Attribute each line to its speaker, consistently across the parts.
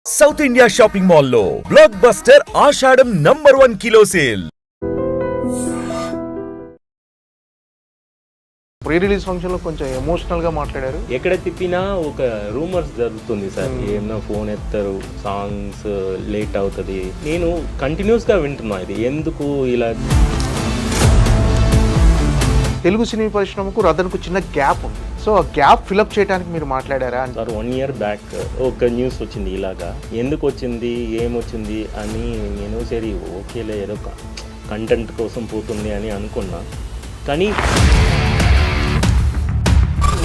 Speaker 1: South India shopping మాల్లో blockbuster Ashadham number 1 kilo sale.
Speaker 2: Pre release ఫంక్షన్లో కొంచెం ఎమోషనల్గా మాట్లాడారు.
Speaker 3: ఎక్కడ తిప్పినా ఒక రూమర్స్ జరుగుతుంది సార్. ఏమన్నా ఫోన్ ఎత్తారు, సాంగ్స్ లేట్ అవుతుంది. నేను కంటిన్యూస్గా వింటున్నా ఇది ఎందుకు ఇలా.
Speaker 2: తెలుగు సినిమా పరిశ్రమకు రతన్కు చిన్న గ్యాప్ ఉంది. సో ఆ గ్యాప్ ఫిలప్ చేయడానికి మీరు మాట్లాడారా
Speaker 3: సార్? 1 year బ్యాక్ ఒక న్యూస్ వచ్చింది ఇలాగా. ఎందుకు వచ్చింది, ఏమొచ్చింది అని నేను సరే ఓకేలే ఏదో కంటెంట్ కోసం పోతుంది అని అనుకున్నా. కానీ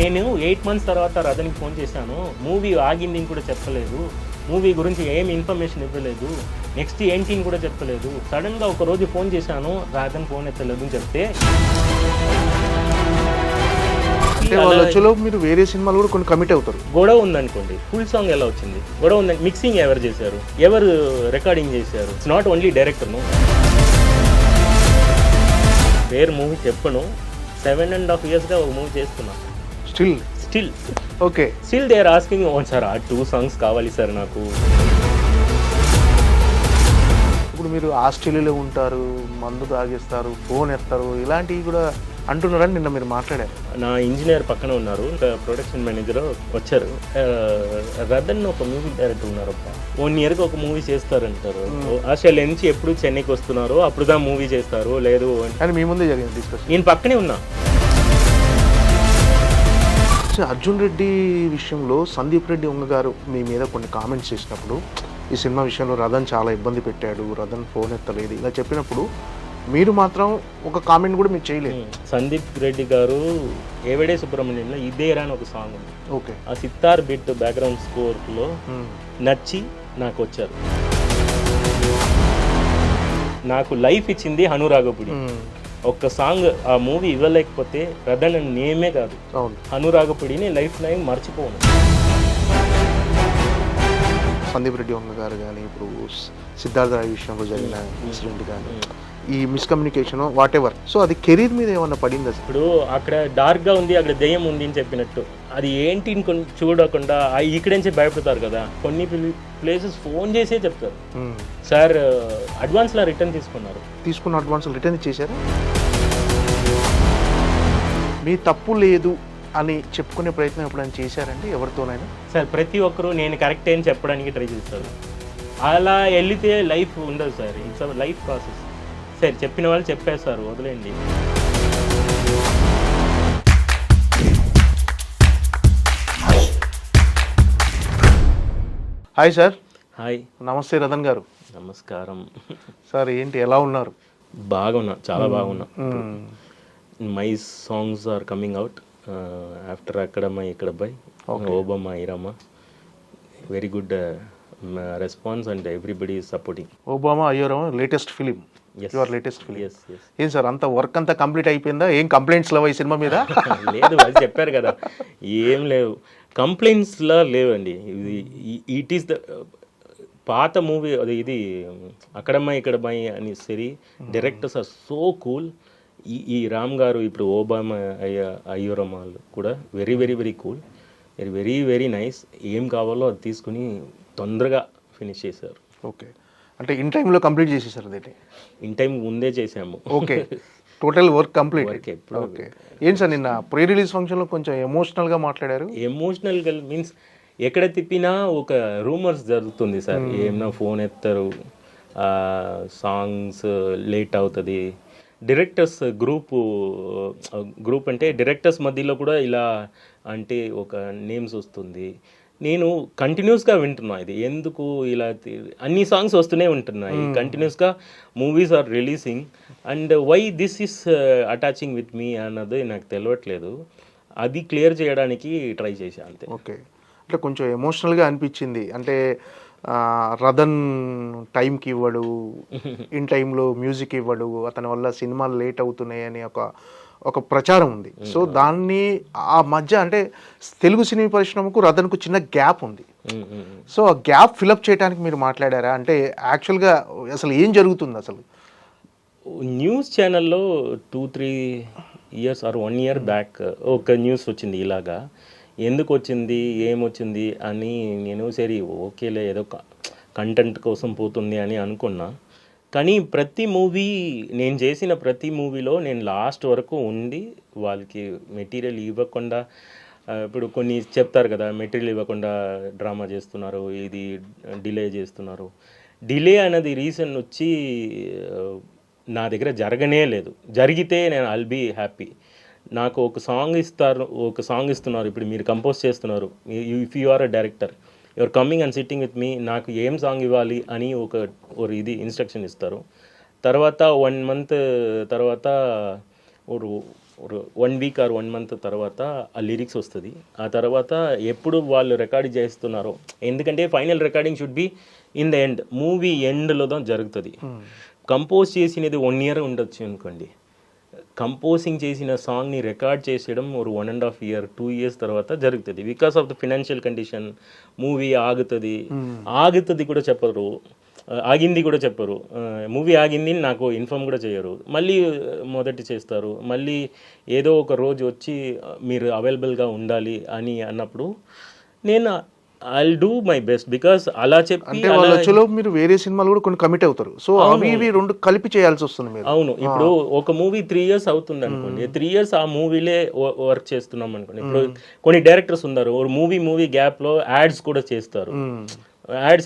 Speaker 3: నేను 8 months తర్వాత రతన్కి ఫోన్ చేశాను. మూవీ ఆగింది కూడా చెప్పలేదు, మూవీ గురించి ఏం ఇన్ఫర్మేషన్ ఇవ్వలేదు, నెక్స్ట్ ఏంటి కూడా చెప్పలేదు. సడన్గా ఒకరోజు ఫోన్ చేశాను, రతన్ ఫోన్ ఎత్తలేదు అని చెప్తే
Speaker 2: వాళ్ళలో మీరు వేరే సినిమాలు కూడా కొన్ని కమిట్ అవుతారు.
Speaker 3: గొడవ ఉందనుకోండి, ఫుల్ సాంగ్ ఎలా వచ్చింది? గొడవ ఉందని మిక్సింగ్ ఎవరు చేశారు, ఎవరు రికార్డింగ్ చేశారు? ఇట్స్ నాట్ ఓన్లీ డైరెక్టర్ను. వేరే మూవీ చెప్పను, 7.5 yearsగా ఒక మూవీ చేస్తున్నా. Still
Speaker 2: okay,
Speaker 3: still they are asking sir ఆ 2 songs కావాలి సార్ నాకు.
Speaker 2: ఇప్పుడు మీరు ఆస్ట్రేలియాలో ఉంటారు, మందు తాగేస్తారు, ఫోన్ ఎత్తారు, ఇలాంటివి కూడా అంటున్నారని నిన్న మీరు మాట్లాడారు.
Speaker 3: నా ఇంజనీర్ పక్కన ఉన్నారు, ప్రొడక్షన్ మేనేజర్ వచ్చారు. రతన్ ఒక మ్యూజిక్ డైరెక్టర్ ఉన్నారు, 1 yearకి ఒక మూవీ చేస్తారంటారు. ఆస్ట్రేలియా నుంచి ఎప్పుడు చెన్నైకి వస్తున్నారో అప్పుడుదా మూవీ చేస్తారు, లేదు
Speaker 2: అని మీ ముందే జరిగింది డిస్కషన్.
Speaker 3: నేను పక్కనే ఉన్నా.
Speaker 2: అర్జున్ రెడ్డి విషయంలో సందీప్ రెడ్డి ఉంగ గారు మీ మీద కొన్ని కామెంట్స్ చేసినప్పుడు, ఈ సినిమా విషయంలో రతన్ చాలా ఇబ్బంది పెట్టాడు, రతన్ ఫోన్ ఎత్తలేదు, ఇలా చెప్పినప్పుడు మీరు మాత్రం ఒక కామెంట్ కూడా మీరు చేయలేదు.
Speaker 3: సందీప్ రెడ్డి గారు ఏవడే సుబ్రహ్మణ్యంలో ఇదేరా అని ఒక సాంగ్ ఉంది.
Speaker 2: ఓకే,
Speaker 3: ఆ సితార్ బిట్ బ్యాక్గ్రౌండ్ స్కోర్లో నచ్చి నాకు వచ్చారు. నాకు లైఫ్ ఇచ్చింది హనురాగపుడి. ఒక్క సాంగ్ ఆ మూవీ ఇవ్వలేకపోతే రతన్ నేమే కాదు, హనురాగపుడిని లైఫ్ టైం మర్చిపోను.
Speaker 2: సందీప్ రెడ్డి వంగ గారు కానీ, ఇప్పుడు సిద్ధార్థ రాయ్ విషయంలో జరిగిన ఇన్సిడెంట్ కానీ, ఈ మిస్కమ్యూనికేషన్ వాట్ ఎవర్, సో అది కెరీర్ మీద ఏమన్నా పడిందా?
Speaker 3: ఇప్పుడు అక్కడ డార్క్గా ఉంది, అక్కడ దెయ్యం ఉంది అని చెప్పినట్టు అది ఏంటి చూడకుండా ఇక్కడి నుంచి భయపడతారు కదా. కొన్ని ప్లేసెస్ ఫోన్ చేసే చెప్తారు, సార్ అడ్వాన్స్లో రిటర్న్ తీసుకున్న
Speaker 2: అడ్వాన్స్ రిటర్న్ ఇచ్చేసారు. మీ తప్పు లేదు అని చెప్పుకునే ప్రయత్నం ఎప్పుడైనా చేశారండి ఎవరితోనైనా?
Speaker 3: సార్ ప్రతి ఒక్కరూ నేను కరెక్ట్ అని చెప్పడానికి ట్రై చేస్తారు. అలా వెళితే లైఫ్ ఉండదు సార్, ఇట్స్ లైఫ్ ప్రాసెస్. సరే చెప్పిన వాళ్ళు చెప్పేస్తారు, వదిలేండి.
Speaker 2: Hi sir.
Speaker 3: హాయ్.
Speaker 2: నమస్తే రతన్ గారు.
Speaker 3: నమస్కారం
Speaker 2: సార్. ఏంటి, ఎలా ఉన్నారు?
Speaker 3: బాగున్నా, చాలా బాగున్నా. My songs are coming out after Akkadamma Ikkadabbayi, ఓబమ్మ ఇరమ్మ. Very good response and everybody is supporting.
Speaker 2: ఓబామా అయ్యోరమ్మ latest film, your latest film. ఏం సార్, అంత వర్క్ అంతా కంప్లీట్ అయిపోయిందా? ఏం కంప్లైంట్స్ లేవా ఈ సినిమా మీద?
Speaker 3: లేదు, అది చెప్పారు కదా, ఏం లేవు కంప్లైంట్స్లా లేవండి. ఇట్ ఈస్ ద పాత మూవీ, అది ఇది అక్కడమ్మ ఇక్కడమ్మాయి అని సరి. Directors are so cool. ఈ రామ్ గారు, ఇప్పుడు ఓబామా అయ్యోరమ్మ కూడా very very very cool, very very nice. ఏం కావాలో అది తీసుకుని తొందరగా ఫినిష్ చేశారు.
Speaker 2: ఓకే, అంటే ఇన్ టైంలో కంప్లీట్ చేసేసారు. అదే
Speaker 3: ఇన్ టైం ముందే చేసాము.
Speaker 2: Okay, total work complete. Okay. ఏం సార్, నిన్న ప్రీ రిలీజ్ ఫంక్షన్లో కొంచెం ఎమోషనల్గా మాట్లాడారు.
Speaker 3: ఎమోషనల్గా మీన్స్ ఎక్కడ తిప్పినా ఒక రూమర్స్ జరుగుతుంది సార్. ఏమన్నా ఫోన్ ఎత్తారు, సాంగ్స్ లేట్ అవుతుంది. డైరెక్టర్స్ గ్రూప్ అంటే డైరెక్టర్స్ మధ్యలో కూడా ఇలా అంటే ఒక నేమ్స్ వస్తుంది. నేను కంటిన్యూస్గా వింటున్నా ఇది ఎందుకు ఇలా. అన్ని సాంగ్స్ వస్తూనే ఉంటున్నాయి కంటిన్యూస్గా, movies are releasing, and why this is attaching with me అన్నది నాకు తెలియట్లేదు. అది క్లియర్ చేయడానికి ట్రై చేశా అంతే.
Speaker 2: ఓకే, అంటే కొంచెం ఎమోషనల్గా అనిపించింది. అంటే రతన్ టైంకి ఇవ్వడు, ఇన్ టైంలో మ్యూజిక్ ఇవ్వడు, అతని వల్ల సినిమాలు లేట్ అవుతున్నాయి అని ఒక ప్రచారం ఉంది. సో దాన్ని ఆ మధ్య అంటే తెలుగు సినిమా పరిశ్రమకు రతన్కు చిన్న గ్యాప్ ఉంది. సో ఆ గ్యాప్ ఫిలప్ చేయడానికి మీరు మాట్లాడారా? అంటే యాక్చువల్గా అసలు ఏం జరుగుతుంది అసలు?
Speaker 3: న్యూస్ ఛానల్లో 2-3 years ఆర్ 1 year బ్యాక్ ఒక న్యూస్ వచ్చింది ఇలాగా. ఎందుకు వచ్చింది ఏమొచ్చింది అని నేను సరే ఓకేలే ఏదో కంటెంట్ కోసం పోతుంది అని అనుకున్నా. కానీ ప్రతి మూవీ నేను చేసిన ప్రతి మూవీలో నేను లాస్ట్ వరకు ఉండి వాళ్ళకి మెటీరియల్ ఇవ్వకుండా, ఇప్పుడు కొన్ని చెప్తారు కదా మెటీరియల్ ఇవ్వకుండా డ్రామా చేస్తున్నారు, ఇది డిలే చేస్తున్నారు. డిలే అన్నది రీజన్ వచ్చి నా దగ్గర జరగనే లేదు. జరిగితే నేను ఐల్ బీ హ్యాపీ. నాకు ఒక సాంగ్ ఇస్తున్నారు, ఇప్పుడు మీరు కంపోజ్ చేస్తున్నారు, if you are a director, your coming and sitting with me, నాకు ఏం సాంగ్ ఇవ్వాలి అని ఒక ఇది ఇన్స్ట్రక్షన్ ఇస్తారు. తర్వాత 1 month తర్వాత ఒక 1 week ఆర్ 1 month తర్వాత ఆ లిరిక్స్ వస్తుంది. ఆ తర్వాత ఎప్పుడు వాళ్ళు రికార్డింగ్ చేస్తున్నారో, ఎందుకంటే final recording should be in the end, movie ఎండ్లో జరుగుతుంది. కంపోజ్ చేసినది 1 year ఉండొచ్చు అనుకోండి, కంపోజింగ్ చేసిన సాంగ్ని రికార్డ్ చేసేయడం ఒక 1.5 year 2 years తర్వాత జరుగుతుంది. Because of the financial condition movie ఆగుతుంది కూడా చెప్పరు, ఆగింది కూడా చెప్పరు. మూవీ ఆగింది నాకు ఇన్ఫార్మ్ కూడా చేయరు, మళ్ళీ మొదటి చేస్తారు. మళ్ళీ ఏదో ఒక రోజు వచ్చి మీరు అవైలబుల్గా ఉండాలి అని అన్నప్పుడు నేను I'll do my best. Because అలా చెప్పి
Speaker 2: మీరు వేరే సినిమాలు కూడా కొన్ని కమిట్ అవుతారు, సో అవి రెండు కలిపి చేయాల్సి వస్తుంది మీరు.
Speaker 3: అవును, ఇప్పుడు ఒక మూవీ 3 years అవుతుంది అనుకోండి, 3 years ఆ మూవీలే వర్క్ చేస్తున్నాం అనుకోండి. ఇప్పుడు కొన్ని డైరెక్టర్స్ ఉన్నారు, మూవీ గ్యాప్ లో యాడ్స్ కూడా చేస్తారు. యాడ్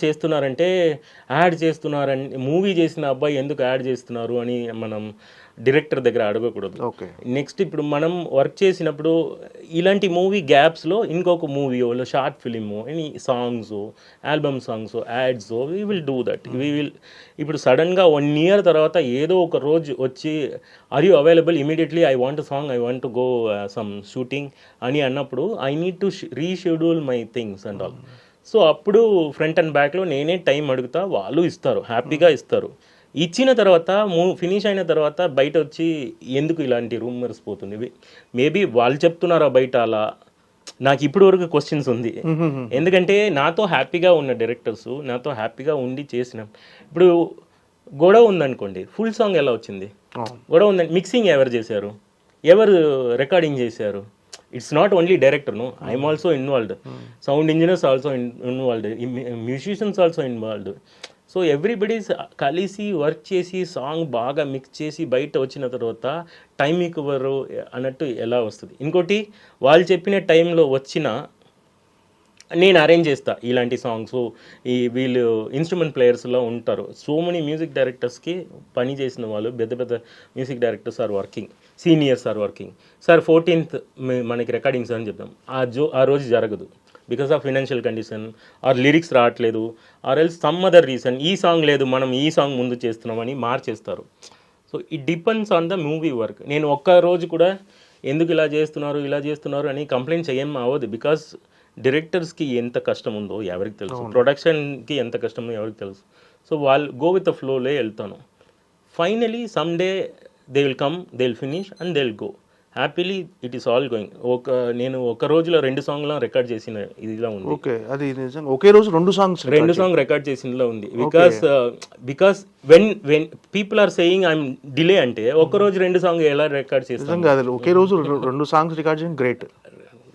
Speaker 3: చేస్తున్నారని మూవీ చేసిన అబ్బాయి ఎందుకు యాడ్ చేస్తున్నారు అని మనం డైరెక్టర్ దగ్గర అడగకూడదు. నెక్స్ట్ ఇప్పుడు మనం వర్క్ చేసినప్పుడు ఇలాంటి మూవీ గ్యాప్స్లో ఇంకొక మూవీయో షార్ట్ ఫిలిమో any songs, album songs, ads, we will do that. ఇప్పుడు సడన్గా 1 year తర్వాత ఏదో ఒక రోజు వచ్చి are you available immediately, I want song, I want to go some shooting అని అన్నప్పుడు I need to reschedule my things and all. So అప్పుడు ఫ్రంట్ అండ్ బ్యాక్లో నేనే టైం అడుగుతా, వాళ్ళు ఇస్తారు, హ్యాపీగా ఇస్తారు. ఇచ్చిన తర్వాత ఫినిష్ అయిన తర్వాత బయట వచ్చి ఎందుకు ఇలాంటి రూమర్స్ పోతుంది, మేబీ వాళ్ళు చెప్తున్నారా బయట అలా, నాకు ఇప్పుడు వరకు క్వశ్చన్స్ ఉంది. ఎందుకంటే నాతో హ్యాపీగా ఉన్న డైరెక్టర్స్ నాతో హ్యాపీగా ఉండి చేసినాం. ఇప్పుడు గొడవ ఉందనుకోండి, ఫుల్ సాంగ్ ఎలా వచ్చింది? గొడవ ఉందని మిక్సింగ్ ఎవరు చేశారు, ఎవరు రికార్డింగ్ చేశారు? It's not only director, no, I'm also involved, sound engineers also involved, musicians also involved. So everybody's కలిసి వర్క్ చేసి సాంగ్ బాగా మిక్స్ చేసి బయట వచ్చిన తర్వాత టైం ఇవ్వరు అన్నట్టు ఎలా వస్తుంది? ఇంకోటి, వాళ్ళు చెప్పిన టైంలో వచ్చిన నేను అరేంజ్ చేస్తా ఇలాంటి సాంగ్స్. వీళ్ళు ఇన్స్ట్రుమెంట్ ప్లేయర్స్లో ఉంటారు. సో మెనీ మ్యూజిక్ డైరెక్టర్స్కి పని చేసిన వాళ్ళు, పెద్ద music directors are working, seniors are working. Sir 14th మనకి రికార్డింగ్స్ అని చెప్తాం, ఆ రోజు జరగదు because of financial condition, or lyrics రావట్లేదు, or else some other reason, ఈ సాంగ్ లేదు మనం ఈ సాంగ్ ముందు చేస్తున్నామని మార్చేస్తారు. So it depends on the movie work. నేను ఒక్క రోజు కూడా ఎందుకు ఇలా చేస్తున్నారు అని కంప్లైంట్ చేయం అవ్వదు. బికాస్ డైరెక్టర్స్కి ఎంత కష్టం ఉందో ఎవరికి తెలుసు, ప్రొడక్షన్కి ఎంత కష్టం ఉందో ఎవరికి తెలుసు. సో వాళ్ళు గో విత్ ద ఫ్లోలే వెళ్తాను. Finally some day they will come, they will finish and they will go happily. It is all going. నేను ఒక రోజులో 2 songs రికార్డ్ చేసిన ఇదిలా ఉంది.
Speaker 2: ఒకే రోజు 2 songs
Speaker 3: రికార్డ్ చేసినలో ఉంది. Because when people are saying I'm delay అంటే ఒక రోజు 2 songs ఎలా రికార్డ్ చేస్తాను?
Speaker 2: ఒకే రోజు 2 songs రికార్డ్ చేయడం గ్రేట్.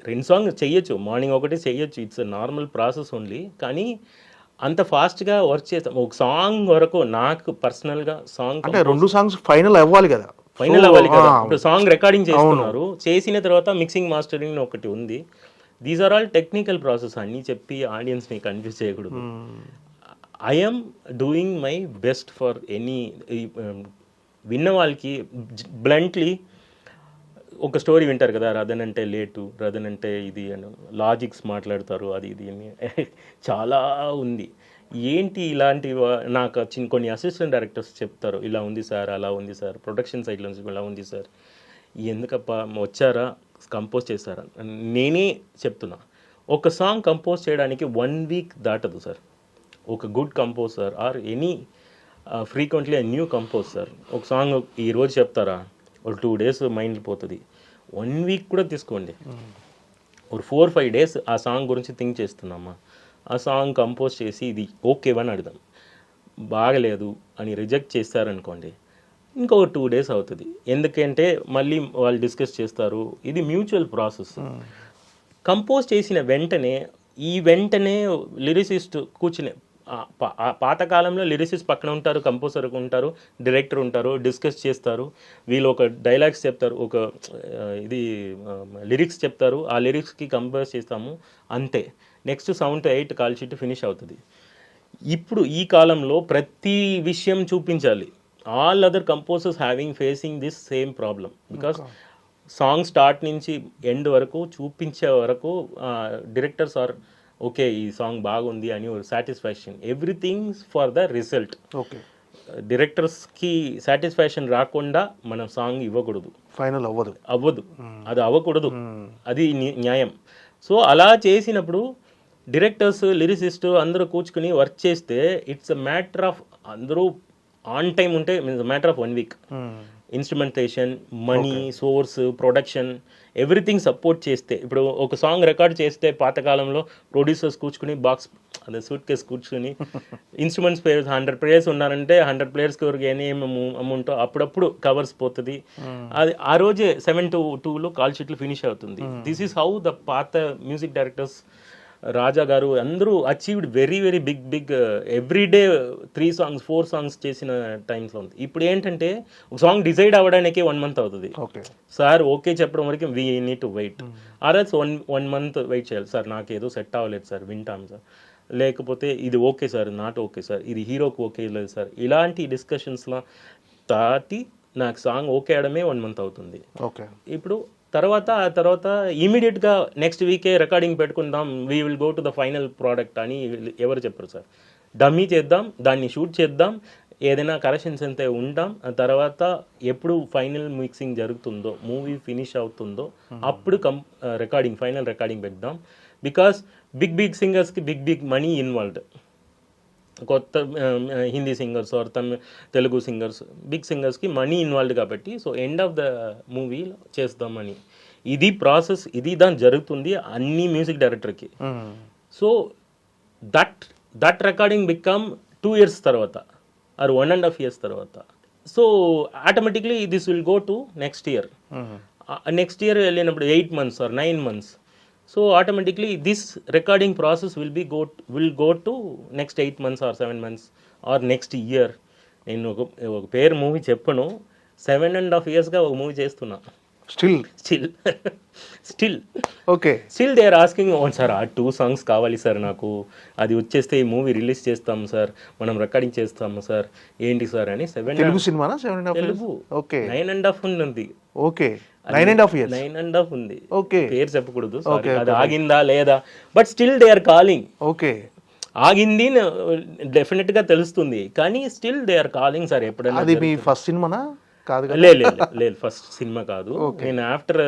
Speaker 3: 2 songs చెయ్యొచ్చు, మార్నింగ్ ఒకటి చెయ్యొచ్చు, ఇట్స్ నార్మల్ ప్రాసెస్ ఓన్లీ. కానీ అంత ఫాస్ట్గా వర్క్ చేస్తాం. ఒక సాంగ్ వరకు నాకు పర్సనల్గా సాంగ్
Speaker 2: అంటే 2 songs ఫైనల్ అవ్వాలి కదా.
Speaker 3: ఇప్పుడు సాంగ్ రికార్డింగ్ చేస్తున్నారు, చేసిన తర్వాత మిక్సింగ్ మాస్టరింగ్ ఒకటి ఉంది. These are all technical process. అన్నీ చెప్పి ఆడియన్స్ని కన్ఫ్యూజ్ చేయకూడదు. I'm doing my best for any, విన్న వాళ్ళకి బ్లంట్లీ ఒక స్టోరీ వింటారు కదా, రదన్ అంటే లేటు, రదన్ అంటే ఇది అని లాజిక్స్ మాట్లాడతారు, అది ఇది అని చాలా ఉంది. ఏంటి ఇలాంటి నాకు కొన్ని అసిస్టెంట్ డైరెక్టర్స్ చెప్తారు, ఇలా ఉంది సార్, అలా ఉంది సార్, ప్రొడక్షన్ సైడ్లో నుంచి ఇలా ఉంది సార్, ఎందుకప్ప వచ్చారా కంపోజ్ చేశారా? నేనే చెప్తున్నా, ఒక సాంగ్ కంపోజ్ చేయడానికి 1 week దాటదు సార్. ఒక good composer or any frequently new composer ఒక సాంగ్ ఈరోజు చెప్తారా, ఒక 2 days మైండ్ పోతుంది. 1 week కూడా తీసుకోండి, ఒక 4-5 days ఆ సాంగ్ గురించి థింక్ చేస్తున్నామా, ఆ సాంగ్ కంపోజ్ చేసి ఇది ఓకే అని అడుగుదాం. బాగలేదు అని రిజెక్ట్ చేస్తారనుకోండి, ఇంకొక 2 days అవుతుంది. ఎందుకంటే మళ్ళీ వాళ్ళు డిస్కస్ చేస్తారు, ఇది మ్యూచువల్ ప్రాసెస్. కంపోజ్ చేసిన వెంటనే లిరిసిస్ట్ కూర్చుని పాతకాలంలో లిరిసిస్ట్ పక్కన ఉంటారు, కంపోజర్ ఉంటారు, డైరెక్టర్ ఉంటారు, డిస్కస్ చేస్తారు, వీళ్ళు ఒక డైలాగ్స్ చెప్తారు, ఒక లిరిక్స్ చెప్తారు, ఆ లిరిక్స్కి కంపోజ్ చేస్తాము అంతే. Next 7 to 8 call sheet finish అవుతుంది. ఇప్పుడు ఈ కాలంలో ప్రతి విషయం చూపించాలి. All other composers facing this same problem because song start నుంచి ఎండ్ వరకు చూపించే వరకు డైరెక్టర్స్ ఆర్ ఓకే ఈ సాంగ్ బాగుంది అని ఒక satisfaction, everything for the result.
Speaker 2: Okay,
Speaker 3: డైరెక్టర్స్కి సాటిస్ఫాక్షన్ రాకుండా మనం సాంగ్ ఇవ్వకూడదు,
Speaker 2: ఫైనల్ అవ్వదు,
Speaker 3: అది అవ్వకూడదు, అది న్యాయం. సో అలా చేసినప్పుడు డైరెక్టర్స్, లిరిసిస్ట్ అందరూ కూర్చుకుని వర్క్ చేస్తే ఇట్స్ అ మ్యాటర్ ఆఫ్ అందరూ ఆన్ టైం ఉంటే matter of 1 week. Instrumentation, money, source, production, everything support చేస్తే, ఇప్పుడు ఒక సాంగ్ రికార్డ్ చేస్తే పాతకాలంలో ప్రొడ్యూసర్స్ కూర్చుని సూట్ కేసు కూర్చుని ఇన్స్ట్రుమెంట్స్ ప్లేయర్స్ 100 players ఉన్నారంటే 100 players వరకు ఏమేమి అమౌంట్ అప్పుడప్పుడు కవర్స్ పోతుంది. అది ఆ రోజే 7 to 2 కాల్ షీట్లు ఫినిష్ అవుతుంది. దిస్ ఈస్ హౌ ద పాత మ్యూజిక్ డైరెక్టర్స్ రాజా గారు అందరూ achieved very very big everyday 3 songs 4 songs చేసిన టైమ్స్లో ఉంది. ఇప్పుడు ఏంటంటే ఒక సాంగ్ డిసైడ్ అవ్వడానికి 1 month అవుతుంది. సార్ ఓకే చెప్పడం వరకు వీ నీడ్ టు వెయిట్, ఆర్ఎల్స్ 1 month వెయిట్ చేయాలి. సార్ నాకు ఏదో సెట్ అవ్వలేదు సార్, వింటాం సార్, లేకపోతే ఇది okay sir, not okay sir, ఇది హీరోకి ఓకే లేదు సార్, ఇలాంటి డిస్కషన్స్లో దాటి నాకు సాంగ్ ఓకే అవడమే 1 month అవుతుంది. ఇప్పుడు తర్వాత ఇమీడియట్గా నెక్స్ట్ వీకే రికార్డింగ్ పెట్టుకుందాం, we will go to the final product అని ఎవరు చెప్పరు సార్. డమ్మీ చేద్దాం, దాన్ని షూట్ చేద్దాం, ఏదైనా కరెక్షన్స్ అంతే ఉంటాం, ఆ తర్వాత ఎప్పుడు ఫైనల్ మిక్సింగ్ జరుగుతుందో, మూవీ ఫినిష్ అవుతుందో అప్పుడు ఫైనల్ రికార్డింగ్ పెడదాం. బికాస్ బిగ్ సింగర్స్కి బిగ్ మనీ ఇన్వాల్వ్డ్. కొత్త Hindi singers or Telugu singers, big సింగర్స్కి మనీ ఇన్వాల్వ్డ్ కాబట్టి so end of the movie చేస్తామని ఇది ప్రాసెస్, ఇది దాని జరుగుతుంది అన్ని మ్యూజిక్ డైరెక్టర్కి. So that recording become 2 years తర్వాత ఆర్ 1.5 years తర్వాత. So automatically this will go to next year వెళ్ళినప్పుడు 8 months or 9 months. So automatically this recording process will go to next 8 months or 7 months or next year. నేను ఒక పేరు movie చెప్పను, 7.5 yearsగా ఒక movie చేస్తున్నా. Still
Speaker 2: okay,
Speaker 3: still they are asking sir ఆ 2 songs కావాలి సార్ నాకు, అది వచ్చేస్తే ఈ మూవీ రిలీజ్ చేస్తాము సార్, మనం రికార్డింగ్ చేస్తాము సార్, ఏంటి సార్ అని.
Speaker 2: తెలుగు సినిమానా? 7.5
Speaker 3: తెలుగు.
Speaker 2: ఓకే,
Speaker 3: 9.5 ఉంది.
Speaker 2: ఓకే, 9.5 years
Speaker 3: 9.5 ఉంది.
Speaker 2: ఓకే,
Speaker 3: పేరు చెప్పకూడదు, అది ఆగిందా లేదా, but still they are calling.
Speaker 2: Okay,
Speaker 3: ఆగింది డెఫినెట్ గా తెలుస్తుంది, కానీ still they are calling sir. ఎప్పుడైనా
Speaker 2: అది మీ ఫస్ట్ సినిమానా? కాదు,
Speaker 3: లేదు ఫస్ట్ సినిమా కాదు. నేను ఆఫ్టర్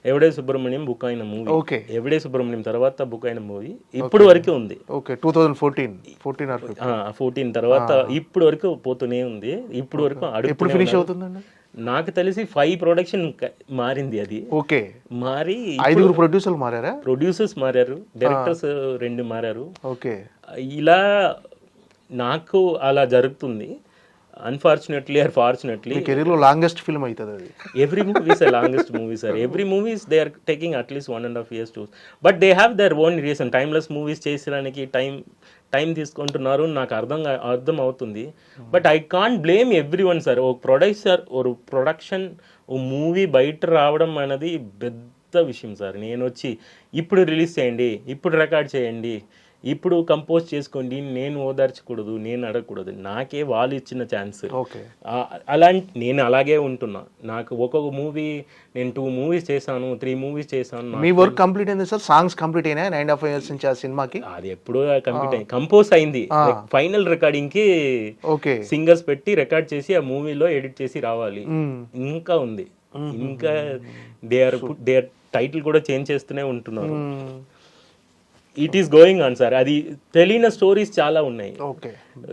Speaker 3: ఎవడే సుబ్రహ్మణ్యం బుక్ అయిన మూవీ, ఎవడే సుబ్రహ్మణ్యం తర్వాత బుక్ అయిన మూవీ ఇప్పుడు వరకు ఉంది.
Speaker 2: ఓకే, 2014
Speaker 3: తర్వాత ఇప్పుడు వరకు పోతూనే ఉంది. ఇప్పుడు వరకు
Speaker 2: ఎప్పుడు ఫినిష్ అవుతుందండి?
Speaker 3: నాకు తెలిసి 5 ప్రొడక్షన్ మారింది. అది
Speaker 2: ఓకే,
Speaker 3: మారి
Speaker 2: 5 ప్రొడ్యూసర్లు మారారా?
Speaker 3: ప్రొడ్యూసర్స్ మారారు, డైరెక్టర్స్ 2 మారారు.
Speaker 2: ఓకే,
Speaker 3: ఇలా నాకు అలా జరుగుతుంది. అన్ఫార్చునేట్లీ ఆర్ ఫార్చునేట్లీ
Speaker 2: కెరీర్లో లాంగెస్ట్ ఫిల్మ్ అవుతుంది అది.
Speaker 3: Every movies longest movie sir. Every movies they are taking at least 1.5 years to, but they have their own reason. Timeless movies చేసేదానికి టైం తీసుకుంటున్నారు, నాకు అర్థం అవుతుంది. But I can't blame every one sir. ఒక production ఓ movie బయట రావడం అనేది పెద్ద విషయం సార్. నేను వచ్చి ఇప్పుడు రిలీజ్ చేయండి, ఇప్పుడు రికార్డ్ చేయండి, ఇప్పుడు కంపోజ్ చేసుకోండి, నేను ఓదార్చకూడదు, నేను అడగకూడదు. నాకే వాళ్ళు ఇచ్చిన ఛాన్స్. నేను అలాగే ఉంటున్నా. నాకు ఒక్కొక్క మూవీ నేను 2 movies చేశాను, 3 movies చేశాను.
Speaker 2: మీ వర్క్ కంప్లీట్ అయింది సార్? సాంగ్స్ కంప్లీట్ అయినా 9.5 years నుంచి ఆ సినిమాకి?
Speaker 3: అది ఎప్పుడో కంప్లీట్ అయింది, కంపోజ్ అయింది. ఫైనల్ రికార్డింగ్ కి సింగర్స్ పెట్టి రికార్డ్ చేసి ఆ మూవీలో ఎడిట్ చేసి రావాలి. ఇంకా ఉంది, ఇంకా దే ఆర్ టైటిల్ కూడా చేంజ్ చేస్తూనే ఉంటున్నారు. It is going on sir. అది తెలియని స్టోరీస్ చాలా ఉన్నాయి.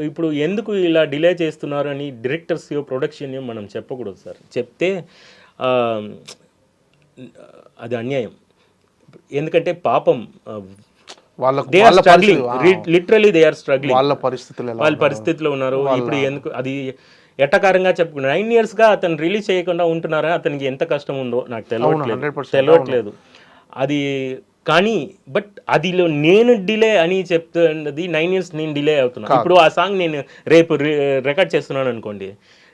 Speaker 3: ఇప్పుడు ఎందుకు ఇలా డిలే చేస్తున్నారు అని డైరెక్టర్స్ ప్రొడక్షన్ మనం చెప్పకూడదు సార్. చెప్తే అది అన్యాయం. ఎందుకంటే పాపం they are struggling, literally they are struggling. వాళ్ళ పరిస్థితుల్లో ఉన్నారు. ఇప్పుడు ఎందుకు అది ఎట్టకారంగా చెప్పుకున్నారు. 9 yearsగా అతను రిలీజ్ చేయకుండా ఉంటున్నారా, అతనికి ఎంత కష్టం ఉందో నాకు తెలియట్లేదు. అది కానీ బట్ అదిలో నేను డిలే అని చెప్తున్నది 9 years నేను డిలే అవుతున్నా. ఇప్పుడు ఆ సాంగ్ నేను రేపు రికార్డ్ చేస్తున్నాను అనుకోండి,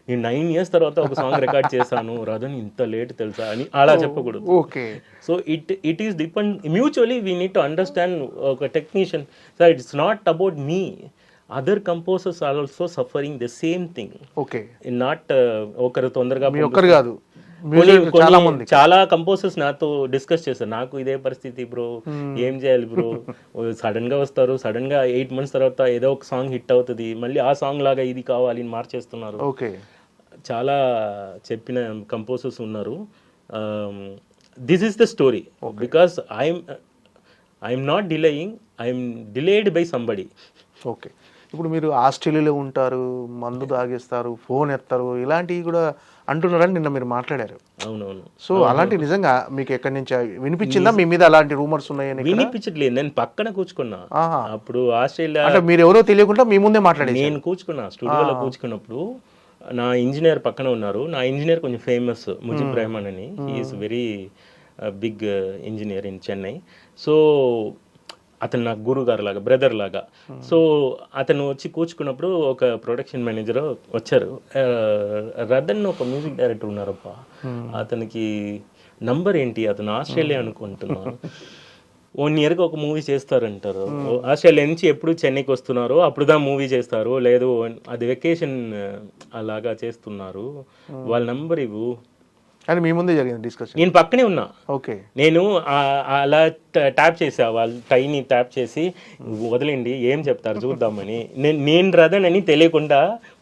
Speaker 3: నేను 9 years తర్వాత ఒక సాంగ్ రికార్డ్ చేశాను, రదన్ ఇంత లేట్ తెలుసా అని అలా చెప్పకూడదు.
Speaker 2: Okay.
Speaker 3: So it is depend mutually we need to understand. ఒక technician sir, it's not about me, other composers are also suffering the same thing.
Speaker 2: Okay.
Speaker 3: Not ఒకరు తొందరగా
Speaker 2: ఒక్కరు కాదు,
Speaker 3: చాలా కంపోజర్స్ నాతో డిస్కస్ చేస్తారు, నాకు ఇదే పరిస్థితి బ్రో, ఏం చేయాలి బ్రో, సడన్ గా వస్తారు, సడన్ గా 8 months తర్వాత ఏదో ఒక సాంగ్ హిట్ అవుతుంది, మళ్ళీ ఆ సాంగ్ లాగా ఇది కావాలి అని మార్చేస్తున్నారు.
Speaker 2: ఓకే.
Speaker 3: చాలా చెప్పిన కంపోజర్స్ ఉన్నారు. This is the story, because I'm not delaying, I'm delayed by somebody.
Speaker 2: Okay. ఇప్పుడు మీరు ఆస్ట్రేలియాలో ఉంటారు, మందు తాగేస్తారు, ఫోన్ ఎత్తారు, ఇలాంటివి కూడా అంటున్నారని నిన్న మీరు మాట్లాడారు.
Speaker 3: అవునవును.
Speaker 2: సో అలాంటి నిజంగా మీకు ఎక్కడి నుంచి వినిపించిందా మీ మీద అలాంటి రూమర్స్ ఉన్నాయని?
Speaker 3: వినిపించట్లేదు, నేను పక్కన కూర్చుకున్నా. అప్పుడు ఆస్ట్రేలియా
Speaker 2: అంటే మీరు ఎవరో తెలియకుండా మీ ముందే మాట్లాడారు.
Speaker 3: నేను కూర్చుకున్నా స్టూడియోలో కూర్చుకున్నప్పుడు నా ఇంజనీర్ పక్కన ఉన్నారు. నా ఇంజనీర్ కొంచెం ఫేమస్, ముజిబ్ రెహమాన్ అని. He's very big engineer in Chennai. So అతను నాకు గురువు గారు లాగా, బ్రదర్ లాగా. సో అతను వచ్చి కూర్చుకున్నప్పుడు ఒక ప్రొడక్షన్ మేనేజర్ వచ్చారు, రదన్ ఒక మ్యూజిక్ డైరెక్టర్ ఉన్నారప్ప, అతనికి నంబర్ ఏంటి, అతను ఆస్ట్రేలియా అనుకుంటున్నాను, 1 yearకి ఒక మూవీ చేస్తారంటారు, ఆస్ట్రేలియా నుంచి ఎప్పుడు చెన్నైకి వస్తున్నారో అప్పుడుదా మూవీ చేస్తారు, లేదు అది వెకేషన్ అలాగా చేస్తున్నారు, వాళ్ళ నంబర్ ఇవ్వు
Speaker 2: అని మీ ముందే జరిగింది డిస్కషన్.
Speaker 3: నేను పక్కనే ఉన్నా.
Speaker 2: ఓకే.
Speaker 3: నేను అలా ట్యాప్ చేసా, వాళ్ళ టైని ట్యాప్ చేసి వదిలేండి ఏం చెప్తారు చూద్దామని. నేను రదన్ అని తెలియకుండా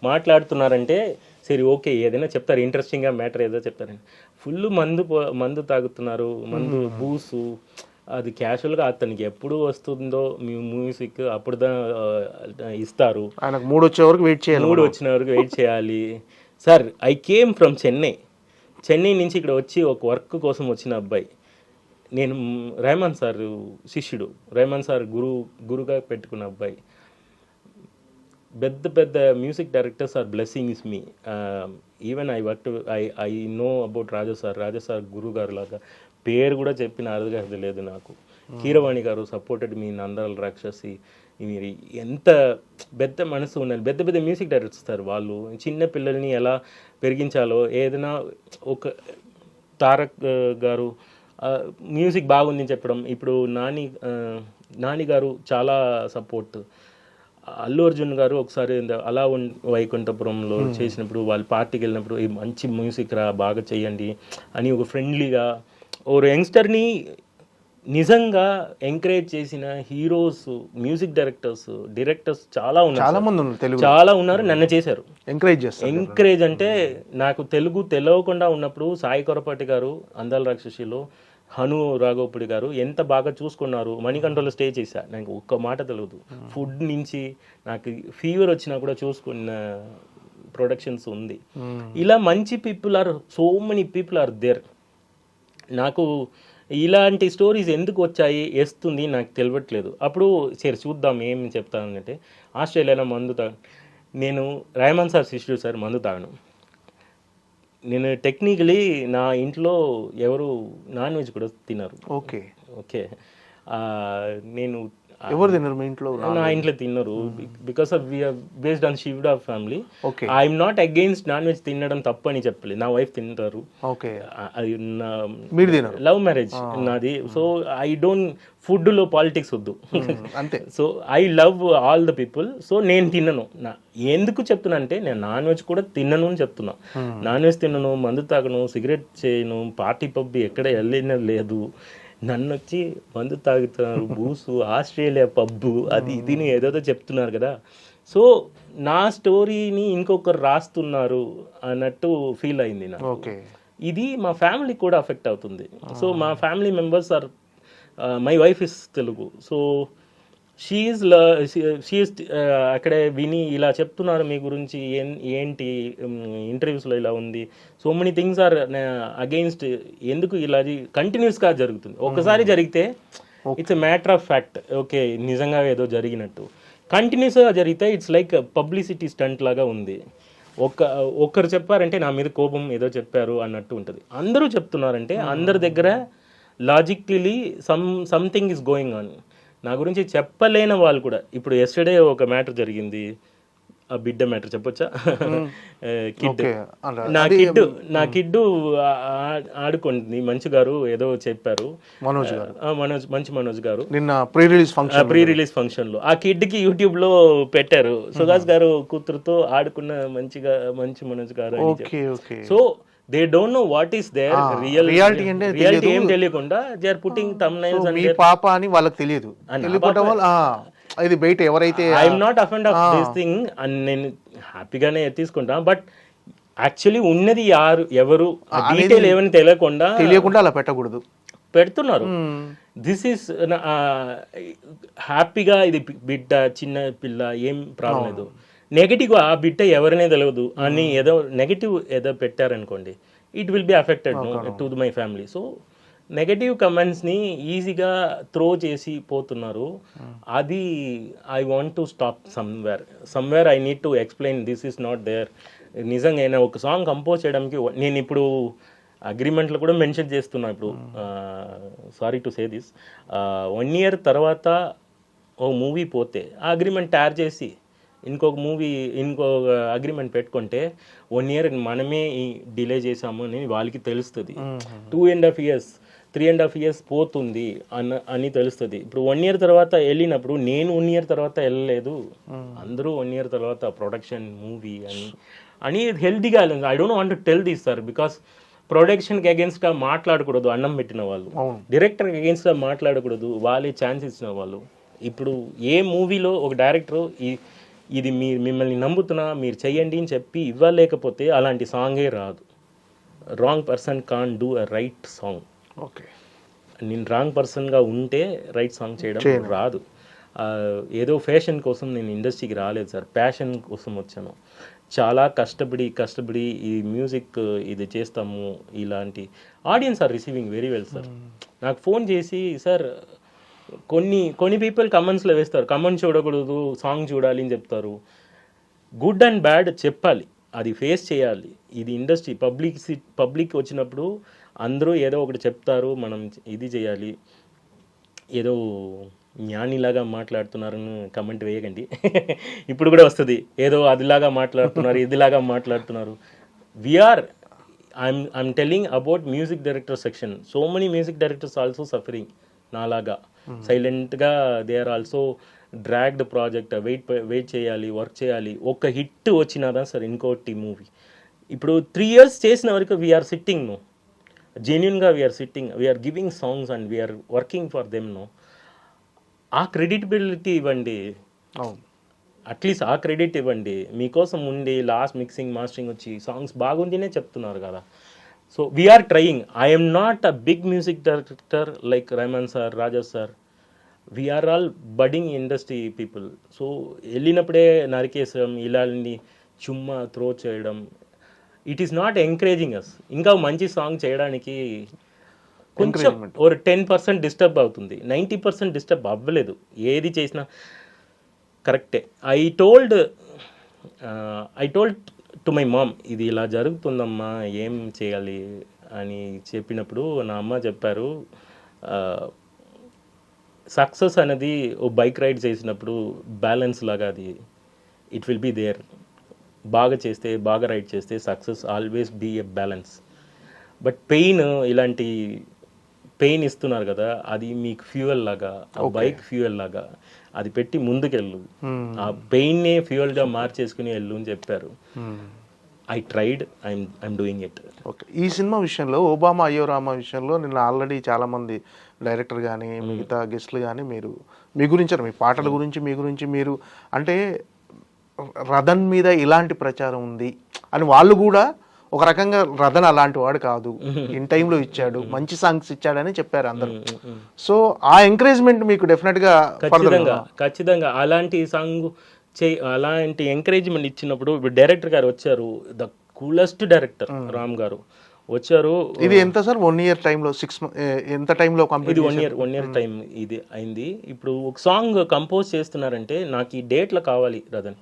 Speaker 3: మాట్లాడుతున్నారంటే సరే ఓకే ఏదైనా చెప్తారు, ఇంట్రెస్టింగ్గా మ్యాటర్ ఏదో చెప్తారని. ఫుల్ మందు తాగుతున్నారు, మందు బూసు, అది క్యాషువల్గా అతనికి ఎప్పుడు వస్తుందో మీ మ్యూజిక్ అప్పుడుదా ఇస్తారు,
Speaker 2: ఆయనకు 3 వచ్చే వరకు వెయిట్ చేయాలి,
Speaker 3: 3 వచ్చిన వరకు వెయిట్ చేయాలి. Sir I came from Chennai నుంచి ఇక్కడ వచ్చి ఒక వర్క్ కోసం వచ్చిన అబ్బాయి. నేను రెహమాన్ సార్ శిష్యుడు, రెహమాన్ సార్ గురుగా పెట్టుకున్న అబ్బాయి. పెద్ద music directors are blessing is me. Even I know about Raja sir గురువు గారు లాగా పేరు కూడా చెప్పిన అర్థం లేదు నాకు. కీరవాణి గారు సపోర్టెడ్ మీ, నందలాల్ రాక్షసి, మీరు ఎంత పెద్ద మనసు ఉన్నారు, పెద్ద మ్యూజిక్ డైరెక్టర్స్ ఇస్తారు. వాళ్ళు చిన్న పిల్లల్ని ఎలా పెరిగించాలో, ఏదైనా ఒక తారక్ గారు మ్యూజిక్ బాగుందని చెప్పడం. ఇప్పుడు నాని గారు చాలా సపోర్ట్. అల్లు అర్జున్ గారు ఒకసారి అలా వైకుంఠపురంలో చేసినప్పుడు, వాళ్ళు పార్టీకి వెళ్ళినప్పుడు ఈ మంచి మ్యూజిక్ రా బాగా చెయ్యండి అని ఒక ఫ్రెండ్లీగా ఓ యంగ్స్టర్ని నిజంగా ఎంకరేజ్ చేసిన హీరోస్, మ్యూజిక్ డైరెక్టర్స్ చాలా ఉన్నారు, నన్ను చేశారు. ఎంకరేజ్ అంటే నాకు తెలుగు తెలియకుండా ఉన్నప్పుడు సాయి కొరపాటి గారు అందాల రాక్షసిలో, హను రాఘవపుడి గారు ఎంత బాగా చూసుకున్నారు. మణికంఠలో స్టే చేశా, నాకు ఒక్క మాట తెలియదు. ఫుడ్ నుంచి నాకు ఫీవర్ వచ్చినా కూడా చూసుకున్న ప్రొడక్షన్స్ ఉంది. ఇలా మంచి so many people are there. నాకు ఇలాంటి స్టోరీస్ ఎందుకు వచ్చాయి వేస్తుంది నాకు తెలియట్లేదు. అప్పుడు సరే చూద్దాం ఏం చెప్తానంటే, ఆస్ట్రేలియాలో మందు నేను రెహమాన్ సార్ శిష్యుడు సార్, మందు తాగను. నేను టెక్నికలీ నా ఇంట్లో ఎవరు నాన్ వెజ్ కూడా తినరు.
Speaker 2: ఓకే.
Speaker 3: నేను
Speaker 2: ఎవరు తిన్నారు మీ ఇంట్లో?
Speaker 3: నా ఇంట్లో తిన్నారు. Because of we are based on shived of family. I'm not against non veg తినడం తప్పు అని చెప్పలేదు, నా వైఫ్ తింటారు. అది లవ్ మ్యారేజ్ నాది. సో ఐ డోంట్, ఫుడ్లో పాలిటిక్స్ వద్దు అంతే. So I love all the people. So నేను తినను. ఎందుకు చెప్తున్నా అంటే, నేను నాన్ వెజ్ కూడా తినను అని చెప్తున్నా. నాన్ వెజ్ తినను, మందు తాగను, సిగరెట్ చేయను, పార్టీ పబ్బి ఎక్కడ వెళ్ళిన లేదు. నన్ను వచ్చి మందు తాగుతున్నారు, బూసు, ఆస్ట్రేలియా పబ్బు, అది ఇదిని ఏదోదో చెప్తున్నారు కదా. సో నా స్టోరీని ఇంకొకరు రాస్తున్నారు అన్నట్టు ఫీల్ అయింది నాకు. ఇది మా ఫ్యామిలీ కూడా అఫెక్ట్ అవుతుంది. సో మా family members are, my wife is Telugu. So she's అక్కడే విని ఇలా చెప్తున్నారు మీ గురించి, ఏంటి ఇంటర్వ్యూస్లో ఇలా ఉంది, so many things are against. ఎందుకు ఇలా కంటిన్యూస్గా జరుగుతుంది? ఒకసారి జరిగితే it's a matter of fact, okay నిజంగా ఏదో జరిగినట్టు. కంటిన్యూస్గా జరిగితే ఇట్స్ లైక్ పబ్లిసిటీ స్టంట్ లాగా ఉంది. ఒక్కరు చెప్పారంటే నా మీద కోపం ఏదో చెప్పారు అన్నట్టు ఉంటుంది. అందరూ చెప్తున్నారంటే అందరి దగ్గర logically something is going on. నా గురించి చెప్పలేని వాళ్ళు కూడా, ఇప్పుడు ఎస్టర్డే ఒక మ్యాటర్ జరిగింది, ఆ బిడ్డ మ్యాటర్ చెప్పొచ్చా? కిడ్, నా కిడ్ ఆడుకుంది మంచు గారు ఏదో చెప్పారు, మనోజ్ గారు నిన్న ప్రీ రిలీజ్ ఫంక్షన్ లో ఆ కిడ్ కి యూట్యూబ్ లో పెట్టారు, సుహాస్ గారు కూతురుతో ఆడుకున్న మంచి మనోజ్ గారు అని. So they don't know what is their reality ఏం తెలియకుండా they are putting thumbnails and
Speaker 2: పాప అని వాళ్ళకి తెలియదు. ఇది బయట ఎవరైతే
Speaker 3: I'm not offend of this thing అని నేను హ్యాపీగానే తీసుకుంటా, బట్ యాక్చువల్లీ ఉన్నది ఎవరు డీటెయిల్ ఏమని తెలియకుండా
Speaker 2: అలా పెట్టకూడదు,
Speaker 3: పెడుతున్నారు. దిస్ ఈస్ హ్యాపీగా ఇది బిడ్డ చిన్న పిల్ల ఏం ప్రాబ్లం లేదు. నెగిటివ్ ఆ బిడ్డ ఎవరినే తెలియదు అని ఏదో నెగిటివ్ ఏదో పెట్టారనుకోండి, it will be affected to my family. So negative కమెంట్స్ని ఈజీగా త్రో చేసి పోతున్నారు. అది I want to stop somewhere I need to explain this is not there. నిజంగా నేను ఒక సాంగ్ కంపోజ్ చేయడానికి నేను ఇప్పుడు అగ్రిమెంట్లో కూడా మెన్షన్ చేస్తున్నా. ఇప్పుడు sorry to say this, 1 year తర్వాత ఓ మూవీ పోతే ఆ అగ్రిమెంట్ తయారు చేసి ఇంకో అగ్రిమెంట్ పెట్టుకుంటే 1 year మనమే డిలే చేసాము అని వాళ్ళకి తెలుస్తుంది. 2.5 years 3.5 years పోతుంది అని తెలుస్తుంది. ఇప్పుడు 1 year తర్వాత వెళ్ళినప్పుడు నేను 1 year తర్వాత వెళ్ళలేదు, అందరూ 1 year తర్వాత ప్రొడక్షన్ మూవీ అని హెల్తీగా. I don't want to tell this sir, because ప్రొడక్షన్కి అగేన్స్ట్గా మాట్లాడకూడదు అన్నం పెట్టిన వాళ్ళు, డైరెక్టర్కి అగేన్స్ట్గా మాట్లాడకూడదు వాళ్ళే ఛాన్స్ ఇచ్చిన వాళ్ళు. ఇప్పుడు ఏ మూవీలో ఒక డైరెక్టర్ ఇది మిమ్మల్ని నమ్ముతున్నా మీరు చెయ్యండి అని చెప్పి ఇవ్వలేకపోతే అలాంటి సాంగే రాదు. Wrong person can do a right song.
Speaker 2: Okay,
Speaker 3: నేను రాంగ్ పర్సన్గా ఉంటే రైట్ సాంగ్ చేయడం రాదు. ఏదో ఫ్యాషన్ కోసం నేను ఇండస్ట్రీకి రాలేదు సార్, ప్యాషన్ కోసం వచ్చాను. చాలా కష్టపడి ఈ మ్యూజిక్ ఇది చేస్తాము. ఇలాంటి audience are receiving very well sir. నాకు ఫోన్ చేసి సార్ కొన్ని పీపుల్ కమెంట్స్లో వేస్తారు, కమెంట్ చూడకూడదు సాంగ్ చూడాలి అని చెప్తారు. గుడ్ అండ్ బ్యాడ్ చెప్పాలి, అది ఫేస్ చేయాలి. ఇది ఇండస్ట్రీ, పబ్లిక్ వచ్చినప్పుడు అందరూ ఏదో ఒకటి చెప్తారు, మనం ఇది చేయాలి. ఏదో జ్ఞానిలాగా మాట్లాడుతున్నారని కమెంట్ వేయకండి. ఇప్పుడు కూడా వస్తుంది, ఏదో అదిలాగా మాట్లాడుతున్నారు ఇదిలాగా మాట్లాడుతున్నారు. I'm telling about music director section. So many music directors also suffering నాలాగా సైలెంట్గా. They are also dragged project, wait చేయాలి, వర్క్ చేయాలి. ఒక హిట్ వచ్చినాదా సార్ ఇంకోటి మూవీ. ఇప్పుడు 3 years చేసిన వరకు వీఆర్ సిట్టింగ్ నో, జెన్యున్గా we're sitting, we're giving songs and we're working for them no. ఆ క్రెడిటబిలిటీ ఇవ్వండి, అట్లీస్ట్ ఆ క్రెడిట్ ఇవ్వండి. మీకోసం ఉండి లాస్ట్ మిక్సింగ్ మాస్టరింగ్ వచ్చి సాంగ్స్ బాగుందినే చెప్తున్నారు కదా. So we are trying. I'm not a big music director like Rahman sir, Raja sir. We are all budding industry people. So వెళ్ళినప్పుడే నరికేసడం, ఇలాంటి చుమ్మా త్రో చేయడం, it is not encouraging us. ఇంకా మంచి సాంగ్ చేయడానికి కొంచెం ఒక 10% డిస్టర్బ్ అవుతుంది, 90% డిస్టర్బ్ అవ్వలేదు. ఏది చేసినా కరెక్టే. I told to my mom, ఇది ఇలా జరుగుతుందమ్మా ఏం చేయాలి అని చెప్పినప్పుడు నా అమ్మ చెప్పారు, సక్సెస్ అనేది ఓ బైక్ రైడ్ చేసినప్పుడు బ్యాలెన్స్ లాగా అది ఇట్ విల్ బీ దేర్. బాగా చేస్తే, బాగా రైడ్ చేస్తే success always be a balance. But ఇలాంటి పెయిన్ ఇస్తున్నారు కదా, అది మీకు ఫ్యూయల్ లాగా, ఆ బైక్ ఫ్యూయల్ లాగా అది పెట్టి ముందుకెళ్ళు, ఆ పెయిన్నే ఫ్యూయల్గా మార్చేసుకుని వెళ్ళు అని చెప్పారు. I tried, I'm doing it.
Speaker 2: Okay, ఈ సినిమా విషయంలో ఓబామా అయ్యో రామా విషయంలో నిన్న ఆల్రెడీ చాలామంది డైరెక్టర్ కానీ మిగతా గెస్ట్లు కానీ మీ గురించి, మీ పాటల గురించి, మీ గురించి మీరు అంటే రథన్ మీద ఇలాంటి ప్రచారం ఉంది అని వాళ్ళు కూడా ఒక రకంగా రథన్ అలాంటి వాడు కాదు, ఇన్ టైంలో ఇచ్చాడు, మంచి సాంగ్స్ ఇచ్చాడని చెప్పారు అందరూ. సో ఆ ఎంకరేజ్మెంట్ మీకు డెఫినెట్గా
Speaker 3: ఖచ్చితంగా అలాంటి సాంగ్ అలాంటి ఎంకరేజ్మెంట్ ఇచ్చినప్పుడు ఇప్పుడు డైరెక్టర్ గారు వచ్చారు, ద కూలెస్ట్ డైరెక్టర్ రామ్ గారు వచ్చారు.
Speaker 2: ఇది ఎంత సార్ 1 year టైంలో 6 months ఎంత టైంలో కంప్లీట్?
Speaker 3: ఇది 1 year టైం ఇది అయింది. ఇప్పుడు ఒక సాంగ్ కంపోజ్ చేస్తున్నారంటే నాకు ఈ డేట్లో కావాలి రథన్,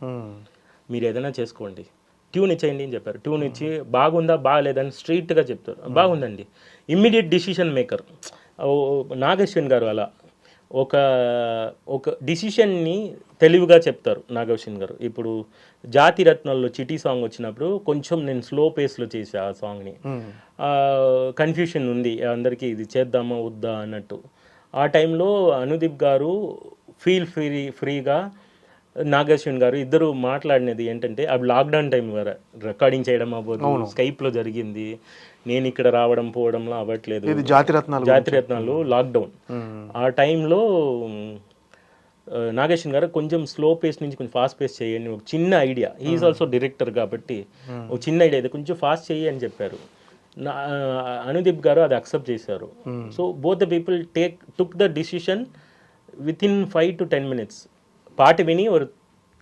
Speaker 3: మీరు ఏదైనా చేసుకోండి, ట్యూన్ ఇచ్చేయండి అని చెప్పారు. ట్యూన్ ఇచ్చి బాగుందా బాగాలేదని స్ట్రీట్గా చెప్తారు. బాగుందండి, ఇమ్మీడియట్ డిసిషన్ మేకర్. నాగశ్విన్ గారు అలా ఒక ఒక డిసిషన్ని తెలివిగా చెప్తారు నాగశ్విన్ గారు. ఇప్పుడు జాతి రత్నాల్లో చిటి సాంగ్ వచ్చినప్పుడు కొంచెం నేను స్లో పేస్లో చేసా ఆ సాంగ్ని. కన్ఫ్యూషన్ ఉంది అందరికీ, ఇది చేద్దామా వద్దా అన్నట్టు. ఆ టైంలో అనుదీప్ గారు ఫ్రీగా నాగశ్విన్ గారు ఇద్దరు మాట్లాడినది ఏంటంటే, అవి లాక్డౌన్ టైం రికార్డింగ్ చేయడం అవ్వదు, స్కైప్లో జరిగింది, నేను ఇక్కడ రావడం పోవడంలో అవ్వట్లేదు, జాతిరత్నాలు లాక్డౌన్. ఆ టైంలో నాగేశ్వన్ గారు కొంచెం స్లో పేస్ నుంచి కొంచెం ఫాస్ట్ పేస్ చేయండి, ఒక చిన్న ఐడియా, హీఈస్ ఆల్సో డైరెక్టర్ కాబట్టి ఒక చిన్న ఐడియా అయితే కొంచెం ఫాస్ట్ చేయి అని చెప్పారు. అనుదీప్ గారు అది అక్సెప్ట్ చేశారు. So both the people took the decision with in 5 to 10 minutes. పాట విని ఒక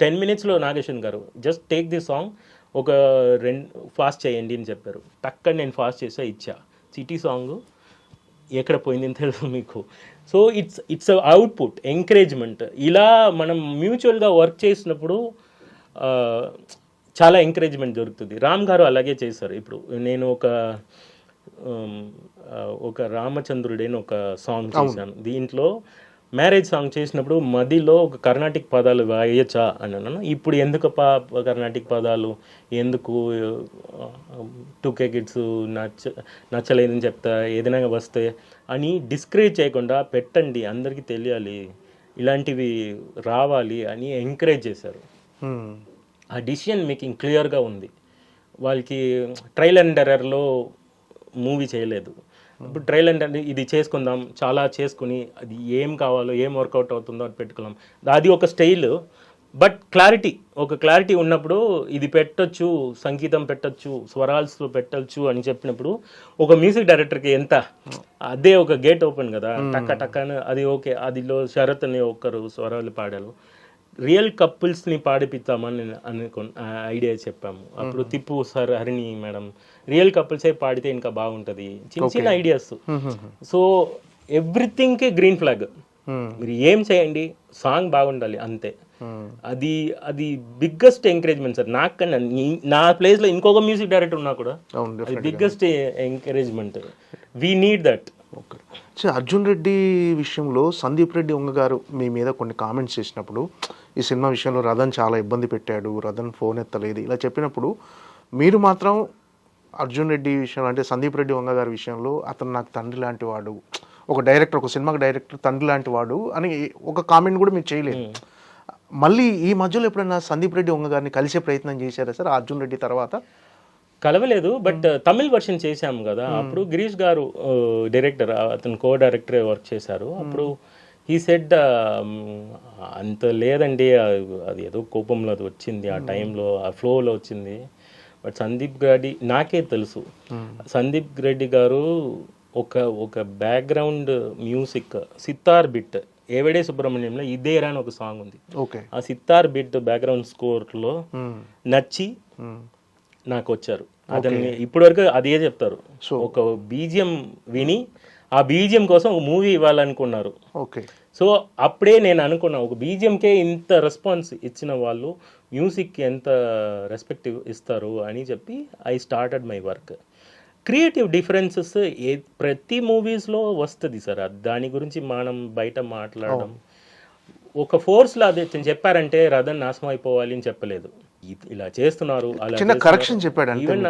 Speaker 3: 10 minutesలో నాగేశ్వన్ గారు జస్ట్ టేక్ ది సాంగ్, ఒక ఫాస్ట్ చేయండి అని చెప్పారు. టక్కని నేను ఫాస్ట్ చేసా, ఇచ్చా. సిటీ సాంగ్ ఎక్కడ పోయిందని తెలుసు మీకు. So it's output, encouragement. ఇలా మనం మ్యూచువల్గా వర్క్ చేసినప్పుడు చాలా ఎంకరేజ్మెంట్ దొరుకుతుంది. రామ్ గారు అలాగే చేశారు. ఇప్పుడు నేను ఒక రామచంద్రుడైన ఒక సాంగ్ చేశాను. దీంట్లో మ్యారేజ్ సాంగ్ చేసినప్పుడు మధ్యలో ఒక కర్ణాటిక్ పదాలు వేయచ్చా అని అన్నాను. ఇప్పుడు ఎందుకు కర్ణాటిక్ పదాలు ఎందుకు, 2K కిడ్స్ నచ్చలేదని చెప్తా, ఏదైనా వస్తే అని డిస్కరేజ్ చేయకుండా పెట్టండి, అందరికీ తెలియాలి, ఇలాంటివి రావాలి అని ఎంకరేజ్ చేశారు. ఆ డిసిషన్ మేకింగ్ క్లియర్గా ఉంది. వాళ్ళకి ట్రయల్ అండ్ ఎర్రర్లో మూవీ చేయలేదు. ఇప్పుడు ట్రయల్ అండ్ ఇది చేసుకుందాం, చాలా చేసుకుని అది ఏం కావాలో, ఏం వర్కౌట్ అవుతుందో అది పెట్టుకున్నాం. అది ఒక స్టైల్. బట్ క్లారిటీ ఉన్నప్పుడు ఇది పెట్టొచ్చు, సంగీతం పెట్టొచ్చు, స్వరాల్స్లో పెట్టొచ్చు అని చెప్పినప్పుడు ఒక మ్యూజిక్ డైరెక్టర్కి ఎంత అదే ఒక గేట్ ఓపెన్ కదా, టక్క అని అది ఓకే. అదిలో శరత్ అని ఒకరు స్వరాలు పాడారు. రియల్ కపుల్స్ని పాడిపిద్దామని ఐడియా చెప్పాము. అప్పుడు Tippu sir, Harini madam, real కపుల్సే పాడితే ఇంకా బాగుంటుంది, చిన్న ఐడియాస్. సో ఎవ్రీథింగ్కి గ్రీన్ ఫ్లాగ్. మీరు ఏం చేయండి, సాంగ్ బాగుండాలి అంతే. అది బిగ్గెస్ట్ ఎంకరేజ్మెంట్ సార్. నాకన్నా నా ప్లేస్లో ఇంకొక మ్యూజిక్ డైరెక్టర్ ఉన్నా కూడా అది biggest encouragement. We need that.
Speaker 2: Okay. Arjun Reddy విషయంలో సందీప్ రెడ్డి వంగ గారు మీ మీద కొన్ని కామెంట్స్ చేసినప్పుడు, ఈ సినిమా విషయంలో రథన్ చాలా ఇబ్బంది పెట్టాడు, రథన్ ఫోన్ ఎత్తలేదు, ఇలా చెప్పినప్పుడు మీరు మాత్రం అర్జున్ రెడ్డి విషయంలో, అంటే సందీప్ రెడ్డి వంగ గారి విషయంలో, అతను నాకు తండ్రి లాంటి వాడు, ఒక డైరెక్టర్, ఒక సినిమాకి డైరెక్టర్ తండ్రి లాంటి వాడు అని ఒక కామెంట్ కూడా మీరు చేయలేదు. మళ్ళీ ఈ మధ్యలో ఎప్పుడైనా సందీప్ రెడ్డి వంగ గారిని కలిసే ప్రయత్నం చేశారా సార్ అర్జున్ రెడ్డి తర్వాత?
Speaker 3: కలవలేదు, బట్ తమిళ్ వర్షన్ చేశాము కదా, అప్పుడు గిరీష్ గారు డైరెక్టర్, అతను కో డైరెక్టరే వర్క్ చేశారు. అప్పుడు ఈ సెడ్ అంత లేదండి, అది ఏదో కోపంలో అది వచ్చింది, ఆ టైంలో ఆ ఫ్లోలో వచ్చింది. బట్ సందీప్ రెడ్డి నాకే తెలుసు, సందీప్ రెడ్డి గారు ఒక బ్యాక్గ్రౌండ్ మ్యూజిక్ సితార్ బిట్, ఏవడే సుబ్రహ్మణ్యంలో ఇదేరా అని ఒక సాంగ్ ఉంది. ఆ సితార్ బిట్ బ్యాక్గ్రౌండ్ స్కోర్లో నచ్చి నాకు వచ్చారు. అతన్ని ఇప్పటివరకు అదే చెప్తారు, ఒక బీజిఎం విని ఆ బీజిఎం కోసం ఒక మూవీ ఇవ్వాలనుకున్నారు. సో అప్పుడే నేను అనుకున్నా, ఒక బీజిఎంకే ఇంత రెస్పాన్స్ ఇచ్చిన వాళ్ళు మ్యూజిక్కి ఎంత రెస్పెక్ట్ ఇస్తారు అని చెప్పి I started my work. Creative differences ప్రతి మూవీస్లో వస్తుంది సార్, దాని గురించి మనం బయట మాట్లాడడం. ఒక ఫోర్స్లో అది చెప్పారంటే రథన్ నాశనం అయిపోవాలి అని చెప్పలేదు, ఇలా చేస్తున్నారు అలా
Speaker 2: కరెక్షన్ చెప్పాడు.
Speaker 3: ఈవెన్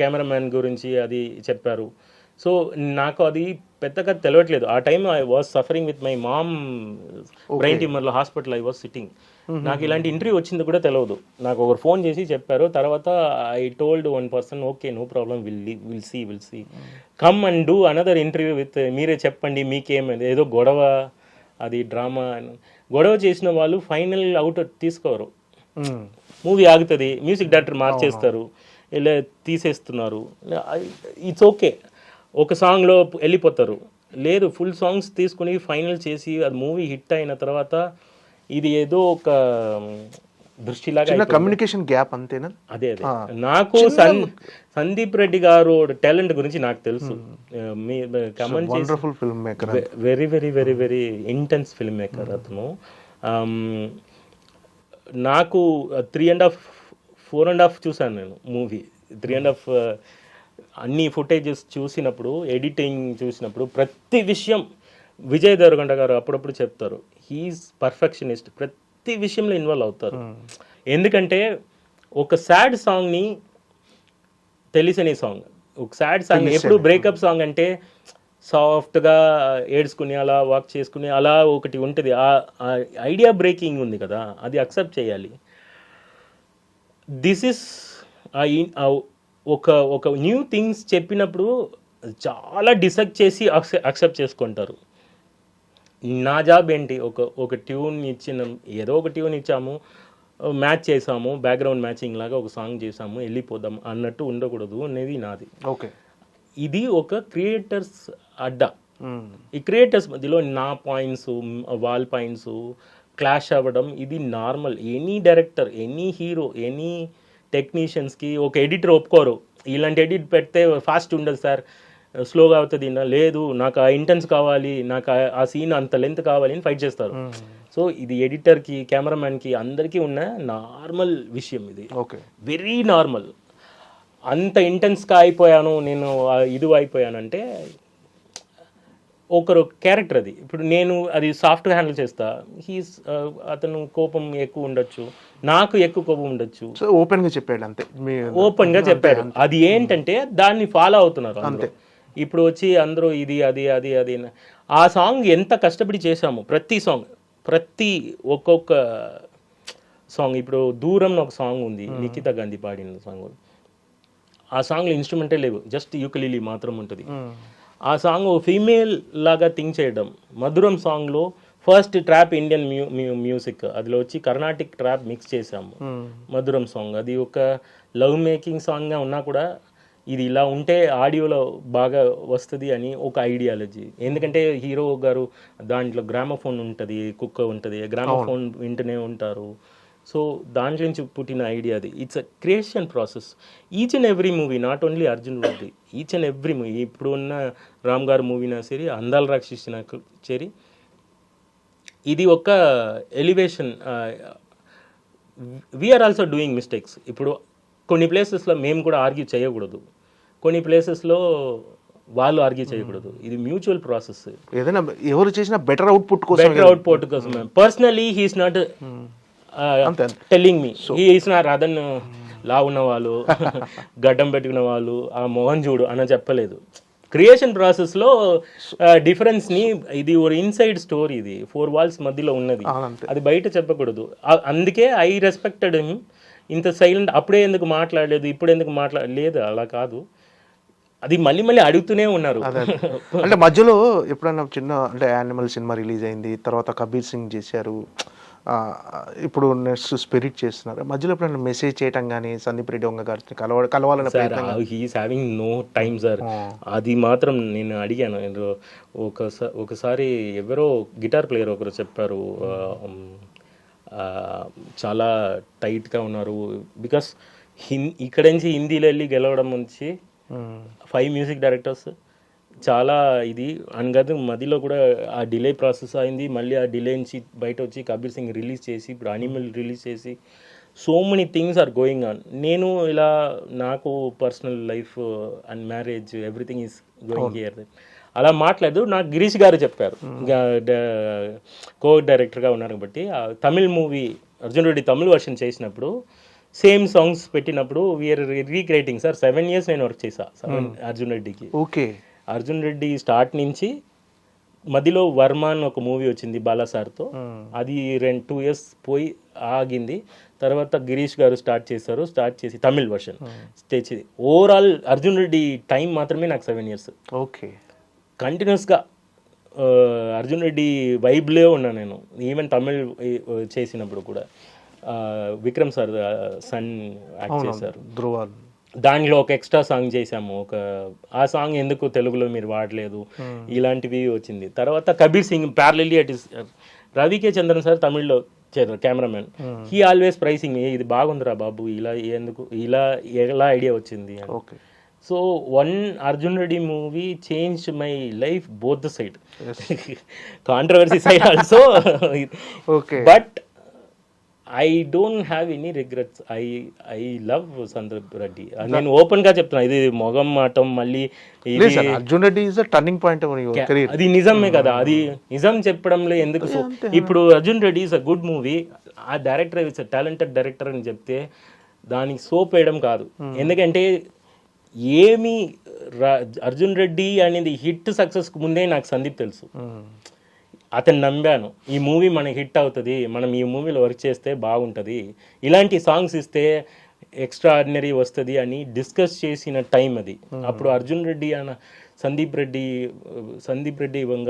Speaker 3: కెమెరామ్యాన్ గురించి అది చెప్పారు. సో నాకు అది పెద్దగా తెలియట్లేదు. ఆ time I was suffering with my mom, brain ట్యూమర్లో హాస్పిటల్ ఐ వాజ్ సిట్టింగ్. నాకు ఇలాంటి ఇంటర్వ్యూ వచ్చింది కూడా తెలియదు. నాకు ఒకరు ఫోన్ చేసి చెప్పారు. తర్వాత I told one person, okay no problem, will see come and do another interview with, మీరే చెప్పండి మీకేమైంది, ఏదో గొడవ, అది డ్రామా. గొడవ చేసిన వాళ్ళు ఫైనల్ అవుట్ తీసుకోరు, మూవీ ఆగుతుంది, మ్యూజిక్ డైరెక్టర్ మార్చేస్తారు, ఇలా తీసేస్తున్నారు, ఇట్స్ ఓకే, ఒక సాంగ్లో వెళ్ళిపోతారు. లేదు, ఫుల్ సాంగ్స్ తీసుకుని ఫైనల్ చేసి అది మూవీ హిట్ అయిన తర్వాత ఇది ఏదో ఒక దృష్టిలాగా
Speaker 2: కమ్యూనికేషన్ గ్యాప్ అంతేనా?
Speaker 3: అదే నాకు సందీప్ రెడ్డి గారు టాలెంట్ గురించి నాకు తెలుసు. Very very very very intense film maker అతను. నాకు 3.5, 4.5 చూసాను నేను మూవీ. 3.5 అన్ని ఫుటేజెస్ చూసినప్పుడు, ఎడిటింగ్ చూసినప్పుడు ప్రతి విషయం విజయ్ దేవరకొండ గారు అప్పుడప్పుడు చెప్తారు, హీఈస్ పర్ఫెక్షనిస్ట్, ప్రతి విషయంలో ఇన్వాల్వ్ అవుతారు. ఎందుకంటే ఒక సాడ్ సాంగ్ని, తెలిసని సాంగ్, ఒక సాడ్ సాంగ్ ఎప్పుడు బ్రేకప్ సాంగ్ అంటే సాఫ్ట్గా ఏడ్చుకుని అలా వాక్ చేసుకుని అలా ఒకటి ఉంటుంది, ఆ ఐడియా బ్రేకింగ్ ఉంది కదా, అది అక్సెప్ట్ చేయాలి. దిస్ ఇస్ ఒక న్యూ థింగ్స్ చెప్పినప్పుడు చాలా డిసెక్ట్ చేసి అక్సెప్ట్ చేసుకుంటారు. నా జాబ్ ఏంటి, ఒక ట్యూన్ ఏదో ఒక ట్యూన్ ఇచ్చాము, మ్యాచ్ చేసాము, బ్యాక్గ్రౌండ్ మ్యాచింగ్ లాగా ఒక సాంగ్ చేసాము, వెళ్ళిపోదాం అన్నట్టు ఉండకూడదు అనేది నాది.
Speaker 2: ఓకే,
Speaker 3: ఇది ఒక క్రియేటర్స్ అడ్డా. ఈ క్రియేటర్స్ మధ్యలో నా పాయింట్స్, వాల్ పాయింట్స్ క్లాష్ అవ్వడం ఇది normal. Any director, any hero, any టెక్నీషియన్స్కి ఒక ఎడిటర్ ఒప్పుకోరు, ఇలాంటి ఎడిట్ పెడితే ఫాస్ట్ ఉండదు సార్, స్లోగా అవుతుంది, లేదు నాకు ఆ ఇంటెన్స్ కావాలి, నాకు ఆ సీన్ అంత లెంత్ కావాలి అని ఫైట్ చేస్తారు. సో ఇది ఎడిటర్కి, కెమెరామ్యాన్కి అందరికీ ఉన్న నార్మల్ విషయం ఇది.
Speaker 2: Okay,
Speaker 3: very normal. అంత ఇంటెన్స్గా అయిపోయాను నేను, ఇది అయిపోయానంటే ఒకరు క్యారెక్టర్ అది. ఇప్పుడు నేను అది సాఫ్ట్గా హ్యాండిల్ చేస్తా, అతను కోపం ఎక్కువ ఉండొచ్చు, నాకు ఎక్కువ కోపం ఉండొచ్చు.
Speaker 2: సో ఓపెన్గా చెప్పాడు అంతే,
Speaker 3: ఓపెన్గా చెప్పాడు. అది ఏంటంటే దాన్ని ఫాలో అవుతున్నారు అంతే. ఇప్పుడు వచ్చి అందరూ ఇది అది అది అది ఆ సాంగ్ ఎంత కష్టపడి చేశాము, ప్రతి ఒక్కొక్క సాంగ్. ఇప్పుడు దూరం ఒక సాంగ్ ఉంది, నిఖిత గాంధీ పాడిన సాంగ్. ఆ సాంగ్లో ఇన్స్ట్రుమెంటే లేవు, జస్ట్ యూకలిలీ మాత్రం ఉంటుంది. ఆ సాంగ్ ఫీమేల్ లాగా థింక్ చేయడం. మధురం సాంగ్లో ఫస్ట్ ట్రాప్ ఇండియన్ మ్యూజిక్, అదిలో వచ్చి కర్ణాటిక్ ట్రాప్ మిక్స్ చేసాము మధురం సాంగ్. అది ఒక లవ్ మేకింగ్ సాంగ్గా ఉన్నా కూడా ఇది ఇలా ఉంటే ఆడియోలో బాగా వస్తుంది అని ఒక ఐడియాలజీ. ఎందుకంటే హీరో గారు దాంట్లో గ్రామోఫోన్ ఉంటుంది, కుక్క ఉంటుంది, గ్రామోఫోన్ వింటూనే ఉంటారు. సో దాంట్లో నుంచి పుట్టిన ఐడియా అది. It's a creation process. Each and every movie, not only Arjun Reddy, each and every movie, ఇప్పుడు ఉన్న రామ్ గారు మూవీనా సరే, అందాల రాక్షసినా సరే, ఇది ఒక elevation. We're also doing mistakes. ఇప్పుడు కొన్ని ప్లేసెస్లో మేము కూడా ఆర్గ్యూ చేయకూడదు, కొన్ని ప్లేసెస్లో వాళ్ళు ఆర్గ్యూ చేయకూడదు. ఇది మ్యూచువల్ ప్రాసెస్.
Speaker 2: ఏదైనా ఎవరు చేసినా బెటర్ అవుట్పుట్
Speaker 3: కోసం. Personally he's not telling me he's not అదన్ లా ఉన్న వాళ్ళు, గడ్డం పెట్టుకున్న వాళ్ళు, ఆ మోహన్ చూడు అన్న చెప్పలేదు. క్రియేషన్ ప్రాసెస్లో డిఫరెన్స్ని, ఇది ఒక ఇన్సైడ్ స్టోరీ, ఇది 4 walls మధ్యలో ఉన్నది, అది బయట చెప్పకూడదు. అందుకే ఐ రెస్పెక్టెడ్ హిమ్. ఇంత సైలెంట్, అప్పుడే ఎందుకు మాట్లాడలేదు, ఇప్పుడు ఎందుకు మాట్లాడలేదు, అలా కాదు, అది మళ్ళీ మళ్ళీ అడుగుతూనే ఉన్నారు.
Speaker 2: అంటే మధ్యలో ఎప్పుడైనా చిన్న, అంటే యానిమల్ సినిమా రిలీజ్ అయింది, తర్వాత కబీర్ సింగ్ చేశారు, ఇప్పుడు నెక్స్ట్ స్పిరిట్ చేస్తున్నారు, మధ్యలో ఎప్పుడైనా మెసేజ్ చేయటం కానీ సందీప్ రెడ్డి వంగ గారిని కలవాలని
Speaker 3: he's having no time sir. అది మాత్రం నేను అడిగాను. ఒకసారి ఎవరో గిటార్ ప్లేయర్ ఒకరు చెప్పారు, చాలా టైట్గా ఉన్నారు, బికాస్ ఇక్కడ నుంచి హిందీలో వెళ్ళి గెలవడం నుంచి 5 మ్యూజిక్ డైరెక్టర్స్ చాలా ఇది అనగాదు. మధ్యలో కూడా ఆ డిలే ప్రాసెస్ అయింది, మళ్ళీ ఆ డిలే నుంచి బయట వచ్చి కబీర్ సింగ్ రిలీజ్ చేసి, ఇప్పుడు అనిమల్ రిలీజ్ చేసి, so many things are going on. నేను ఇలా నాకు personal life and marriage everything is going here, అలా మాట్లాడదు. నాకు గిరీష్ గారు చెప్పారు, కో డైరెక్టర్గా ఉన్నారు కాబట్టి. తమిళ్ మూవీ అర్జున్ రెడ్డి తమిళ్ వర్షన్ చేసినప్పుడు సేమ్ సాంగ్స్ పెట్టినప్పుడు వీఆర్ రీక్రియేటింగ్ సార్. 7 years నేను వర్క్ చేశా అర్జున్ రెడ్డికి.
Speaker 2: ఓకే,
Speaker 3: అర్జున్ రెడ్డి స్టార్ట్ నుంచి మధ్యలో వర్మ అని ఒక మూవీ వచ్చింది బాలా సార్తో, అది 2 years పోయి ఆగింది. తర్వాత గిరీష్ గారు స్టార్ట్ చేసి తమిళ్ వర్షన్ తెచ్చి, ఓవరాల్ అర్జున్ రెడ్డి టైం మాత్రమే నాకు 7 years.
Speaker 2: ఓకే,
Speaker 3: కంటిన్యూస్గా అర్జున్ రెడ్డి వైబ్లే ఉన్నా నేను. ఈవెన్ తమిళ్ చేసినప్పుడు కూడా విక్రమ్ సార్ సన్ యాక్ట్ చేశారు, దాంట్లో ఒక ఎక్స్ట్రా సాంగ్ చేశాము. ఆ సాంగ్ ఎందుకు తెలుగులో మీరు వాడలేదు, ఇలాంటివి వచ్చింది. తర్వాత Kabir Singh parallelly at is రవికే Chandran sir తమిళ్లో కెమెరామెన్, హీ ఆల్వేస్ ప్రైసింగ్, ఇది బాగుందిరా బాబు, ఇలా ఎలా ఐడియా వచ్చింది. So one Arjun Reddy movie change my life both the side, controversy side also. But I don't have any regrets. I love Sandeep Reddy. నేను ఓపెన్ గా చెప్తున్నా, ఇది మొగం మాటం మళ్ళీ ఇది
Speaker 2: Arjun Reddy is a turning point of your career.
Speaker 3: అది నిజమే కదా, అది నిజం చెప్పడంలో ఎందుకు. ఇప్పుడు Arjun Reddy is a good movie, ఆ director is a talented director అని చెప్తే దానికి సోప్ వేయడం కాదు. ఎందుకంటే ఏమి అర్జున్ రెడ్డి అనేది హిట్ సక్సెస్ ముందే నాకు సందీప్ తెలుసు. అతను నమ్మాను, ఈ మూవీ మనకి హిట్ అవుతుంది, మనం ఈ మూవీలో వర్క్ చేస్తే బాగుంటుంది, ఇలాంటి సాంగ్స్ ఇస్తే ఎక్స్ట్రా ఆర్డినరీ వస్తుంది అని డిస్కస్ చేసిన టైం అది. అప్పుడు అర్జున్ రెడ్డి అన్న సందీప్ రెడ్డి వంగ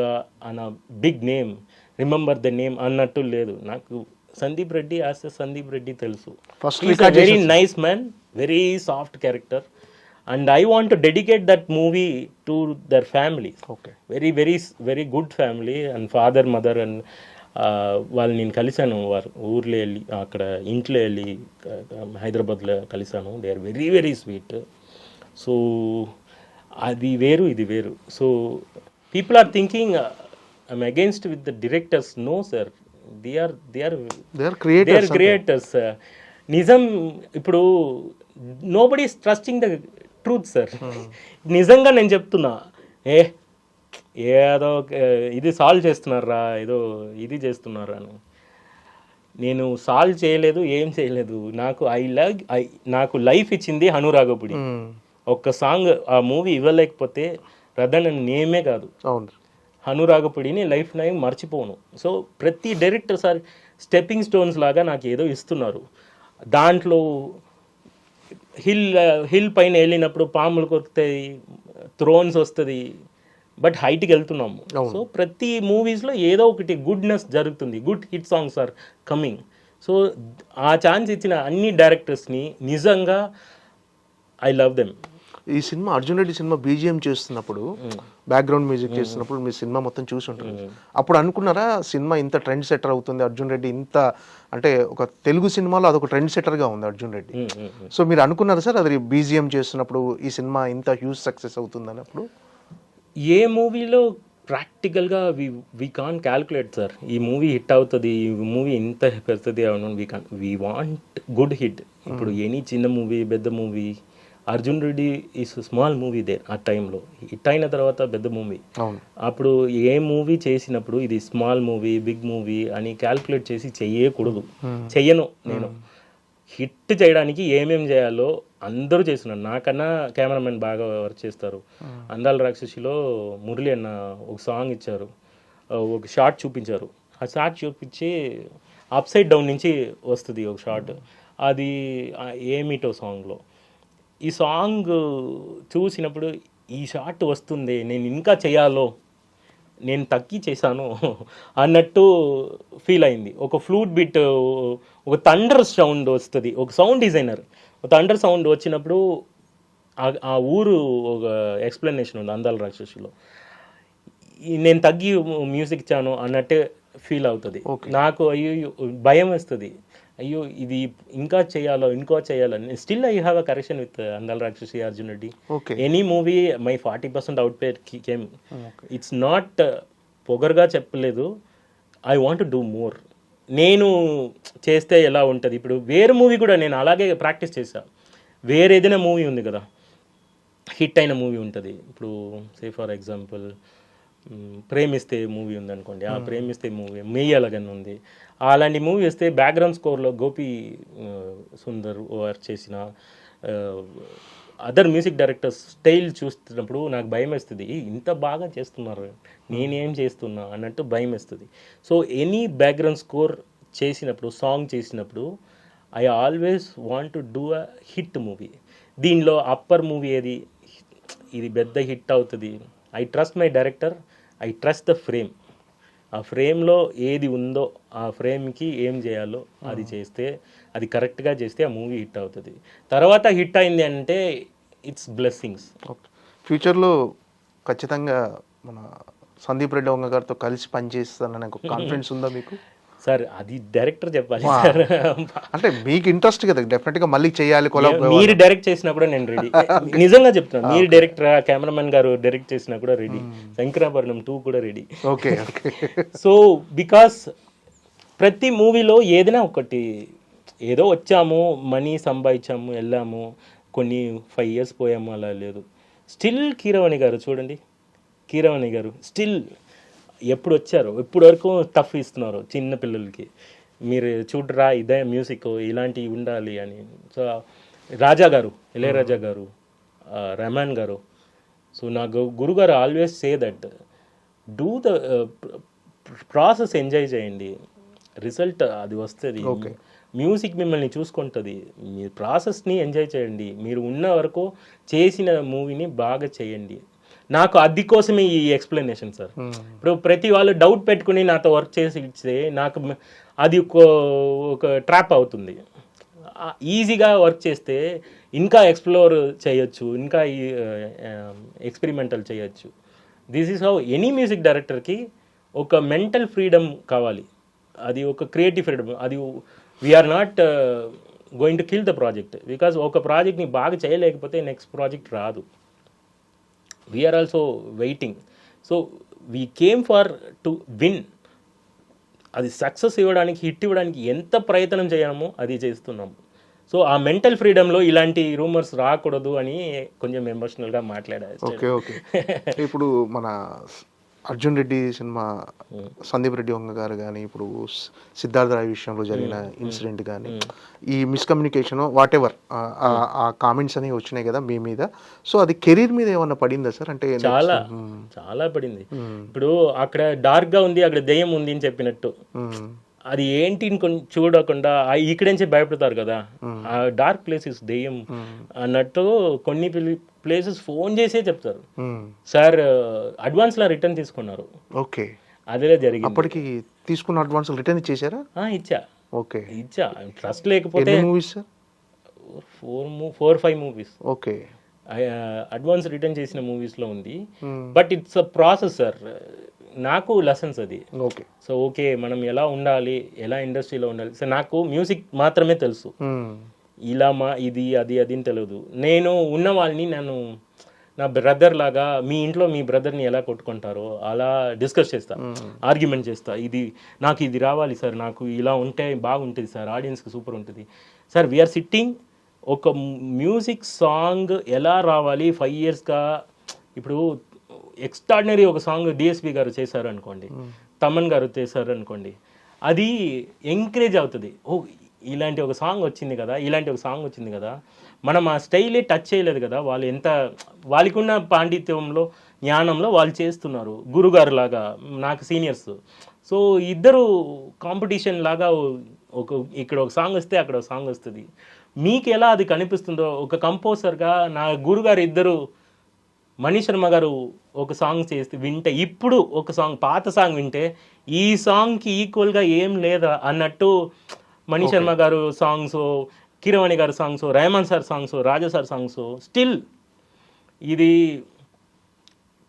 Speaker 3: అన్న big name, remember the name అన్నట్టు లేదు. నాకు సందీప్ రెడ్డి యాజ్ ఎ సందీప్ రెడ్డి తెలుసు. Very nice man, very soft character. And I want to dedicate that movie to their family.
Speaker 2: Okay.
Speaker 3: Very good family, and father, mother, and వాళ్ళు నేను కలిసాను వారు ఊర్లో వెళ్ళి, అక్కడ ఇంట్లో వెళ్ళి హైదరాబాద్లో కలిసాను. They are very very sweet. So అది వేరు ఇది వేరు. So people are thinking I'm against with the directors. No sir, they are creators. నిజం ఇప్పుడు nobody is trusting the truth sir. నిజంగా నేను చెప్తున్నా, ఏదో ఇది సాల్వ్ చేస్తున్నారా, ఏదో ఇది చేస్తున్నారా అని. నేను సాల్వ్ చేయలేదు, ఏం చేయలేదు. నాకు లైఫ్ ఇచ్చింది హనురాగపుడి. ఒక్క సాంగ్ ఆ మూవీ ఇవ్వలేకపోతే రదన్ నేమే కాదు, హనురాగపుడిని లైఫ్ టైం మర్చిపోను. సో ప్రతి డైరెక్టర్ సార్ స్టెప్పింగ్ స్టోన్స్ లాగా నాకు ఏదో ఇస్తున్నారు. దాంట్లో హిల్ పైన వెళ్ళినప్పుడు పాములు కొరుకుతాయి, థ్రోన్స్ వస్తుంది, బట్ హైట్కి వెళ్తున్నాము. సో ప్రతి మూవీస్లో ఏదో ఒకటి గుడ్నెస్ జరుగుతుంది, good hit songs are coming. So ఆ ఛాన్స్ ఇచ్చిన అన్ని డైరెక్టర్స్ని నిజంగా ఐ లవ్ దెమ్.
Speaker 2: ఈ సినిమా అర్జున్ రెడ్డి సినిమా బీజిఎం చేస్తున్నప్పుడు, బ్యాక్గ్రౌండ్ మ్యూజిక్ చేస్తున్నప్పుడు మీ సినిమా మొత్తం చూసి ఉంటుంది. అప్పుడు అనుకున్నారా సినిమా ఇంత ట్రెండ్ సెటర్ అవుతుంది, అర్జున్ రెడ్డి ఇంత అంటే ఒక తెలుగు సినిమాలో అదొక ట్రెండ్ సెటర్గా ఉంది అర్జున్ రెడ్డి. సో మీరు అనుకున్నారా సార్ అది బీజిఎం చేస్తున్నప్పుడు ఈ సినిమా ఇంత హ్యూజ్ సక్సెస్ అవుతుంది అన్నప్పుడు?
Speaker 3: ఏ మూవీలో ప్రాక్టికల్గా వీ కాన్ క్యాల్కులేట్ సార్, ఈ మూవీ హిట్ అవుతుంది, ఈ మూవీ ఇంత పెడుతుంది అవును. We want good hit. ఇప్పుడు ఎనీ చిన్న మూవీ పెద్ద movie, Arjun Reddy is small movie there. ఆ టైంలో హిట్ అయిన తర్వాత పెద్ద మూవీ. అప్పుడు ఏ మూవీ చేసినప్పుడు ఇది స్మాల్ మూవీ బిగ్ మూవీ అని క్యాల్కులేట్ చేసి చెయ్యను నేను. హిట్ చేయడానికి ఏమేం చేయాలో అందరూ చేస్తున్నారు. నాకన్నా కెమెరామెన్ బాగా వర్క్ చేస్తారు. అందాల రాక్షసిలో మురళి అన్న ఒక సాంగ్ ఇచ్చారు, ఒక షార్ట్ చూపించారు. ఆ షార్ట్ చూపించి అప్ సైడ్ డౌన్ నుంచి వస్తుంది ఒక షార్ట్, అది ఏమిటో సాంగ్లో. ఈ సాంగ్ చూసినప్పుడు ఈ షాట్ వస్తుంది, నేను ఇంకా చేయాలో, నేను తగ్గి చేశాను అన్నట్టు ఫీల్ అయింది. ఒక ఫ్లూట్ బిట్, ఒక థండర్ సౌండ్ వస్తుంది. ఒక సౌండ్ డిజైనర్ ఒక థండర్ సౌండ్ వచ్చినప్పుడు ఆ ఊరు ఒక ఎక్స్ప్లెనేషన్ ఉంది అందాల రాక్షసిలో. నేను తగ్గి మ్యూజిక్ ఇచ్చాను అన్నట్టే ఫీల్ అవుతుంది నాకు. అయ్యో భయం వేస్తుంది, అయ్యో ఇది ఇంకా చేయాలో ఇంకో చేయాలని. Still I have a correction with Andala Rakshasi Arjun Reddy. Any movie my 40% out pair came. It's not పొగర్గా చెప్పలేదు, I want to do more. నేను చేస్తే ఎలా ఉంటుంది. ఇప్పుడు వేరే మూవీ కూడా నేను అలాగే ప్రాక్టీస్ చేశాను. వేరే ఏదైనా మూవీ ఉంది కదా, హిట్ అయిన మూవీ ఉంటుంది. ఇప్పుడు say for example Premisthe movie ఉంది అనుకోండి, ఆ ప్రేమిస్తే మూవీ మెయ్యలగన్ ఉంది. అలాంటి మూవీ వస్తే బ్యాక్గ్రౌండ్ స్కోర్లో గోపి సుందర్ వర్క్ చేసిన అదర్ మ్యూజిక్ డైరెక్టర్స్ స్టైల్ చూస్తున్నప్పుడు నాకు భయం వేస్తుంది, ఇంత బాగా చేస్తున్నారు నేనేం చేస్తున్నా అన్నట్టు భయం వేస్తుంది. సో ఎనీ బ్యాక్గ్రౌండ్ స్కోర్ చేసినప్పుడు, సాంగ్ చేసినప్పుడు I always want to do a hit movie. దీనిలో అప్పర్ మూవీ ఏది ఇది పెద్ద హిట్ అవుతుంది. I trust my director, I trust the frame. ఆ ఫ్రేమ్లో ఏది ఉందో ఆ ఫ్రేమ్కి ఏం చేయాలో అది చేస్తే, అది కరెక్ట్గా చేస్తే ఆ మూవీ హిట్ అవుతుంది. తర్వాత హిట్ అయింది అంటే ఇట్స్ బ్లెస్సింగ్స్.
Speaker 2: ఫ్యూచర్లో ఖచ్చితంగా మన సందీప్ రెడ్డి వంగ గారితో కలిసి పనిచేస్తానని ఒక కాన్ఫిడెన్స్ ఉందా మీకు?
Speaker 3: సార్ అది డైరెక్టర్ చెప్పాలి సార్.
Speaker 2: అంటే మీకు ఇంట్రెస్ట్ కదా డెఫినెట్గా మళ్ళీ చేయాలి.
Speaker 3: మీరు డైరెక్ట్ చేసినా కూడా నేను రెడీ. నిజంగా చెప్తున్నా, మీరు డైరెక్టర్, కెమెరామెన్ గారు డైరెక్ట్ చేసినా కూడా రెడీ. శంకరాభరణం 2 కూడా రెడీ.
Speaker 2: ఓకే.
Speaker 3: సో బికాస్ ప్రతి మూవీలో ఏదైనా ఒకటి ఏదో వచ్చాము, మనీ సంపాదించాము, వెళ్ళాము, కొన్ని 5 years పోయాము, అలా లేదు. స్టిల్ కీరవాణి గారు చూడండి, కీరవాణి గారు స్టిల్ ఎప్పుడు వచ్చారు, ఎప్పుడు వరకు టఫ్ ఇస్తున్నారు చిన్న పిల్లలకి. మీరు చూడరా ఇదే మ్యూజిక్, ఇలాంటివి ఉండాలి అని. సో రాజా గారు, ఇళయరాజా గారు, రెహమాన్ గారు. సో నా గురుగారు always say that do the process, enjoy చేయండి, రిజల్ట్ అది వస్తుంది. మ్యూజిక్ మిమ్మల్ని చూసుకుంటుంది. మీ ప్రాసెస్ని ఎంజాయ్ చేయండి, మీరు ఉన్న వరకు చేసిన మూవీని బాగా చేయండి. నాకు అది కోసమే ఈ ఎక్స్ప్లెనేషన్ సార్. ఇప్పుడు ప్రతి వాళ్ళు డౌట్ పెట్టుకుని నాతో వర్క్ చేసి ఇస్తే నాకు అది ఒక ట్రాప్ అవుతుంది. ఈజీగా వర్క్ చేస్తే ఇంకా ఎక్స్ప్లోర్ చేయొచ్చు, ఇంకా ఎక్స్పెరిమెంటల్ చేయొచ్చు. This is how any music డైరెక్టర్కి ఒక మెంటల్ ఫ్రీడమ్ కావాలి, అది ఒక క్రియేటివ్ ఫ్రీడమ్. అది we're not going to kill the project, because ఒక ప్రాజెక్ట్ని బాగా చేయలేకపోతే నెక్స్ట్ ప్రాజెక్ట్ రాదు. We're also waiting. So we came for to win. అది సక్సెస్ ఇవ్వడానికి, హిట్ ఇవ్వడానికి ఎంత ప్రయత్నం చేయడమో అది చేస్తున్నాము. సో ఆ మెంటల్ ఫ్రీడమ్లో ఇలాంటి రూమర్స్ రాకూడదు అని కొంచెం ఎమోషనల్గా మాట్లాడారు.
Speaker 2: ఓకే. ఇప్పుడు మన అర్జున్ రెడ్డి సినిమా సందీప్ రెడ్డి వంగ గారు కానీ, ఇప్పుడు సిద్ధార్థ రాయ్ విషయంలో జరిగిన ఇన్సిడెంట్ కానీ, ఈ మిస్కమ్యూనికేషన్ వాట్ ఎవర్ ఆ కామెంట్స్ అనేవి వచ్చినాయి కదా మీ మీద. సో అది కెరీర్ మీద ఏమన్నా పడిందా సార్? అంటే
Speaker 3: చాలా పడింది. ఇప్పుడు అక్కడ డార్క్గా ఉంది, అక్కడ దెయ్యం ఉంది అని చెప్పినట్టు, అది ఏంటి చూడకుండా ఇక్కడే భయపడతారు కదా, ఆ డార్క్ ప్లేసెస్ దెయ్యం అన్నట్టు కొన్ని ప్లేసెస్ ఫోన్ చేసే చెప్తారు, సార్ అడ్వాన్స్లా రిటర్న్ తీసుకున్నారు.
Speaker 2: ఓకే,
Speaker 3: అదే జరిగింది.
Speaker 2: అప్పటికి తీసుకున్న అడ్వాన్స్ రిటర్న్ ఇచ్చేసారా?
Speaker 3: ఇచ్చా.
Speaker 2: ఓకే,
Speaker 3: ఇచ్చా. ట్రస్ట్ లేకపోతే
Speaker 2: movies sir
Speaker 3: 4-5 movies
Speaker 2: okay
Speaker 3: advance return చేసిన మూవీస్లో ఉంది. But it's a process sir, నాకు లెసన్స్ అది.
Speaker 2: ఓకే.
Speaker 3: సో ఓకే, మనం ఎలా ఉండాలి, ఎలా ఇండస్ట్రీలో ఉండాలి. సో నాకు మ్యూజిక్ మాత్రమే తెలుసు, ఇలా ఇది అది అని తెలియదు. నేను ఉన్న వాళ్ళని నేను నా బ్రదర్ లాగా, మీ ఇంట్లో మీ బ్రదర్ని ఎలా కొట్టుకుంటారో అలా డిస్కస్ చేస్తా, ఆర్గ్యుమెంట్ చేస్తా. నాకు ఇది రావాలి సార్, నాకు ఇలా ఉంటే బాగుంటుంది సార్, ఆడియన్స్కి సూపర్ ఉంటుంది సార్. వీఆర్ సిట్టింగ్, ఒక మ్యూజిక్ సాంగ్ ఎలా రావాలి 5 yearsగా. ఇప్పుడు ఎక్స్ట్రాడినరీ ఒక సాంగ్ డిఎస్పి గారు చేశారు అనుకోండి, తమన్ గారు చేశారు అనుకోండి, అది ఎంకరేజ్ అవుతుంది. ఓ ఇలాంటి ఒక సాంగ్ వచ్చింది కదా, ఇలాంటి ఒక సాంగ్ వచ్చింది కదా, మనం ఆ స్టైలే టచ్ చేయలేదు కదా, వాళ్ళు ఎంత వాళ్ళకున్న పాండిత్యంలో జ్ఞానంలో వాళ్ళు చేస్తున్నారు. గురుగారు లాగా నాకు సీనియర్స్. సో ఇద్దరు కాంపిటీషన్ లాగా, ఇక్కడ ఒక సాంగ్ వస్తే అక్కడ ఒక సాంగ్ వస్తుంది. మీకు ఎలా అది కనిపిస్తుందో ఒక కంపోజర్గా, నా గురుగారు ఇద్దరు మణి శర్మ గారు ఒక సాంగ్ చేస్తే వింటే, ఇప్పుడు ఒక సాంగ్ పాత సాంగ్ వింటే ఈ సాంగ్కి ఈక్వల్గా ఏం లేదా అన్నట్టు మణి శర్మ గారు సాంగ్స్, కీరవాణి గారు సాంగ్స్, రెహమాన్ సార్ సాంగ్స్, రాజా సార్ సాంగ్స్, స్టిల్ ఇది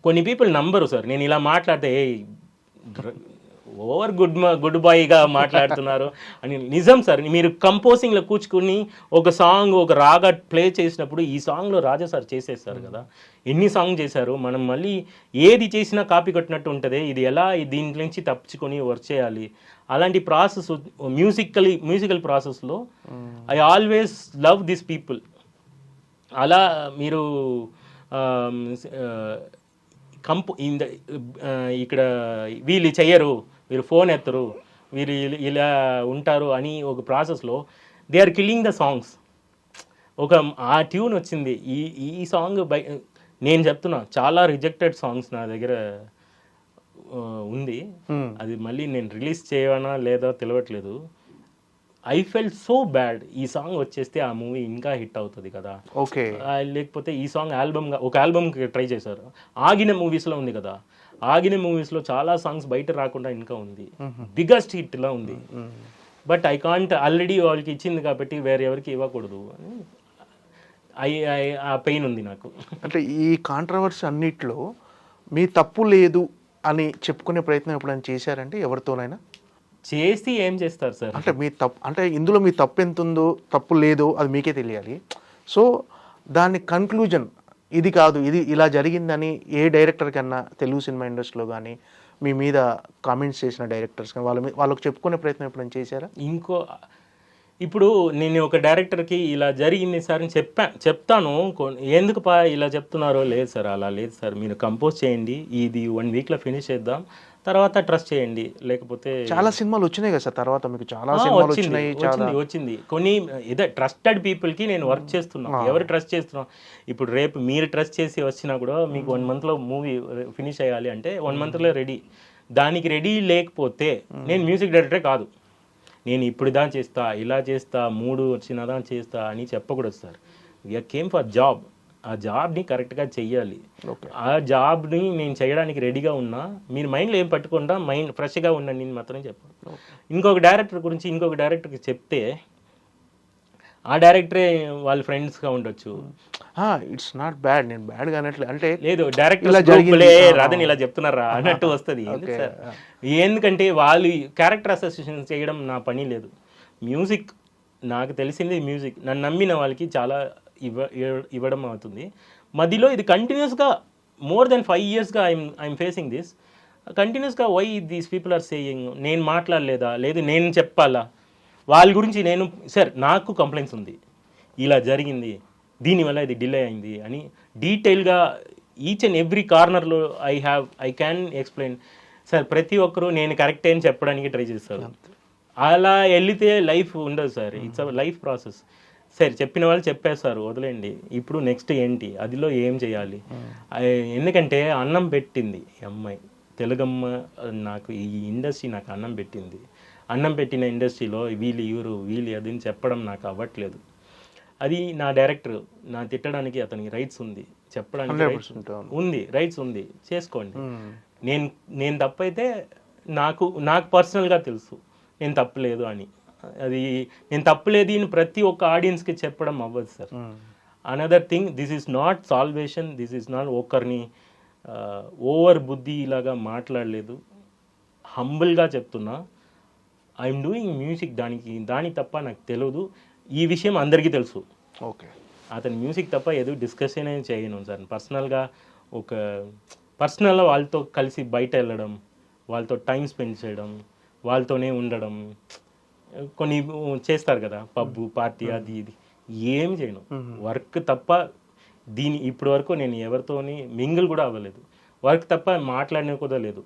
Speaker 3: కొన్ని పీపుల్ నంబరు సార్. నేను ఇలా మాట్లాడితే ఓవర్ గుడ్ బాయ్గా మాట్లాడుతున్నారు అని. నిజం సార్, మీరు కంపోజింగ్లో కూర్చుకుని ఒక సాంగ్, ఒక రాగా ప్లే చేసినప్పుడు ఈ సాంగ్లో రాజా సార్ చేసేస్తారు కదా, ఎన్ని సాంగ్ చేశారు, మనం మళ్ళీ ఏది చేసినా కాపీ కొట్టినట్టు ఉంటుంది. ఇది ఎలా దీంట్లో నుంచి తప్పించుకొని వర్క్ చేయాలి, అలాంటి ప్రాసెస్ మ్యూజికల్ ప్రాసెస్లో I always love this people. అలా మీరు ఇక్కడ వీళ్ళు చెయ్యరు, వీరు ఫోన్ ఎత్తరు, వీరు ఇలా ఉంటారు అని ఒక ప్రాసెస్లో they are killing the songs. ఆ ట్యూన్ వచ్చింది, ఈ సాంగ్ నేను చెప్తున్నా, చాలా రిజెక్టెడ్ సాంగ్స్ నా దగ్గర ఉంది. అది మళ్ళీ నేను రిలీజ్ చేయనా లేదా తెలియట్లేదు. ఐ ఫెల్ట్ సో బ్యాడ్, ఈ సాంగ్ వచ్చేస్తే ఆ మూవీ ఇంకా హిట్ అవుతుంది కదా.
Speaker 2: ఓకే,
Speaker 3: లేకపోతే ఈ సాంగ్ ఒక ఆల్బమ్కి ట్రై చేశారు. ఆగిన మూవీస్లో ఉంది కదా, ఆగిన మూవీస్లో చాలా సాంగ్స్ బయట రాకుండా ఇంకా ఉంది, బిగ్గెస్ట్ హిట్లా ఉంది. బట్ ఐ కాంట్, ఆల్రెడీ వాళ్ళకి ఇచ్చింది కాబట్టి వేరే ఎవరికి ఇవ్వకూడదు అని ఆ పెయిన్ ఉంది నాకు.
Speaker 2: అంటే ఈ కాంట్రవర్సీ అన్నిట్లో మీ తప్పు లేదు అని చెప్పుకునే ప్రయత్నం ఎప్పుడైనా చేశారంటే ఎవరితోనైనా?
Speaker 3: చేసి ఏం చేస్తారు సార్?
Speaker 2: అంటే మీ తప్పు, అంటే ఇందులో మీ తప్పు ఎంత ఉందో, తప్పు లేదో అది మీకే తెలియాలి. సో దాని కన్క్లూజన్ ఇది కాదు, ఇది ఇలా జరిగిందని ఏ డైరెక్టర్ కన్నా తెలుగు సినిమా ఇండస్ట్రీలో కానీ మీ మీద కామెంట్స్ చేసిన డైరెక్టర్స్ కానీ వాళ్ళకి చెప్పుకునే ప్రయత్నం ఎప్పుడైనా చేశారా?
Speaker 3: ఇప్పుడు నేను ఒక డైరెక్టర్కి ఇలా జరిగింది సార్ అని చెప్తాను. ఎందుకు ఇలా చెప్తున్నారో, లేదు సార్ అలా లేదు సార్, మీరు కంపోజ్ చేయండి, ఇది 1 వీక్లో ఫినిష్ చేద్దాం, తర్వాత ట్రస్ట్ చేయండి, లేకపోతే
Speaker 2: చాలా సినిమాలు వచ్చినాయి కదా సార్ తర్వాత మీకు, చాలా సినిమాలు
Speaker 3: వచ్చింది కొన్ని ఏదో ట్రస్టెడ్ పీపుల్కి నేను వర్క్ చేస్తున్నాను. ఎవరు ట్రస్ట్ చేస్తున్నాం, ఇప్పుడు రేపు మీరు ట్రస్ట్ చేసి వచ్చినా కూడా మీకు 1 మంత్లో మూవీ ఫినిష్ అయ్యాలి అంటే 1 మంత్లో రెడీ. దానికి రెడీ లేకపోతే నేను మ్యూజిక్ డైరెక్టరే కాదు. నేను ఇప్పుడు దా చేస్తా, ఇలా చేస్తా, 3 వచ్చినదా చేస్తా అని చెప్పకూడదు sir. We're came for job. ఆ జాబ్ని కరెక్ట్గా చెయ్యాలి. ఆ జాబ్ని నేను చేయడానికి రెడీగా ఉన్నా, మీరు మైండ్లో ఏం పట్టుకుండా మైండ్ ఫ్రెష్గా ఉండండి నేను మాత్రం చెప్పాను. ఇంకొక డైరెక్టర్ గురించి ఇంకొక డైరెక్టర్కి చెప్తే ఆ డైరెక్టరే వాళ్ళ ఫ్రెండ్స్గా ఉండొచ్చు.
Speaker 2: ఇట్స్ నాట్ బ్యాడ్, నేను బ్యాడ్గా అనట్లేదు, అంటే
Speaker 3: లేదు డైరెక్టర్ రాదని ఇలా చెప్తున్నారా అన్నట్టు వస్తుంది. ఎందుకంటే వాళ్ళు క్యారెక్టర్ అసోసియేషన్ చేయడం నా పని లేదు. మ్యూజిక్ నాకు తెలిసింది, మ్యూజిక్ నన్ను నమ్మిన వాళ్ళకి చాలా ఇవ్వడం అవుతుంది. మధ్యలో ఇది కంటిన్యూస్గా మోర్ దెన్ 5 yearsగా ఐఎమ్ ఫేసింగ్ దిస్ కంటిన్యూస్గా. Why these people are saying, నేను మాట్లాడలేదా, లేదు నేను చెప్పాలా వాళ్ళ గురించి? నేను సార్ నాకు కంప్లైంట్స్ ఉంది, ఇలా జరిగింది, దీనివల్ల ఇది డిలే అయింది అని డీటెయిల్గా ఈచ్ అండ్ ఎవ్రీ కార్నర్లో ఐ క్యాన్ ఎక్స్ప్లెయిన్. సార్ ప్రతి ఒక్కరూ నేను కరెక్టే అని చెప్పడానికి ట్రై చేస్తారు. అలా వెళితే లైఫ్ ఉండదు sir. It's a life process. సరే చెప్పిన వాళ్ళు చెప్పేస్తారు, వదిలేండి. ఇప్పుడు నెక్స్ట్ ఏంటి, అదిలో ఏం చేయాలి? ఎందుకంటే అన్నం పెట్టింది అమ్మాయి, తెలుగమ్మ, నాకు ఈ ఇండస్ట్రీ నాకు అన్నం పెట్టింది. అన్నం పెట్టిన ఇండస్ట్రీలో వీళ్ళు అది చెప్పడం నాకు అవ్వట్లేదు. అది నా డైరెక్టర్, నా తిట్టడానికి అతనికి రైట్స్ ఉంది, చెప్పడానికి రైట్స్ ఉంది, చేసుకోండి. నేను తప్పైతే నాకు పర్సనల్గా తెలుసు నేను తప్పలేదు అని. అది నేను తప్పలేదు అని ప్రతి ఒక్క ఆడియన్స్కి చెప్పడం అవ్వదు sir. Another thing, this is not salvation, this is not ఒకరిని ఓవర్ బుద్ధి ఇలాగా మాట్లాడలేదు. హంబుల్గా చెప్తున్నా, ఐఎమ్ డూయింగ్ మ్యూజిక్, దాని తప్ప నాకు తెలియదు. ఈ విషయం అందరికీ తెలుసు.
Speaker 2: ఓకే,
Speaker 3: అతని మ్యూజిక్ తప్ప ఏదో డిస్కషన్ ఏం చేయను సార్. పర్సనల్గా వాళ్ళతో కలిసి బయట వెళ్ళడం, వాళ్ళతో టైం స్పెండ్ చేయడం, వాళ్ళతోనే ఉండడం, కొన్ని చేస్తారు కదా పబ్బు పార్టీ అది ఇది, ఏం చేయను. వర్క్ తప్ప ఇప్పటి వరకు నేను ఎవరితోని మింగిల్ కూడా అవ్వలేదు. వర్క్ తప్ప మాట్లాడిన కూడా లేదు.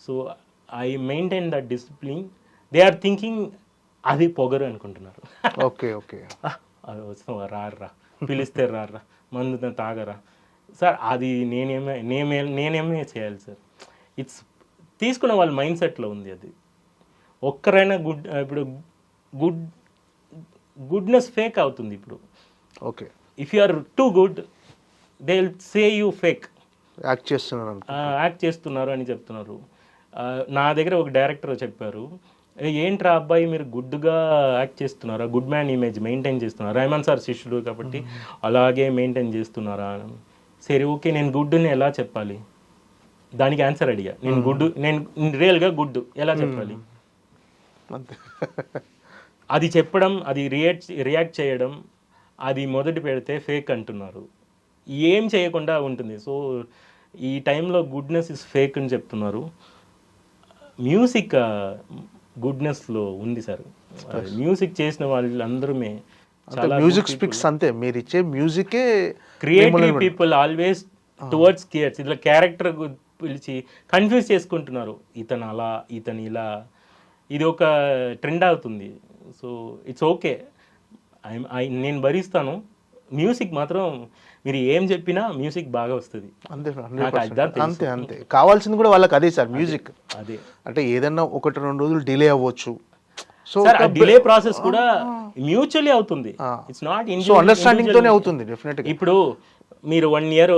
Speaker 3: So I maintain that discipline. They are thinking అది పొగరు అనుకుంటున్నారు.
Speaker 2: ఓకే
Speaker 3: అది వస్తావా, రారా, పిలిస్తే రారా, మందు తాగరా సార్. అది నేనేమే చేయాలి సార్. ఇట్స్ తీసుకున్న వాళ్ళ మైండ్ సెట్లో ఉంది. అది ఒక్కరైనా ఇప్పుడు గుడ్నెస్ ఫేక్ అవుతుంది ఇప్పుడు.
Speaker 2: Okay,
Speaker 3: if you are too good they will say you fake,
Speaker 2: act
Speaker 3: చేస్తున్నారు అని చెప్తున్నారు. నా దగ్గర ఒక డైరెక్టర్ చెప్పారు, ఏంట్రా అబ్బాయి మీరు గుడ్గా యాక్ట్ చేస్తున్నారా, గుడ్ మ్యాన్ ఇమేజ్ మెయింటైన్ చేస్తున్నారా, రెహమాన్ సార్ శిష్యుడు కాబట్టి అలాగే మెయింటైన్ చేస్తున్నారా. సరే ఓకే, నేను గుడ్ని ఎలా చెప్పాలి? దానికి ఆన్సర్ అడిగా. నేను రియల్గా గుడ్ ఎలా చెప్పాలి? అది చెప్పడం, అది రియాక్ట్ చేయడం, అది మొదటి పెడితే ఫేక్ అంటున్నారు. ఏం చేయకుండా ఉంటుంది. సో ఈ టైంలో గుడ్నెస్ ఇస్ ఫేక్ అని చెప్తున్నారు. మ్యూజిక్ గుడ్నెస్లో ఉంది సార్. మ్యూజిక్ చేసిన వాళ్ళందరూ చాలా
Speaker 2: మ్యూజిక్ స్పీక్స్ అంతే. మీరు ఇచ్చే మ్యూజికే
Speaker 3: creative people always towards cares. ఇట్లా క్యారెక్టర్ పిలిచి కన్ఫ్యూజ్ చేసుకుంటున్నారు. ఇతను అలా, ఇతను ఇలా, ఇది ఒక ట్రెండ్ అవుతుంది. సో ఇట్స్ ఓకే, నేను భరిస్తాను. మ్యూజిక్ మాత్రం మీరు ఏం చెప్పినా మ్యూజిక్ బాగా వస్తుంది.
Speaker 2: అంతే కావాల్సింది కూడా వాళ్ళకి అదే సార్. మ్యూజిక్
Speaker 3: అదే,
Speaker 2: అంటే ఏదన్నా 1-2 రోజులు డిలే అవ్వచ్చు. సో
Speaker 3: డిలే ప్రాసెస్ కూడా మ్యూచువల్లీ అవుతుంది. ఇట్స్ నాట్
Speaker 2: అండర్స్టాండింగ్ తోనే అవుతుంది డెఫినెట్గా.
Speaker 3: ఇప్పుడు మీరు 1 year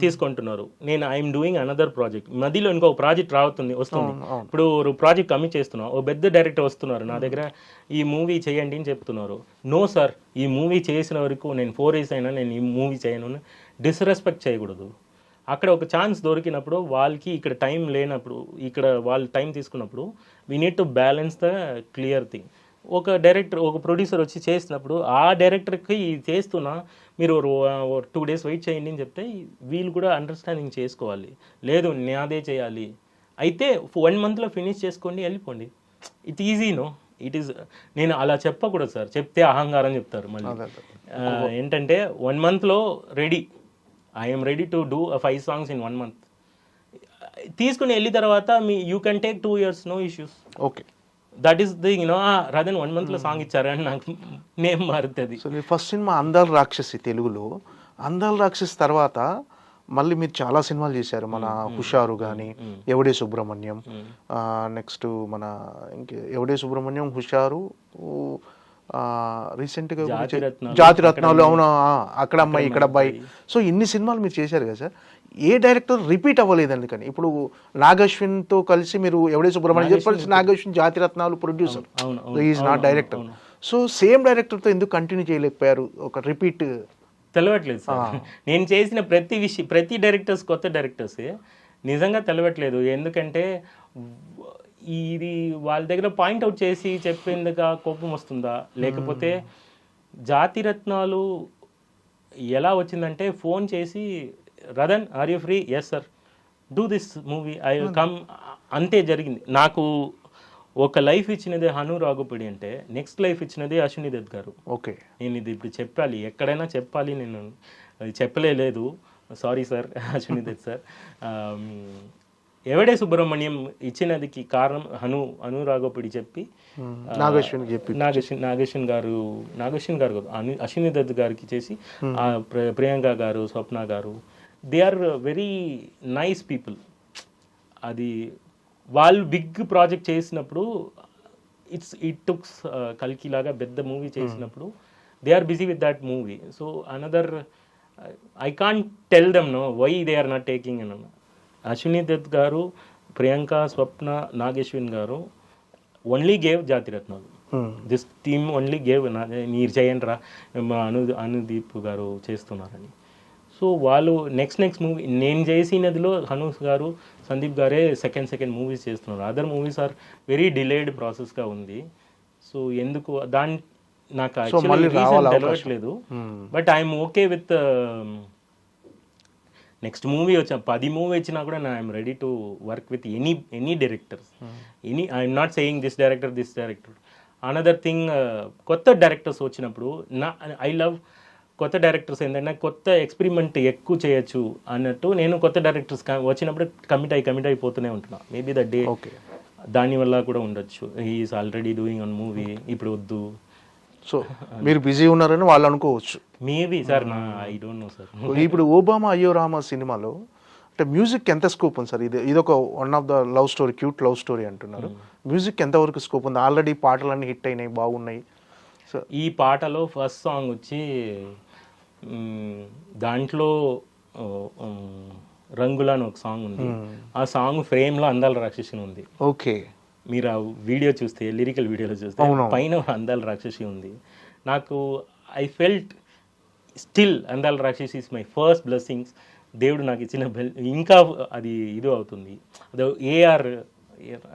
Speaker 3: తీసుకుంటున్నారు, నేను ఐఎమ్ డూయింగ్ అనదర్ ప్రాజెక్ట్, మధ్యలో ఇంకొక ప్రాజెక్ట్ వస్తుంది. ఇప్పుడు ఒక ప్రాజెక్ట్ కమిట్ చేస్తున్నావు, ఓ పెద్ద డైరెక్టర్ వస్తున్నారు నా దగ్గర, ఈ మూవీ చేయండి అని చెప్తున్నారు. నో సార్, ఈ మూవీ చేసిన వరకు నేను 4 years అయినా నేను ఈ మూవీ చేయను. డిస్రెస్పెక్ట్ చేయకూడదు. అక్కడ ఒక ఛాన్స్ దొరికినప్పుడు వాళ్ళకి ఇక్కడ టైం లేనప్పుడు, ఇక్కడ వాళ్ళు టైం తీసుకున్నప్పుడు we need to balance the clear thing. ఒక డైరెక్టర్, ఒక ప్రొడ్యూసర్ వచ్చి చేసినప్పుడు ఆ డైరెక్టర్కి చేస్తున్నా మీరు 2 days వెయిట్ చేయండి అని చెప్తే వీళ్ళు కూడా అండర్స్టాండింగ్ చేసుకోవాలి. లేదు నాదే చేయాలి అయితే 1 monthలో ఫినిష్ చేసుకోండి, వెళ్ళిపోండి. It easy no, it is. నేను అలా చెప్పకూడదు సార్, చెప్తే అహంకారం చెప్తారు మళ్ళీ. ఏంటంటే 1 monthలో ready, I'm ready to do 5 songs in 1 month. తీసుకుని వెళ్ళిన తర్వాత you can take 2 years, no issues.
Speaker 2: Okay,
Speaker 3: that is the rather 1 monthలో సాంగ్ ఇచ్చారు అని నాకు నేమ్ మారుతుంది.
Speaker 2: సో మీ ఫస్ట్ సినిమా అందాల రాక్షసి తెలుగులో. అందాల రాక్షసి తర్వాత మళ్ళీ మీరు చాలా సినిమాలు చేశారు, మన హుషారు కానీ, ఎవడే సుబ్రహ్మణ్యం, నెక్స్ట్ మన ఎవడే సుబ్రహ్మణ్యం, హుషారు, రీసెంట్గా జాతి రత్నాలు, అవునా, అక్కడ అమ్మాయి ఇక్కడ అబ్బాయి. సో ఇన్ని సినిమాలు మీరు చేశారు కదా సార్, ఏ డైరెక్టర్ రిపీట్ అవ్వలేదు అందుకని? ఇప్పుడు నాగశ్విన్తో కలిసి మీరు ఎవడే సుబ్రహ్మణ్యం చెప్పాల్సి, Nag Ashwin Jathi Ratnalu producer, is not director. So same డైరెక్టర్తో ఎందుకు కంటిన్యూ చేయలేకపోయారు ఒక రిపీట్?
Speaker 3: తెలవట్లేదు సార్, నేను చేసిన ప్రతి డైరెక్టర్స్ కొత్త డైరెక్టర్సే, నిజంగా తెలవట్లేదు. ఎందుకంటే ఇది వాళ్ళ దగ్గర పాయింట్అవుట్ చేసి చెప్పేందుకు కోపం వస్తుందా, లేకపోతే జాతి రత్నాలు ఎలా వచ్చిందంటే ఫోన్ చేసి, Radhan are you free, yes sir, do this movie, I come, అంతే జరిగింది. నాకు ఒక లైఫ్ ఇచ్చినది హను రాఘోపడి అంటే, నెక్స్ట్ లైఫ్ ఇచ్చినది అశ్విని దత్ గారు.
Speaker 2: ఓకే,
Speaker 3: నేను ఇది ఇప్పుడు చెప్పాలి, ఎక్కడైనా చెప్పాలి, నేను అది చెప్పలేదు, sorry sir Ashwini Dutt sir. ఎవడే సుబ్రహ్మణ్యం ఇచ్చినదికి కారణం హను రాఘోపడి చెప్పి, నాగేశ్వన్ గారు అశ్విని దత్ గారికి చేసి, Priyanka garu, Swapna garu, they are very nice people. అది వాళ్ళు బిగ్ ప్రాజెక్ట్ చేసినప్పుడు, ఇట్ టుక్స్ కల్కి లాగా పెద్ద మూవీ చేసినప్పుడు, they are busy with that movie. So another, I can't tell them no why they are not taking అన్న. Ashwini Dutt garu, Priyanka, Swapna, Nagashwin garu only gave Jathiratnalu. This team only gave, మీరు చేయండి రా, మా అనుదీప్ గారు చేస్తున్నారని. సో వాళ్ళు నెక్స్ట్ మూవీ నేను చేసినదిలో హను గారు, సందీప్ గారే సెకండ్ మూవీస్ చేస్తున్నారు. Other movies are very delayed ప్రాసెస్గా ఉంది. సో ఎందుకు నాకు యాక్చువల్లీ రీజన్ తెలియట్లేదు. But I'm okay with next movie వచ్చా, 10 మూవీ వచ్చినా కూడా I'm ready to work with any directors. I'm not saying this director. Another thing, కొత్త డైరెక్టర్స్ వచ్చినప్పుడు ఐ లవ్ కొత్త డైరెక్టర్స్. ఏంటంటే కొత్త ఎక్స్పెరిమెంట్ ఎక్కువ చేయొచ్చు అన్నట్టు, నేను కొత్త డైరెక్టర్స్ వచ్చినప్పుడు కమిట్ అయిపోతూనే ఉంటున్నా. మేబీ ద డే దానివల్ల కూడా ఉండొచ్చు, he's already doing on movie, ఇప్పుడు వద్దు.
Speaker 2: సో మీరు బిజీ ఉన్నారని వాళ్ళు అనుకోవచ్చు.
Speaker 3: Maybe sir, I don't know sir.
Speaker 2: ఇప్పుడు ఓబామా అయ్యో రామ సినిమాలో అంటే మ్యూజిక్ ఎంత స్కోప్ ఉంది సార్? ఇదొక one of the love story, cute love story అంటున్నారు. మ్యూజిక్ ఎంతవరకు స్కోప్ ఉంది? ఆల్రెడీ పాటలన్నీ హిట్ అయినాయి, బాగున్నాయి. సో
Speaker 3: ఈ పాటలో ఫస్ట్ సాంగ్ వచ్చి, దాంట్లో రంగుల అని ఒక సాంగ్ ఉంది. ఆ సాంగ్ ఫ్రేమ్లో అందాల రాక్షసి ఉంది.
Speaker 2: ఓకే,
Speaker 3: మీరు ఆ వీడియో చూస్తే, లిరికల్ వీడియోలో చూస్తే పైన అందాల రాక్షసి ఉంది. నాకు ఐ ఫెల్ట్ స్టిల్ అందాల రాక్షసి ఈస్ మై ఫస్ట్ బ్లెస్సింగ్స్. దేవుడు నాకు ఇచ్చిన ఇంకా అది ఇది అవుతుంది. అది ఏఆర్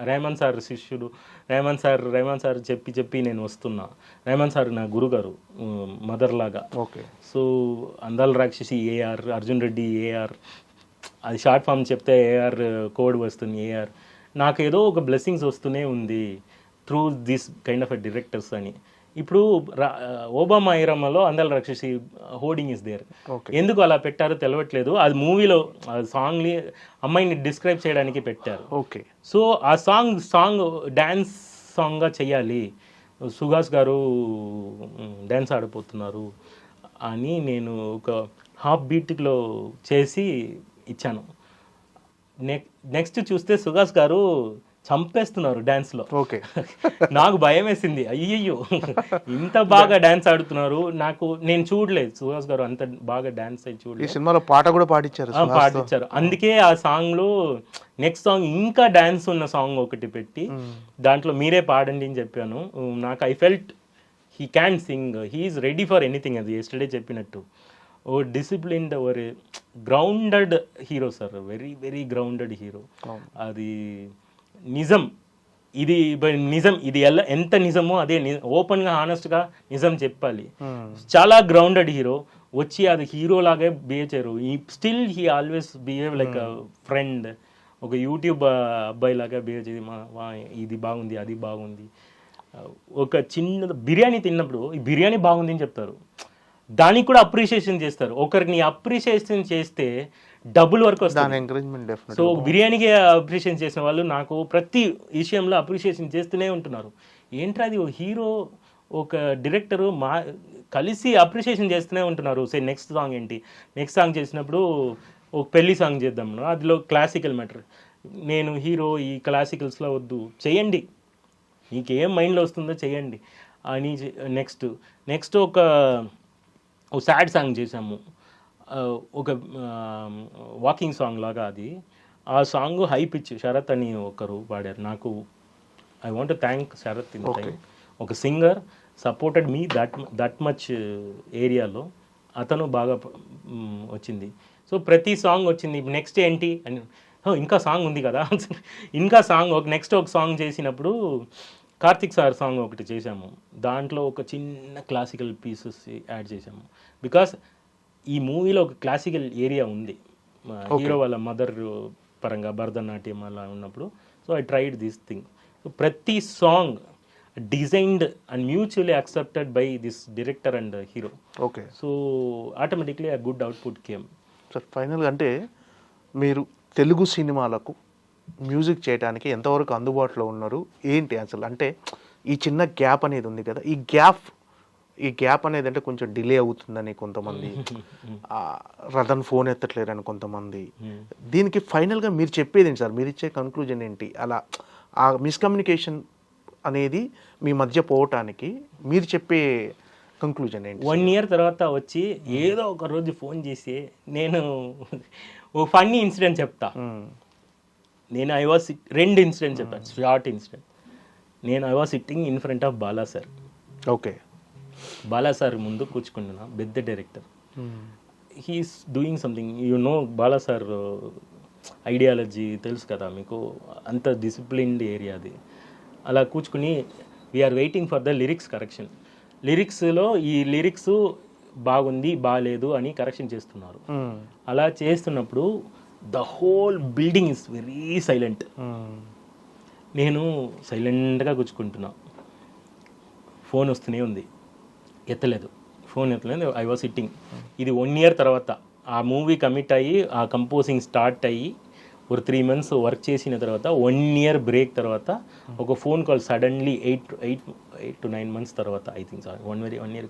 Speaker 3: రెహమాన్ సార్ శిష్యుడు, రెహమాన్ సార్ చెప్పి నేను వస్తున్నా. రెహమాన్ సార్ నా గురుగారు, మదర్ లాగా.
Speaker 2: ఓకే, సో
Speaker 3: అందాల రాక్షసి ఏఆర్, అర్జున్ రెడ్డి ఏఆర్, అది షార్ట్ ఫామ్ చెప్తే ఏఆర్ కోడ్ వస్తుంది ఏఆర్. నాకు ఏదో ఒక బ్లెస్సింగ్స్ వస్తూనే ఉంది through this kind of a directors అని. ఇప్పుడు ఓబామా ఐరమ్మలో అందాల రాక్షసి హోర్డింగ్ ఇస్ దేర్. ఎందుకు అలా పెట్టారో తెలియట్లేదు. అది మూవీలో సాంగ్ని అమ్మాయిని డిస్క్రైబ్ చేయడానికి పెట్టారు.
Speaker 2: ఓకే, సో
Speaker 3: ఆ సాంగ్ డ్యాన్స్ సాంగ్గా చెయ్యాలి, సుహాస్ గారు డ్యాన్స్ ఆడిపోతున్నారు అని నేను ఒక హాఫ్ బీట్లో చేసి ఇచ్చాను. నెక్స్ట్ చూస్తే సుహాస్ గారు చంపేస్తున్నారు డ్యాన్స్లో.
Speaker 2: ఓకే,
Speaker 3: నాకు భయం వేసింది, అయ్యయ్యో ఇంత బాగా డ్యాన్స్ ఆడుతున్నారు. నేను చూడలేదు సుహాస్ గారు అంత బాగా డ్యాన్స్ అయి చూడలేదు.
Speaker 2: ఈ సినిమాలో పాట కూడా పాడించారు.
Speaker 3: అందుకే ఆ సాంగ్లో నెక్స్ట్ సాంగ్ ఇంకా డ్యాన్స్ ఉన్న సాంగ్ ఒకటి పెట్టి దాంట్లో మీరే పాడండి అని చెప్పాను. నాకు I felt he can sing, he's ready for anything. అది ఎస్టర్డే చెప్పినట్టు a disciplined, a grounded hero sir, very very grounded hero. అది నిజం, ఇది నిజం, ఇది ఎంత నిజమో అదే ఓపెన్గా హానెస్ట్గా నిజం చెప్పాలి. చాలా గ్రౌండెడ్ హీరో వచ్చి అది హీరో లాగే బిహేవ్ చేయరు. Still he always behave like a friend, ఒక యూట్యూబ్ అబ్బాయి లాగా బిహేవ్ చేసి ఇది బాగుంది అది బాగుంది. ఒక చిన్న బిర్యానీ తిన్నప్పుడు ఈ బిర్యానీ బాగుంది అని చెప్తారు, దానికి కూడా అప్రిషియేషన్ చేస్తారు. ఒకరిని అప్రిషియేషన్ చేస్తే డబుల్ వర్క్ వస్తుంది.
Speaker 2: Encouragement definite.
Speaker 3: సో బిర్యానీకి అప్రిషియేషన్ చేసిన వాళ్ళు నాకు ప్రతి విషయంలో అప్రిషియేషన్ చేస్తూనే ఉంటున్నారు. ఏంట్రా అది, ఒక హీరో ఒక డైరెక్టరు కలిసి అప్రిషియేషన్ చేస్తూనే ఉంటున్నారు. సే నెక్స్ట్ సాంగ్ ఏంటి, నెక్స్ట్ సాంగ్ చేసినప్పుడు ఒక పెళ్లి సాంగ్ చేద్దాం, అందులో క్లాసికల్ మ్యాటర్. నేను హీరో ఈ క్లాసికల్స్లో వద్దు, చేయండి నీకేం మైండ్లో వస్తుందో చేయండి అని. నెక్స్ట్ ఒక సాడ్ సాంగ్ చేసాము, ఒక వాకింగ్ సాంగ్ లాగా. అది ఆ సాంగ్ హై పిచ్ శరత్ అని ఒకరు పాడారు. నాకు I want to thank Sharath in time. ఒక singer supported me that much ఏరియాలో, అతను బాగా వచ్చింది. సో ప్రతి సాంగ్ వచ్చింది. నెక్స్ట్ ఏంటి అని, ఇంకా సాంగ్ ఉంది కదా ఇంకా సాంగ్ నెక్స్ట్ ఒక సాంగ్ చేసినప్పుడు కార్తిక్ సార్ సాంగ్ ఒకటి చేశాము. దాంట్లో ఒక చిన్న క్లాసికల్ పీసెస్ యాడ్ చేసాము. బికాస్ ఈ మూవీలో ఒక క్లాసికల్ ఏరియా ఉంది, హీరో వాళ్ళ మదర్ పరంగా భరతనాట్యం అలా ఉన్నప్పుడు. So I tried this thing. So ప్రతి song designed and mutually accepted by this director and hero.
Speaker 2: Okay.
Speaker 3: So automatically ఆ గుడ్ అవుట్పుట్ కేమ్.
Speaker 2: సార్ ఫైనల్గా అంటే మీరు తెలుగు సినిమాలకు మ్యూజిక్ చేయడానికి ఎంతవరకు అందుబాటులో ఉన్నారు ఏంటి అసలు? అంటే ఈ చిన్న గ్యాప్ అనేది ఉంది కదా, ఈ గ్యాప్ అనేది అంటే కొంచెం డిలే అవుతుందని కొంతమంది, రతన్ ఫోన్ ఎత్తట్లేరని కొంతమంది. దీనికి ఫైనల్గా మీరు చెప్పేది ఏంటి సార్? మీరు ఇచ్చే కన్క్లూజన్ ఏంటి? అలా ఆ మిస్కమ్యూనికేషన్ అనేది మీ మధ్య పోవటానికి మీరు చెప్పే కంక్లూజన్ ఏంటి?
Speaker 3: 1 year తర్వాత వచ్చి ఏదో ఒక రోజు ఫోన్ చేసి నేను ఓ ఫన్నీ ఇన్సిడెంట్ చెప్తా. నేను రెండు ఇన్సిడెంట్ చెప్తాను, short incident. I was sitting in front of Bala sir.
Speaker 2: Okay.
Speaker 3: Bala sir ముందు కూర్చుకుంటున్నా, పెద్ద director. He's doing something, you know Bala sir ideology తెలుసు కదా మీకు, అంత డిసిప్లిన్డ్ ఏరియా అది. అలా కూర్చుకుని we're waiting for the lyrics correction. లిరిక్స్లో ఈ లిరిక్స్ బాగుంది బాగాలేదు అని కరెక్షన్ చేస్తున్నారు. అలా చేస్తున్నప్పుడు the whole building is very silent. నేను సైలెంట్గా కూర్చుకుంటున్నా, ఫోన్ వస్తూనే ఉంది, ఎత్తలేదు. I was sitting. ఇది 1 year తర్వాత ఆ మూవీ కమిట్ అయ్యి ఆ కంపోజింగ్ స్టార్ట్ అయ్యి ఒక 3 months వర్క్ చేసిన తర్వాత 1 year బ్రేక్ తర్వాత ఒక phone call suddenly 8 to 9 months తర్వాత, ఐ థింక్ 1 year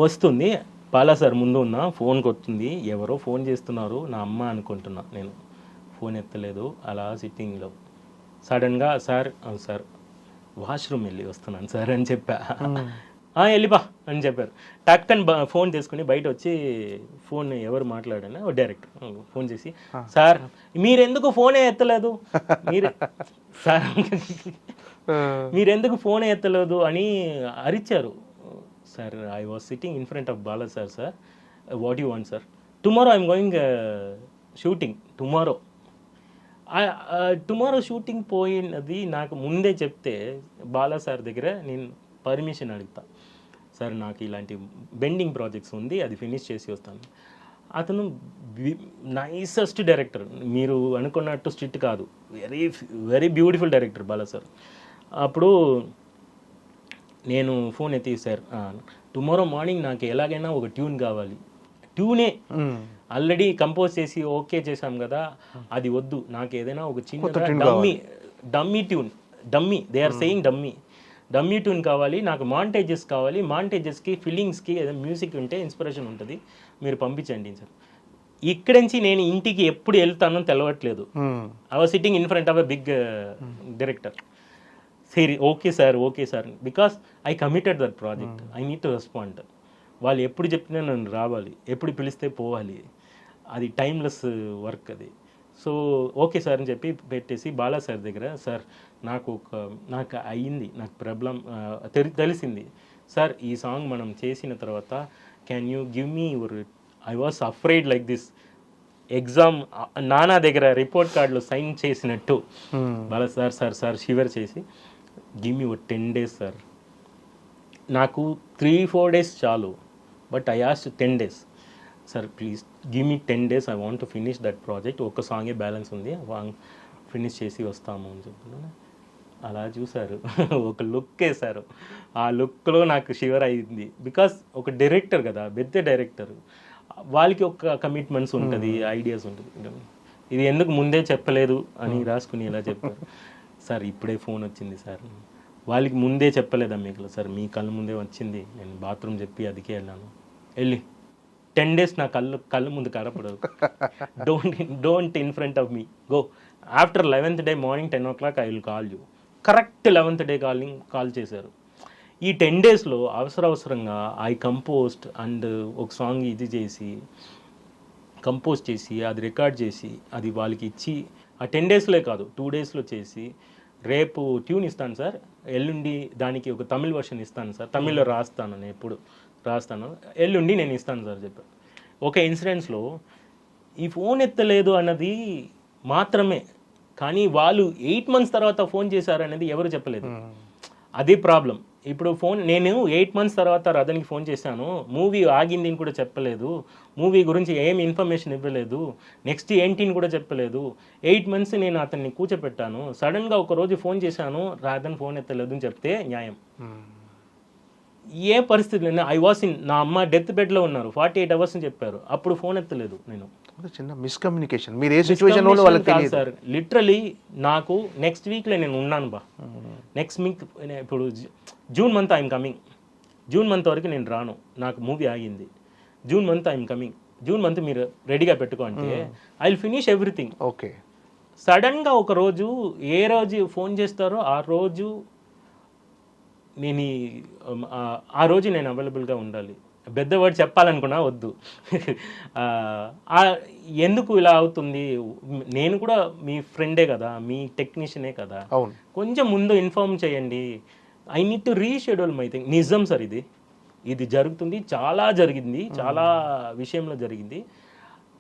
Speaker 3: వస్తుంది. బాలా సార్ ముందు ఉన్న ఫోన్కి వస్తుంది, ఎవరో ఫోన్ చేస్తున్నారు, నా అమ్మ అనుకుంటున్నా. నేను ఫోన్ ఎత్తలేదు, అలా సిట్టింగ్లో సడన్గా సార్ వాష్రూమ్ వెళ్ళి వస్తున్నాను సార్ అని చెప్పా. వెళ్ళిపా అని చెప్పారు. టక్కని ఫోన్ తీసుకుని బయట వచ్చి, ఫోన్ ఎవరు మాట్లాడాను, డైరెక్టర్ ఫోన్ చేసి, సార్ మీరెందుకు ఫోనే ఎత్తలేదు, మీరెందుకు ఫోనే ఎత్తలేదు అని అరిచారు. Sir I was sitting in front of Bala sir, what you want sir? Tomorrow I'm going shooting, tomorrow shooting పోయినది నాకు ముందే చెప్తే బాలా సార్ దగ్గర నేను పర్మిషన్ అడుగుతా, సార్ నాకు ఇలాంటి బెండింగ్ ప్రాజెక్ట్స్ ఉంది, అది ఫినిష్ చేసి వస్తాను. అతను నైసెస్ట్ డైరెక్టర్, మీరు అనుకున్నట్టు స్ట్రిక్ట్ కాదు, very very beautiful director Bala sir. అప్పుడు నేను ఫోన్ ఎత్తి, సార్ టుమారో మార్నింగ్ నాకు ఎలాగైనా ఒక ట్యూన్ కావాలి, ట్యూనే ఆల్రెడీ కంపోజ్ చేసి ఓకే చేశాం కదా, అది వద్దు, నాకు ఏదైనా ఒక చిన్న dummy tune, they are saying dummy tune కావాలి, నాకు మాంటేజెస్ కావాలి, మాంటేజెస్కి ఫీలింగ్స్కి ఏదైనా మ్యూజిక్ ఉంటే ఇన్స్పిరేషన్ ఉంటుంది, మీరు పంపించండి సార్. ఇక్కడి నుంచి నేను ఇంటికి ఎప్పుడు వెళ్తానో తెలవట్లేదు. I was sitting in front of a big director. సరే okay sir because I committed that project, I need to respond. వాళ్ళు ఎప్పుడు చెప్పినా నన్ను రావాలి, ఎప్పుడు పిలిస్తే పోవాలి, అది టైమ్లెస్ వర్క్ అది. సో ఓకే సార్ అని చెప్పి పెట్టేసి బాలా సార్ దగ్గర, సార్ నాకు అయ్యింది, నాకు ప్రాబ్లం తెలిసింది సార్, ఈ సాంగ్ మనం చేసిన తర్వాత can you give me your, I was afraid like this, exam నానా దగ్గర రిపోర్ట్ కార్డులో సైన్ చేసినట్టు. బాలా సార్ షివర్ చేసి, గివ్ మీ 10 days సార్. నాకు 3-4 days చాలు, but I asked 10 days. Sir please give me 10 days, I want to finish that project, ఒక్క సాంగే balance ఉంది, ఫినిష్ చేసి వస్తాము అని చెప్తున్నాను. అలా చూశారు, ఒక లుక్ వేశారు, ఆ లుక్లో నాకు షివర్ అయింది. బికాస్ ఒక డైరెక్టర్ కదా, పెద్ద డైరెక్టర్, వాళ్ళకి ఒక కమిట్మెంట్స్ ఉంటుంది, ఐడియాస్ ఉంటుంది. ఇది ఎందుకు ముందే చెప్పలేదు అని రాసుకుని ఇలా చెప్పారు. సార్ ఇప్పుడే ఫోన్ వచ్చింది సార్, వాళ్ళకి ముందే చెప్పలేదా మీకు సార్, మీ కళ్ళ ముందే వచ్చింది, నేను బాత్రూమ్ చెప్పి అదికే వెళ్ళాను, వెళ్ళి 10 days నా కళ్ళు ముందు కనపడదు, don't in front of me, go, after 11th day morning 10 o'clock I will call you. Correct 11th day call చేశారు. ఈ 10 daysలో అవసరంగా ఐ కంపోజ్డ్ అండ్ ఒక సాంగ్ ఇది చేసి కంపోజ్ చేసి అది రికార్డ్ చేసి అది వాళ్ళకి ఇచ్చి ఆ 10 daysలో కాదు 2 daysలో చేసి, రేపు ట్యూన్ ఇస్తాను సార్, ఎల్లుండి దానికి ఒక తమిళ్ వర్షన్ ఇస్తాను సార్, తమిళ్లో రాస్తాను, నేను ఎప్పుడు రాస్తాను, ఎల్లుండి నేను ఇస్తాను సార్ చెప్పారు. ఒక ఇన్సిడెంట్స్లో ఈ ఫోన్ ఎత్తలేదు అన్నది మాత్రమే, కానీ వాళ్ళు 8 months తర్వాత ఫోన్ చేశారు అనేది ఎవరు చెప్పలేదు. అదే ప్రాబ్లం. ఇప్పుడు నేను 8 months తర్వాత రథన్కి ఫోన్ చేశాను, మూవీ ఆగింది అని కూడా చెప్పలేదు, మూవీ గురించి ఏం ఇన్ఫర్మేషన్ ఇవ్వలేదు, నెక్స్ట్ ఏంటిని కూడా చెప్పలేదు. 8 months నేను అతన్ని కూర్చోపెట్టాను, సడన్గా ఒక రోజు ఫోన్ చేశాను, రథన్ ఫోన్ ఎత్తలేదు అని చెప్తే న్యాయం. ఏ పరిస్థితి లేదు, ఐ వాస్ ఇన్, నా అమ్మ డెత్ బెడ్లో ఉన్నారు, 48 hours అని చెప్పారు, అప్పుడు ఫోన్ ఎత్తలేదు. నేను
Speaker 2: చిన్న మిస్కమ్యూనికేషన్, మీరు ఏ సిచ్యువేషన్ లో వాళ్ళకి తెలియదు
Speaker 3: సార్. లిటరలీ నాకు నెక్స్ట్ వీక్లో నేను ఉన్నాను బా, నెక్స్ట్ వీక్ ఇప్పుడు June month I'm coming, June month వరకు నేను రాను, నాకు మూవీ ఆగింది, June month I'm coming, June month మీరు రెడీగా పెట్టుకో అంటే I will finish everything.
Speaker 2: Okay.
Speaker 3: సడన్గా ఒక రోజు ఏ రోజు ఫోన్ చేస్తారో ఆ రోజు ఆ రోజు నేను అవైలబుల్గా ఉండాలి. పెద్ద వర్డ్ చెప్పాలనుకున్నా వద్దు. ఎందుకు ఇలా అవుతుంది, నేను కూడా మీ ఫ్రెండే కదా, మీ టెక్నీషియనే కదా, కొంచెం ముందు ఇన్ఫార్మ్ చేయండి, I need to reschedule my thing. నిజం సార్, ఇది జరుగుతుంది, చాలా జరిగింది, చాలా విషయంలో జరిగింది,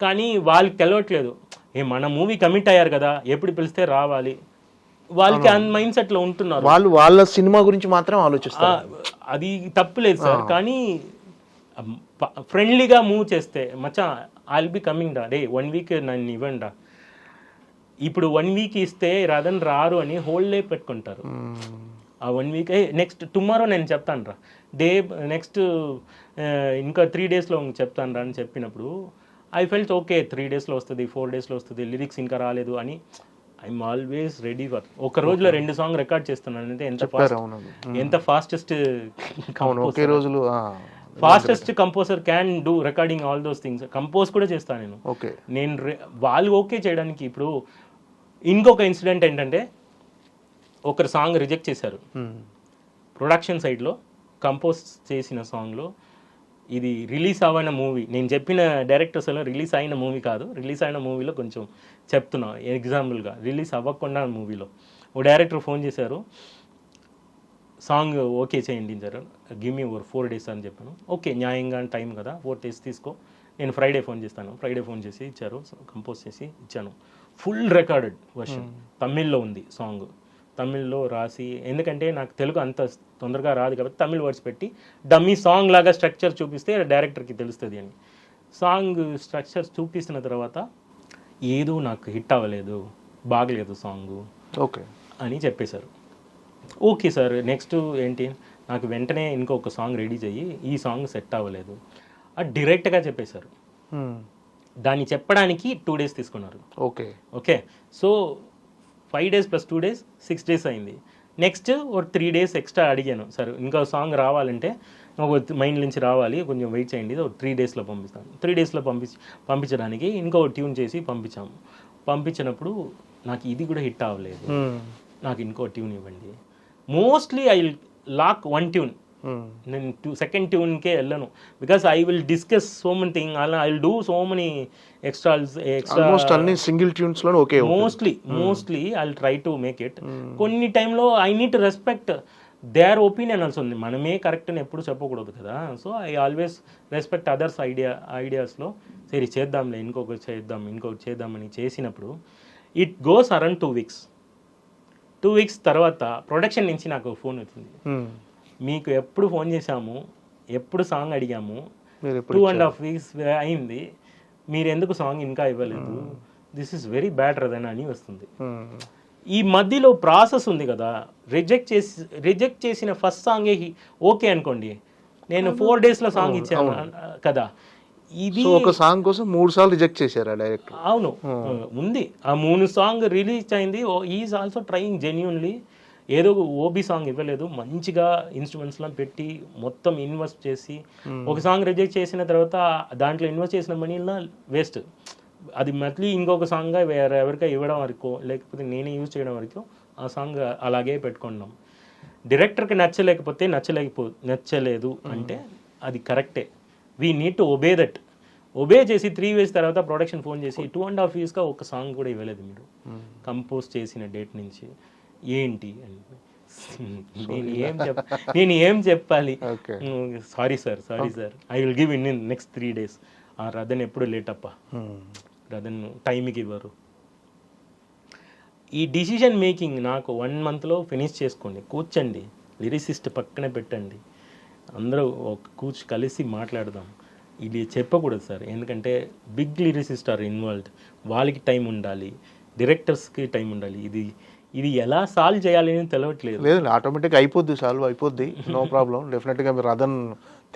Speaker 3: కానీ వాళ్ళకి తెలవట్లేదు. మన మూవీ కమిట్ అయ్యారు కదా, ఎప్పుడు పిలిస్తే రావాలి, వాళ్ళకి ఆ మైండ్ సెట్లో ఉంటున్నారు,
Speaker 2: వాళ్ళు వాళ్ళ సినిమా గురించి మాత్రం ఆలోచిస్తారు.
Speaker 3: అది తప్పులేదు సార్, కానీ ఫ్రెండ్లీగా మూవ్ చేస్తే మచ్చా ఐ విల్ బి కమింగ్ డా, 1 week నన్ను ఇవ్వండి డా, ఇప్పుడు 1 week ఇస్తే రథన్ రారు అని హోల్డే పెట్టుకుంటారు. ఆ 1 week నెక్స్ట్ టుమారో నేను చెప్తాను రా, నెక్స్ట్ ఇంకా 3 daysలో చెప్తాను రా అని చెప్పినప్పుడు ఐ ఫెల్ట్ ఓకే, 3 daysలో వస్తుంది, 4 daysలో వస్తుంది, లిరిక్స్ ఇంకా రాలేదు అని ఐఎమ్ ఆల్వేస్ రెడీ ఫర్. ఒక రోజులో 2 songs రికార్డ్ చేస్తున్నాను అంటే ఎంత fastest fastest composer can do recording all those things. Compose కూడా చేస్తాను నేను వాళ్ళు ఓకే చేయడానికి. ఇప్పుడు ఇంకొక ఇన్సిడెంట్ ఏంటంటే, ఒకరు సాంగ్ రిజెక్ట్ చేశారు ప్రొడక్షన్ సైడ్లో, కంపోజ్ చేసిన సాంగ్లో. ఇది రిలీజ్ అవ్వన మూవీ, నేను చెప్పిన డైరెక్టర్స్ అలా రిలీజ్ అయిన మూవీ కాదు, రిలీజ్ అయిన మూవీలో కొంచెం చెప్తున్నా ఎగ్జాంపుల్గా. రిలీజ్ అవ్వకుండా మూవీలో ఓ డైరెక్టర్ ఫోన్ చేశారు, సాంగ్ ఓకే చేయండి sir, give me over 4 days అని చెప్పాను. ఓకే, న్యాయంగా టైం కదా, 4 days తీసుకో, నేను ఫ్రైడే ఫోన్ చేస్తాను. ఫ్రైడే ఫోన్ చేసి ఇచ్చారు, కంపోజ్ చేసి ఇచ్చాను. ఫుల్ రికార్డెడ్ వర్షన్, తమిళ్లో ఉంది సాంగ్, తమిళ్లో రాసి, ఎందుకంటే నాకు తెలుగు అంత తొందరగా రాదు కాబట్టి తమిళ్ వర్డ్స్ పెట్టి డమ్మీ సాంగ్ లాగా స్ట్రక్చర్ చూపిస్తే డైరెక్టర్కి తెలుస్తుంది అని. సాంగ్ స్ట్రక్చర్ చూపిస్తున్న తర్వాత ఏదో నాకు హిట్ అవ్వలేదు, బాగలేదు సాంగ్
Speaker 2: ఓకే
Speaker 3: అని చెప్పేశారు. ఓకే సార్, నెక్స్ట్ ఏంటి, నాకు వెంటనే ఇంకొక సాంగ్ రెడీ చెయ్యి, ఈ సాంగ్ సెట్ అవ్వలేదు అది డైరెక్ట్గా చెప్పేశారు. దాన్ని చెప్పడానికి 2 days తీసుకున్నారు.
Speaker 2: Okay
Speaker 3: okay, so 5 days + 2 days 6 days అయింది. నెక్స్ట్ ఒక 3 days ఎక్స్ట్రా అడిగాను, సార్ ఇంకో సాంగ్ రావాలంటే ఒక మైండ్ నుంచి రావాలి, కొంచెం వెయిట్ చేయండి, ఒక 3 daysలో పంపిస్తాను. 3 daysలో పంపించడానికి ఇంకో ట్యూన్ చేసి పంపించాము. పంపించినప్పుడు నాకు ఇది కూడా హిట్ అవ్వలేదు, నాకు ఇంకో ట్యూన్ ఇవ్వండి. Mostly I will lock 1 tune, నేను సెకండ్ ట్యూన్కే వెళ్ళను, because I will discuss so many thing, I will do so many extra
Speaker 2: అన్ని సింగిల్ ట్యూన్స్ లో okay.
Speaker 3: Mostly I will try to make it. కొన్ని టైంలో I need to respect their opinion also. మనమే కరెక్ట్ అని ఎప్పుడు చెప్పకూడదు కదా, so I always respect others ఐడియాస్లో. సరే చేద్దాంలే, ఇంకొకటి చేద్దామని చేసినప్పుడు it goes around 2 weeks. 2 weeks తర్వాత ప్రొడక్షన్ నుంచి నాకు ఫోన్ వచ్చింది, మీకు ఎప్పుడు ఫోన్ చేశాము, ఎప్పుడు సాంగ్ అడిగాము,
Speaker 2: మీరు ఎప్పుడు
Speaker 3: 2.5 weeks అయింది, మీరు ఎందుకు సాంగ్ ఇంకా ఇవ్వలేదు, this is very bad Radan అని వస్తుంది. ఈ మధ్యలో ప్రాసెస్ ఉంది కదా, రిజెక్ట్ చేసిన ఫస్ట్ సాంగే ఓకే అనుకోండి, నేను 4 days లో సాంగ్ ఇచ్చాను కదా, ఇది
Speaker 2: ఒక సాంగ్ కోసం 3 సార్లు రిజెక్ట్ చేశారా డైరెక్టర్?
Speaker 3: అవును ఉంది. ఆ 3 సాంగ్ రిలీజ్ అయింది. Is also trying genuinely. ఏదో ఓబీ సాంగ్ ఇవ్వలేదు, మంచిగా ఇన్స్ట్రుమెంట్స్లో పెట్టి మొత్తం ఇన్వెస్ట్ చేసి ఒక సాంగ్ రిజెక్ట్ చేసిన తర్వాత దాంట్లో ఇన్వెస్ట్ చేసిన మనీలో వేస్ట్. అది మళ్ళీ ఇంకొక సాంగ్గా ఎవరికైనా ఇవ్వడం వరకు, లేకపోతే నేనే యూజ్ చేయడం వరకు ఆ సాంగ్ అలాగే పెట్టుకున్నాం. డైరెక్టర్కి నచ్చలేదు అంటే అది కరెక్టే. We need to obey that. Obey చేసి 3 weeks తర్వాత ప్రొడక్షన్ ఫోన్ చేసి 2.5 yearsగా ఒక సాంగ్ కూడా ఇవ్వలేదు మీరు కంపోజ్ చేసిన డేట్ నుంచి ఏంటి అని. నేను ఏం చెప్పాలి? Sorry sir I will give in next 3 days. ఆ రదన్ ఎప్పుడు లేట్ అప్ప, రదన్ టైంకి ఇవ్వరు. ఈ డిసిషన్ మేకింగ్ నాకు 1 monthలో ఫినిష్ చేసుకోండి, కూర్చోండి, లిరిసిస్ట్ పక్కన పెట్టండి, అందరూ కలిసి మాట్లాడదాం. ఇది చెప్పకూడదు సార్, ఎందుకంటే బిగ్ లిరిసిస్ట్ ఆర్ ఇన్వాల్వ్డ్, వాళ్ళకి టైం ఉండాలి, డైరెక్టర్స్కి టైం ఉండాలి. ఇది ఎలా సాల్వ్ చేయాలి అని తెలియట్లేదు.
Speaker 2: లేదండి, ఆటోమేటిక్గా అయిపోద్ది, సాల్వ్ అయిపోద్ది, నో ప్రాబ్లం. డెఫినెట్గా మీరు రదన్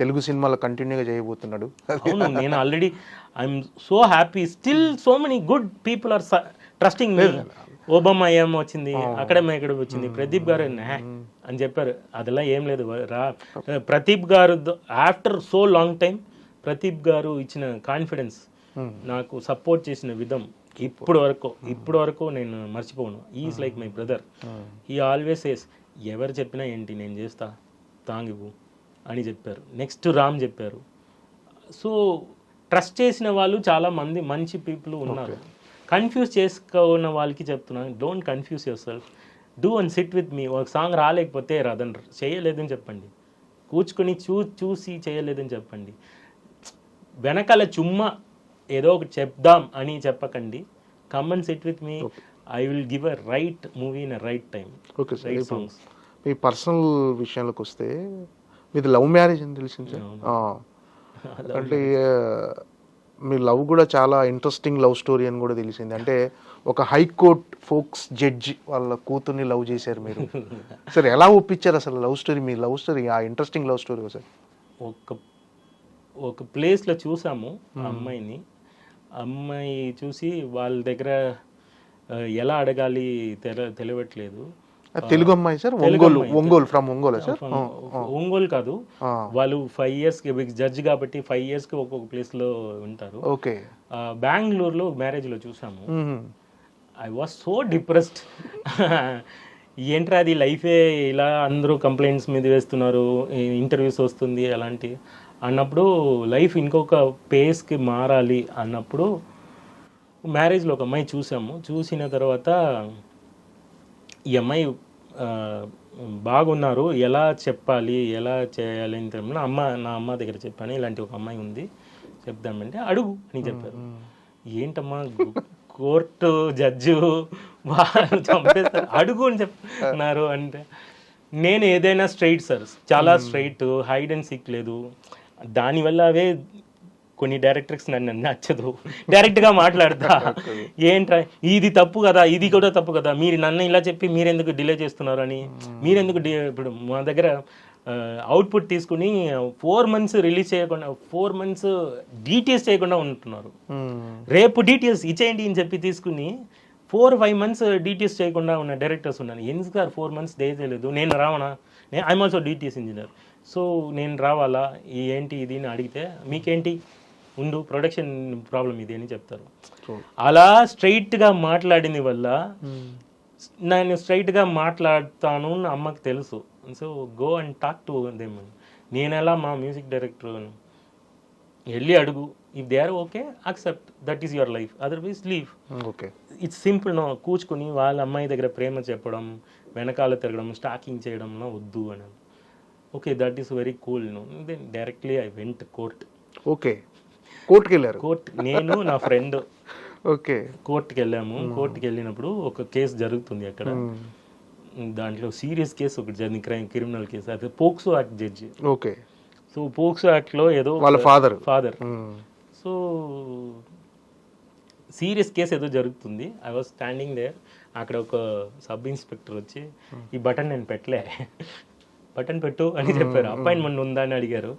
Speaker 2: తెలుగు సినిమాలో కంటిన్యూగా చేయబోతున్నాడు.
Speaker 3: అవును, నేను already I'm so happy. Still so many good people are trusting me. O Bhama ఏం వచ్చింది, అక్కడ వచ్చింది, ప్రదీప్ గారు అని చెప్పారు. అదెలా ఏం లేదు. ప్రదీప్ గారు after so long time Pradeep గారు ఇచ్చిన కాన్ఫిడెన్స్, నాకు సపోర్ట్ చేసిన విధం ఇప్పుడు వరకు నేను మర్చిపోను. Is like my brother. ఈ ఆల్వేస్ సేస్ ఎవరు చెప్పినా ఏంటి నేను చేస్తా, తాంగివు అని చెప్పారు. నెక్స్ట్ రామ్ చెప్పారు. సో ట్రస్ట్ చేసిన వాళ్ళు చాలా మంది మంచి పీపుల్ ఉన్నారు. కన్ఫ్యూజ్ చేసుకున్న వాళ్ళకి చెప్తున్నాను, don't confuse yourself, do and sit with me. ఒక సాంగ్ రాలేకపోతే రదన్ చేయలేదని చెప్పండి, కూర్చుకొని చూసి చేయలేదని చెప్పండి. వెనకాల చుమ్మా ఏదో ఒకటి చెప్దాం అని చెప్పకండి. Come and sit with me, I will give a right movie in a right time.
Speaker 2: Okay sir, songs. Me personal విషయాలకు వస్తే, మీది లవ్ మ్యారేజ్ అని తెలిసింది సార్. అంటే మీ లవ్ కూడా చాలా ఇంట్రెస్టింగ్ లవ్ స్టోరీ అని కూడా తెలిసింది. అంటే ఒక హైకోర్ట్ ఫోక్స్ జడ్జి వాళ్ళ కూతుర్ని లవ్ చేశారు మీరు. సార్ ఎలా ఒప్పించారు అసలు లవ్ స్టోరీ, మీ లవ్ స్టోరీ, ఆ ఇంట్రెస్టింగ్ లవ్ స్టోరీ సార్?
Speaker 3: ఒక ప్లేస్లో చూసాము అమ్మాయి చూసి వాళ్ళ దగ్గర ఎలా అడగాలి తెలియట్లేదు.
Speaker 2: తెలుగు అమ్మాయి sir? Ongole from Ongole sir?
Speaker 3: Ongole కాదు, వాళ్ళు 5 yearsకి జడ్జి కాబట్టి 5 yearsకి ఒక్కొక్క ప్లేస్ లో ఉంటారు.
Speaker 2: ఓకే.
Speaker 3: బెంగళూరులో మ్యారేజ్ లో చూసాము. I was so depressed. ఏంట్రా అది లైఫే ఇలా, అందరూ కంప్లైంట్స్ మీద వేస్తున్నారు, ఇంటర్వ్యూస్ వస్తుంది అలాంటి అన్నప్పుడు, లైఫ్ ఇంకొక పేస్కి మారాలి అన్నప్పుడు మ్యారేజ్లో ఒక అమ్మాయి చూసాము. చూసిన తర్వాత ఈ అమ్మాయి బాగున్నారు, ఎలా చెప్పాలి, ఎలా చేయాలి అని తెలియదు. నా అమ్మ దగ్గర చెప్పాను, ఇలాంటి ఒక అమ్మాయి ఉంది చెప్దామంటే అడుగు అని చెప్పారు. ఏంటమ్మా కోర్టు జడ్జు చంపేస్తారు, అడుగు అని చెప్తున్నారు అంటే, నేను ఏదైనా స్ట్రైట్ సార్, చాలా స్ట్రైట్, హైడ్ అండ్ సీక్ లేదు. దానివల్ల అవే కొన్ని డైరెక్టర్స్ నన్ను నచ్చదు, డైరెక్ట్గా మాట్లాడతా. ఏంట్రా ఇది తప్పు కదా, ఇది కూడా తప్పు కదా, మీరు నన్ను ఇలా చెప్పి మీరెందుకు డిలే చేస్తున్నారు అని, మీరెందుకు ఇప్పుడు మా దగ్గర అవుట్పుట్ తీసుకుని 4 months రిలీజ్ చేయకుండా, 4 months డీటెయిల్స్ చేయకుండా ఉంటున్నారు. రేపు డీటెయిల్స్ ఇచ్చేయండి అని చెప్పి తీసుకుని 4-5 months డీటెయిల్స్ చేయకుండా ఉన్న డైరెక్టర్స్ ఉన్నాను. ఎందుకు సార్ 4 months చేయలేదు? నేను రావనా? I'm also details engineer, so నేను రావాలా? ఏంటి ఇది అని అడిగితే, మీకేంటి ఉండు, ప్రొడక్షన్ ప్రాబ్లం ఇది అని చెప్తారు. అలా స్ట్రైట్గా మాట్లాడింది వల్ల నేను స్ట్రైట్గా మాట్లాడతాను నా అమ్మకి తెలుసు. So go and talk to them. నేను ఎలా మా మ్యూజిక్ డైరెక్టర్ వెళ్ళి అడుగు, if they are okay accept, that is your life, otherwise leave.
Speaker 2: Okay,
Speaker 3: it's simple. No కూర్చుని వాళ్ళ అమ్మాయి దగ్గర ప్రేమ చెప్పడం, వెనకాల తిరగడం, స్టాకింగ్ చేయడంలో వద్దు అని. Okay, that is very cool. No then directly I went court.
Speaker 2: Okay, కోర్టుకి వెళ్ళారు?
Speaker 3: కోర్ట్, నేను నా ఫ్రెండ్
Speaker 2: ఓకే,
Speaker 3: కోర్టుకి వెళ్ళాము. కోర్టుకి వెళ్ళినప్పుడు ఒక కేసు జరుగుతుంది అక్కడ. దాంట్లో సీరియస్ కేసు ఒకటి జరిగింది, క్రిమినల్ కేసు. అది POCSO act judge.
Speaker 2: Okay.
Speaker 3: So POCSO యాక్ట్లో ఏదో
Speaker 2: వాళ్ళ
Speaker 3: ఫాదర్ సో సీరియస్ కేసు ఏదో జరుగుతుంది. I was standing there. అక్కడ ఒక సబ్ ఇన్స్పెక్టర్ వచ్చి ఈ బటన్ నేను పెట్టలే, బటన్ పెట్టు అని చెప్పారు. అపాయింట్మెంట్ ఉందా అని అడిగారు.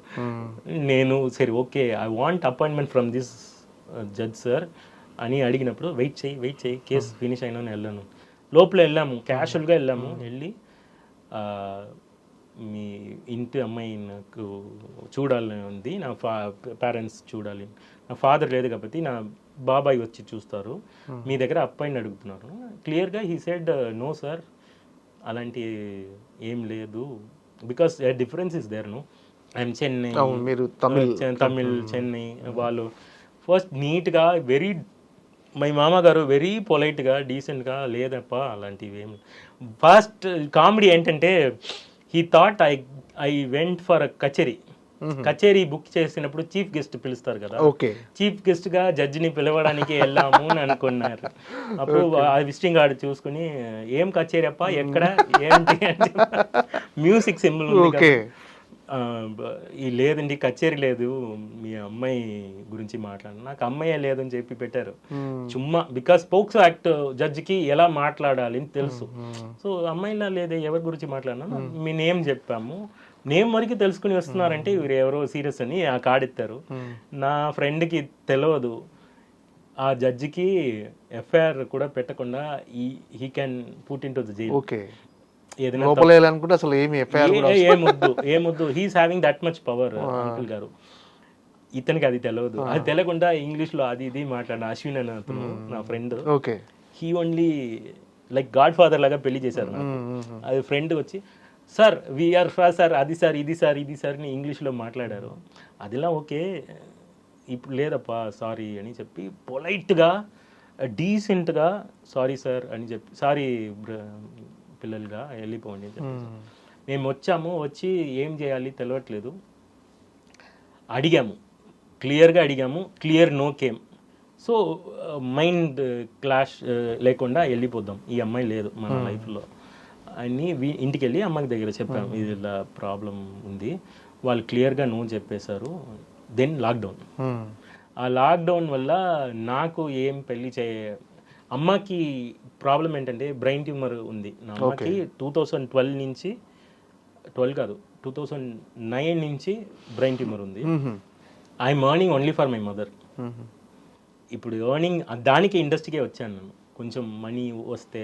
Speaker 3: నేను సరే okay I want appointment from this judge sir అని అడిగినప్పుడు వెయిట్ చేయి కేసు ఫినిష్ అయినా వెళ్ళాను. లోపల వెళ్ళాము, క్యాషువల్గా వెళ్ళాము. వెళ్ళి మీ ఇంటి అమ్మాయి నాకు చూడాలని ఉంది, నా పేరెంట్స్ చూడాలి, నా ఫాదర్ లేదు కాబట్టి నా బాబాయ్ వచ్చి చూస్తారు, మీ దగ్గర అప్పాయిని అడుగుతున్నారు. క్లియర్గా హీ సెడ్ నో సార్, అలాంటి ఏం లేదు, because difference is there. No I'm Chennai, Tamil Chennai. వాళ్ళు ఫస్ట్ నీట్గా వెరీ మై మామగారు వెరీ పొలైట్గా డీసెంట్గా లేదప్ప అలాంటివి ఏం. ఫస్ట్ కామెడీ ఏంటంటే he thought I went for a kacheri book చేసినప్పుడు చీఫ్ గెస్ట్ పిలుస్తారు కదా, చీఫ్ గెస్ట్ గా జడ్జిని పిలవడానికి వెళ్ళాము అని అనుకున్నారు. అప్పుడు ఆ విజిటింగ్ కార్డు చూసుకుని ఏం కచేరీ అప్ప ఎక్కడ ఏంటి అంటే మ్యూజిక్ సింబల్ లేదండి కచేరీ లేదు, మీ అమ్మాయి గురించి మాట్లాడు. నాకు అమ్మాయే లేదని చెప్పి పెట్టారు చుమ్మా, బికాస్ పోక్సో యాక్ట్ జడ్జికి ఎలా మాట్లాడాలి అని తెలుసు. సో అమ్మాయిలా లేదే ఎవరి గురించి మాట్లాడినా మీ నేమ్ చెప్పాము, నేమ్ వరకు తెలుసుకుని వస్తున్నారంటే వీరు ఎవరో సీరియస్ అని ఆ కార్డు ఇస్తారు. నా ఫ్రెండ్కి తెలియదు, ఆ జడ్జికి ఎఫ్ఐఆర్ కూడా పెట్టకుండా he can put into the jail. ఏమొద్దు, he's having that much power uncle గారు. ఇతనికి అది తెలియదు, అది తెలియకుండా ఇంగ్లీష్ లో అది ఇది మాట్లాడిన అశ్విన్ అని అతను నా friend, he only like God father లాగా పెళ్లి చేశారు నాకు. అది ఫ్రెండ్ వచ్చి సార్ వీఆర్ సార్ అది సార్ ఇది సార్ ఇది సార్ అని ఇంగ్లీష్లో మాట్లాడారు. అదిలా ఓకే, ఇప్పుడు లేదప్పా సారీ అని చెప్పి పొలైట్గా డీసెంట్గా సారీ సార్ అని చెప్పి సారీ పిల్లలుగా వెళ్ళిపోండి అని చెప్పి మేము వచ్చాము. వచ్చి ఏం చేయాలి తెలియట్లేదు, క్లియర్గా అడిగాము, clear no came. So mind clash లేకుండా వెళ్ళిపోద్దాం, ఈ అమ్మాయి లేదు మన లైఫ్లో అని ఇంటికి వెళ్ళి అమ్మకి దగ్గర చెప్పాము ఇది ఇలా ప్రాబ్లం ఉంది. వాళ్ళు క్లియర్గా నో చెప్పేశారు. Then lockdown. ఆ లాక్డౌన్ వల్ల నాకు ఏం పెళ్లి అమ్మకి ప్రాబ్లం ఏంటంటే బ్రెయిన్ ట్యూమర్ ఉంది. నా అమ్మకి 2012 నుంచి 2009 నుంచి బ్రెయిన్ ట్యూమర్ ఉంది. I'm earning only for my mother. ఇప్పుడు ఎర్నింగ్ దానికి ఇండస్ట్రీకే వచ్చాను నేను, కొంచెం మనీ వస్తే.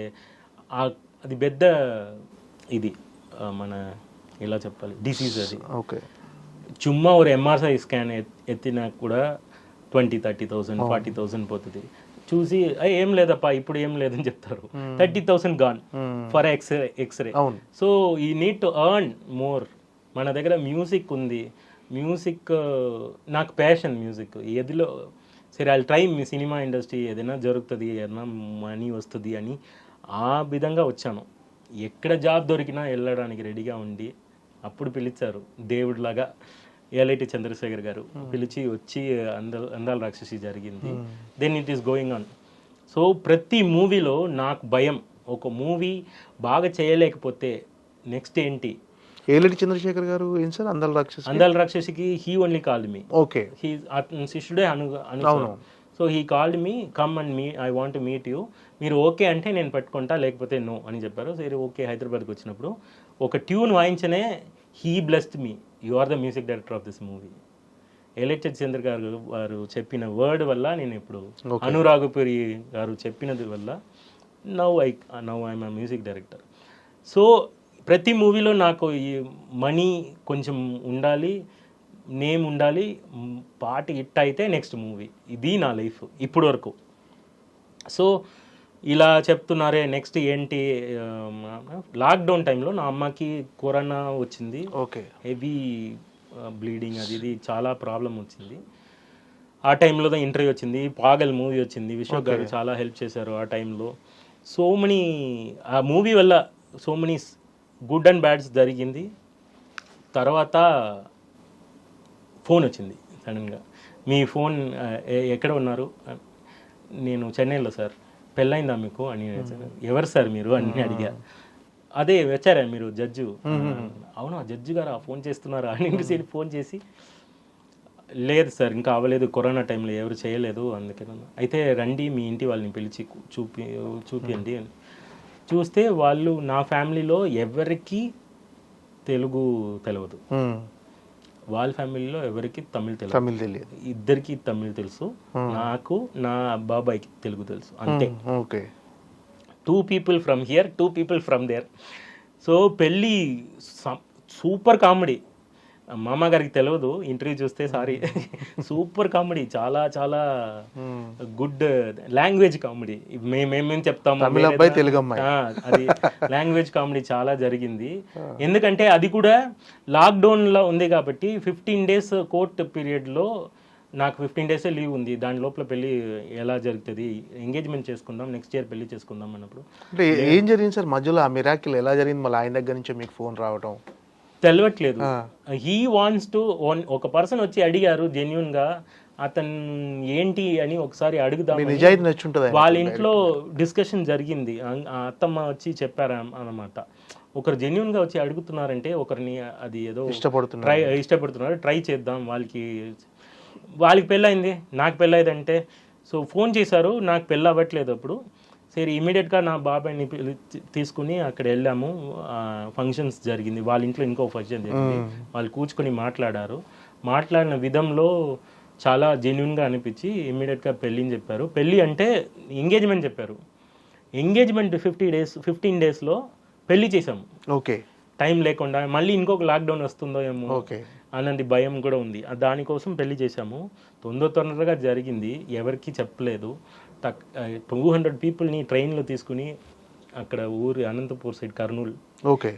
Speaker 3: అది పెద్ద ఇది మన ఎలా చెప్పాలి డిసీజ్ అది. చుమ్మా ఒక ఎంఆర్ఐ స్కాన్ ఎత్తినా కూడా 20,000-30,000 40,000 పోతుంది. చూసి ఏం లేదప్పా ఇప్పుడు ఏం లేదని చెప్తారు. 30,000 gone for X-ray. So you need to earn more. మన దగ్గర మ్యూజిక్ ఉంది, మ్యూజిక్ నాకు ప్యాషన్ మ్యూజిక్. ఏదిలో సరే I try me cinema industry ఏదైనా జరుగుతుంది, ఏదైనా మనీ వస్తుంది అని ఆ విధంగా వచ్చాను. ఎక్కడ జాబ్ దొరికినా వెళ్ళడానికి రెడీగా ఉండి అప్పుడు పిలిచారు దేవుడిలాగా ఎల్ఐటి చంద్రశేఖర్ గారు పిలిచి వచ్చి అందాల రాక్షసి జరిగింది. Then it is going on. So ప్రతి మూవీలో నాకు భయం, ఒక మూవీ బాగా చేయలేకపోతే నెక్స్ట్ ఏంటి.
Speaker 2: ఏలటి చంద్రశేఖర్ గారు ఏం సార్
Speaker 3: అందాల రాక్షసికి he only called me.
Speaker 2: Okay,
Speaker 3: he శిష్యుడే అను. So he called me, come and I want meet you, మీరు ఓకే అంటే నేను పెట్టుకుంటా లేకపోతే నో అని చెప్పారు. సరే ఓకే. హైదరాబాద్కి వచ్చినప్పుడు ఒక ట్యూన్ వాయించనే he blessed me, you are the music director of this movie. Elected Chandra garu వారు చెప్పిన వర్డ్ వల్ల నేను ఇప్పుడు అనురాగపురి గారు చెప్పినది వల్ల now I'm a music director. So ప్రతి మూవీలో నాకు ఈ మనీ కొంచెం ఉండాలి, నేమ్ ఉండాలి, పాట హిట్ అయితే నెక్స్ట్ మూవీ. ఇది నా లైఫ్ ఇప్పుడు వరకు. సో ఇలా చెప్తున్నారే నెక్స్ట్ ఏంటి. లాక్డౌన్ టైంలో నా అమ్మకి కరోనా వచ్చింది. హెవీ బ్లీడింగ్ అది ఇది చాలా ప్రాబ్లం వచ్చింది. ఆ టైంలో ఇంటర్వ్యూ వచ్చింది, పాగల్ మూవీ వచ్చింది, విశ్వక్ గారు చాలా హెల్ప్ చేశారు ఆ టైంలో. సో మెనీ ఆ మూవీ వల్ల సో మెనీ గుడ్ అండ్ బ్యాడ్స్ జరిగింది. తర్వాత ఫోన్ వచ్చింది సడన్గా, మీ ఫోన్ ఎక్కడ ఉన్నారు, నేను చెన్నైలో సార్, పెళ్ళైందా మీకు అని. ఎవరు సార్ మీరు అని అడిగా. అదే వచ్చారా మీరు జడ్జు? అవును, జడ్జి గారు ఫోన్ చేస్తున్నారా అని ఫోన్ చేసి, లేదు సార్ ఇంకా అవ్వలేదు, కరోనా టైంలో ఎవరు చేయలేదు అందుకని. అయితే రండి మీ ఇంటి వాళ్ళని పిలిచి చూపియండి అని. చూస్తే వాళ్ళు నా ఫ్యామిలీలో ఎవరికి తెలుగు తెలియదు, వాళ్ళ ఫ్యామిలీలో ఎవరికి తమిళ్ తెలియదు, ఇద్దరికి తమిళ్ తెలుసు, నాకు నా బాబాయ్కి తెలుగు తెలుసు అంతే.
Speaker 2: Okay,
Speaker 3: 2 people from here, 2 people from there. So పెళ్ళి సూపర్ కామెడీ. మామ గారికి తెలియదు ఇంటర్వ్యూ చూస్తే, సారీ, సూపర్ కామెడీ, చాలా చాలా గుడ్ లాంగ్వేజ్ కామెడీ. మేమేం చెప్తాము, అది లాంగ్వేజ్ కామెడీ చాలా జరిగింది. ఎందుకంటే అది కూడా లాక్డౌన్లో ఉంది కాబట్టి 15 days కోర్ట్ పీరియడ్లో నాకు 15 days లీవ్ ఉంది. దాని లోపల పెళ్ళి ఎలా జరుగుతుంది, ఎంగేజ్మెంట్ చేసుకుందాం, నెక్స్ట్ ఇయర్ పెళ్లి చేసుకుందాం అన్నప్పుడు.
Speaker 2: అంటే ఏం జరిగింది సార్ మధ్యలో, ఆ మిరాకిల్ ఎలా జరిగింది? మళ్ళీ ఆయన దగ్గర నుంచి మీకు ఫోన్ రావడం
Speaker 3: తెలియట్లేదు. హీ వాంట్స్ టు, ఒక పర్సన్ వచ్చి అడిగారు జెన్యున్ గా, అతను ఏంటి అని ఒకసారి అడుగుదాం. వాళ్ళ ఇంట్లో డిస్కషన్ జరిగింది, అత్తమ్మ వచ్చి చెప్పారు అన్నమాట. ఒకరు జెన్యున్ గా వచ్చి అడుగుతున్నారంటే ఒకరిని అది ఏదో ఇష్టపడుతున్నారు, ట్రై చేద్దాం, వాళ్ళకి పెళ్ళయింది, నాకు పెళ్ళయిందంటే. సో ఫోన్ చేశారు, నాకు పెళ్ళి అవ్వట్లేదు అప్పుడు. సరే ఇమీడియట్గా నా బాబాయ్ని తీసుకుని అక్కడ వెళ్ళాము. ఫంక్షన్స్ జరిగింది, వాళ్ళ ఇంట్లో ఇంకో ఫంక్షన్ జరిగింది, వాళ్ళు కూర్చుకొని మాట్లాడారు. మాట్లాడిన విధంలో చాలా జెన్యున్గా అనిపించి ఇమీడియట్గా పెళ్ళిని చెప్పారు. పెళ్ళి అంటే ఎంగేజ్మెంట్ చెప్పారు. ఎంగేజ్మెంట్ 15 daysలో పెళ్ళి చేసాము.
Speaker 2: ఓకే,
Speaker 3: టైం లేకుండా. మళ్ళీ ఇంకొక లాక్డౌన్ వస్తుందో ఏమో అన్నది భయం కూడా ఉంది. దానికోసం పెళ్లి చేశాము. తొందరగా జరిగింది, ఎవరికి చెప్పలేదు. 200 peopleని ట్రైన్లో తీసుకుని అక్కడ అనంతపూర్ సైడ్, కర్నూలు,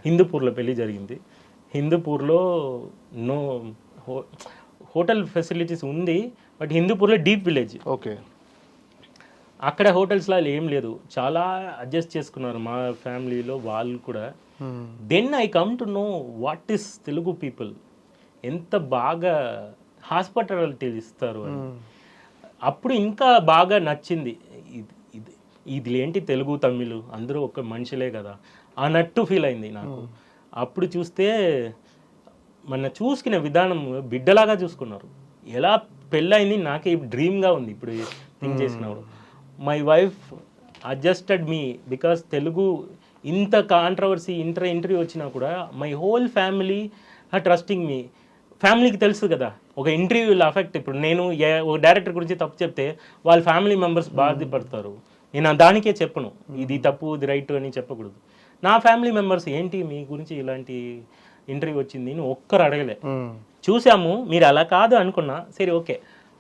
Speaker 3: హిందూపూర్లో పెళ్లి జరిగింది. హిందూపూర్లో నో హోటల్ ఫెసిలిటీస్ ఉంది, బట్ హిందూపూర్లో డీప్ విలేజ్.
Speaker 2: ఓకే,
Speaker 3: అక్కడ హోటల్స్లో ఏం లేదు, చాలా అడ్జస్ట్ చేసుకున్నారు మా ఫ్యామిలీలో వాళ్ళు కూడా. Then I come to know what is Telugu people, ఎంత బాగా హాస్పిటాలిటీ ఇస్తారు అని. అప్పుడు ఇంకా బాగా నచ్చింది, ఇది ఏంటి తెలుగు తమిళ్ అందరూ ఒక మనుషులే కదా అన్నట్టు ఫీల్ అయింది నాకు. అప్పుడు చూస్తే మన చూసుకునే విధానం బిడ్డలాగా చూసుకున్నారు. ఎలా పెళ్ళయింది నాకే డ్రీమ్గా ఉంది ఇప్పుడు థింక్ చేసినప్పుడు. My wife adjusted me because Telugu ఇంత కాంట్రవర్సీ ఇంటర్వ్యూ వచ్చినా కూడా my whole family trusting me. ఫ్యామిలీకి తెలుసు కదా ఒక ఇంటర్వ్యూలో అఫెక్ట్. ఇప్పుడు నేను ఒక డైరెక్టర్ గురించి తప్పు చెప్తే వాళ్ళ ఫ్యామిలీ మెంబర్స్ బాధపడతారు. నేను దానికే చెప్పను ఇది తప్పు ఇది రైట్ అని చెప్పకూడదు. నా ఫ్యామిలీ మెంబర్స్ ఏంటి మీ గురించి ఇలాంటి ఇంటర్వ్యూ వచ్చింది అని ఒక్కరు అడగలే. చూసాము, మీరు అలా కాదు అనుకున్నా, సరే ఓకే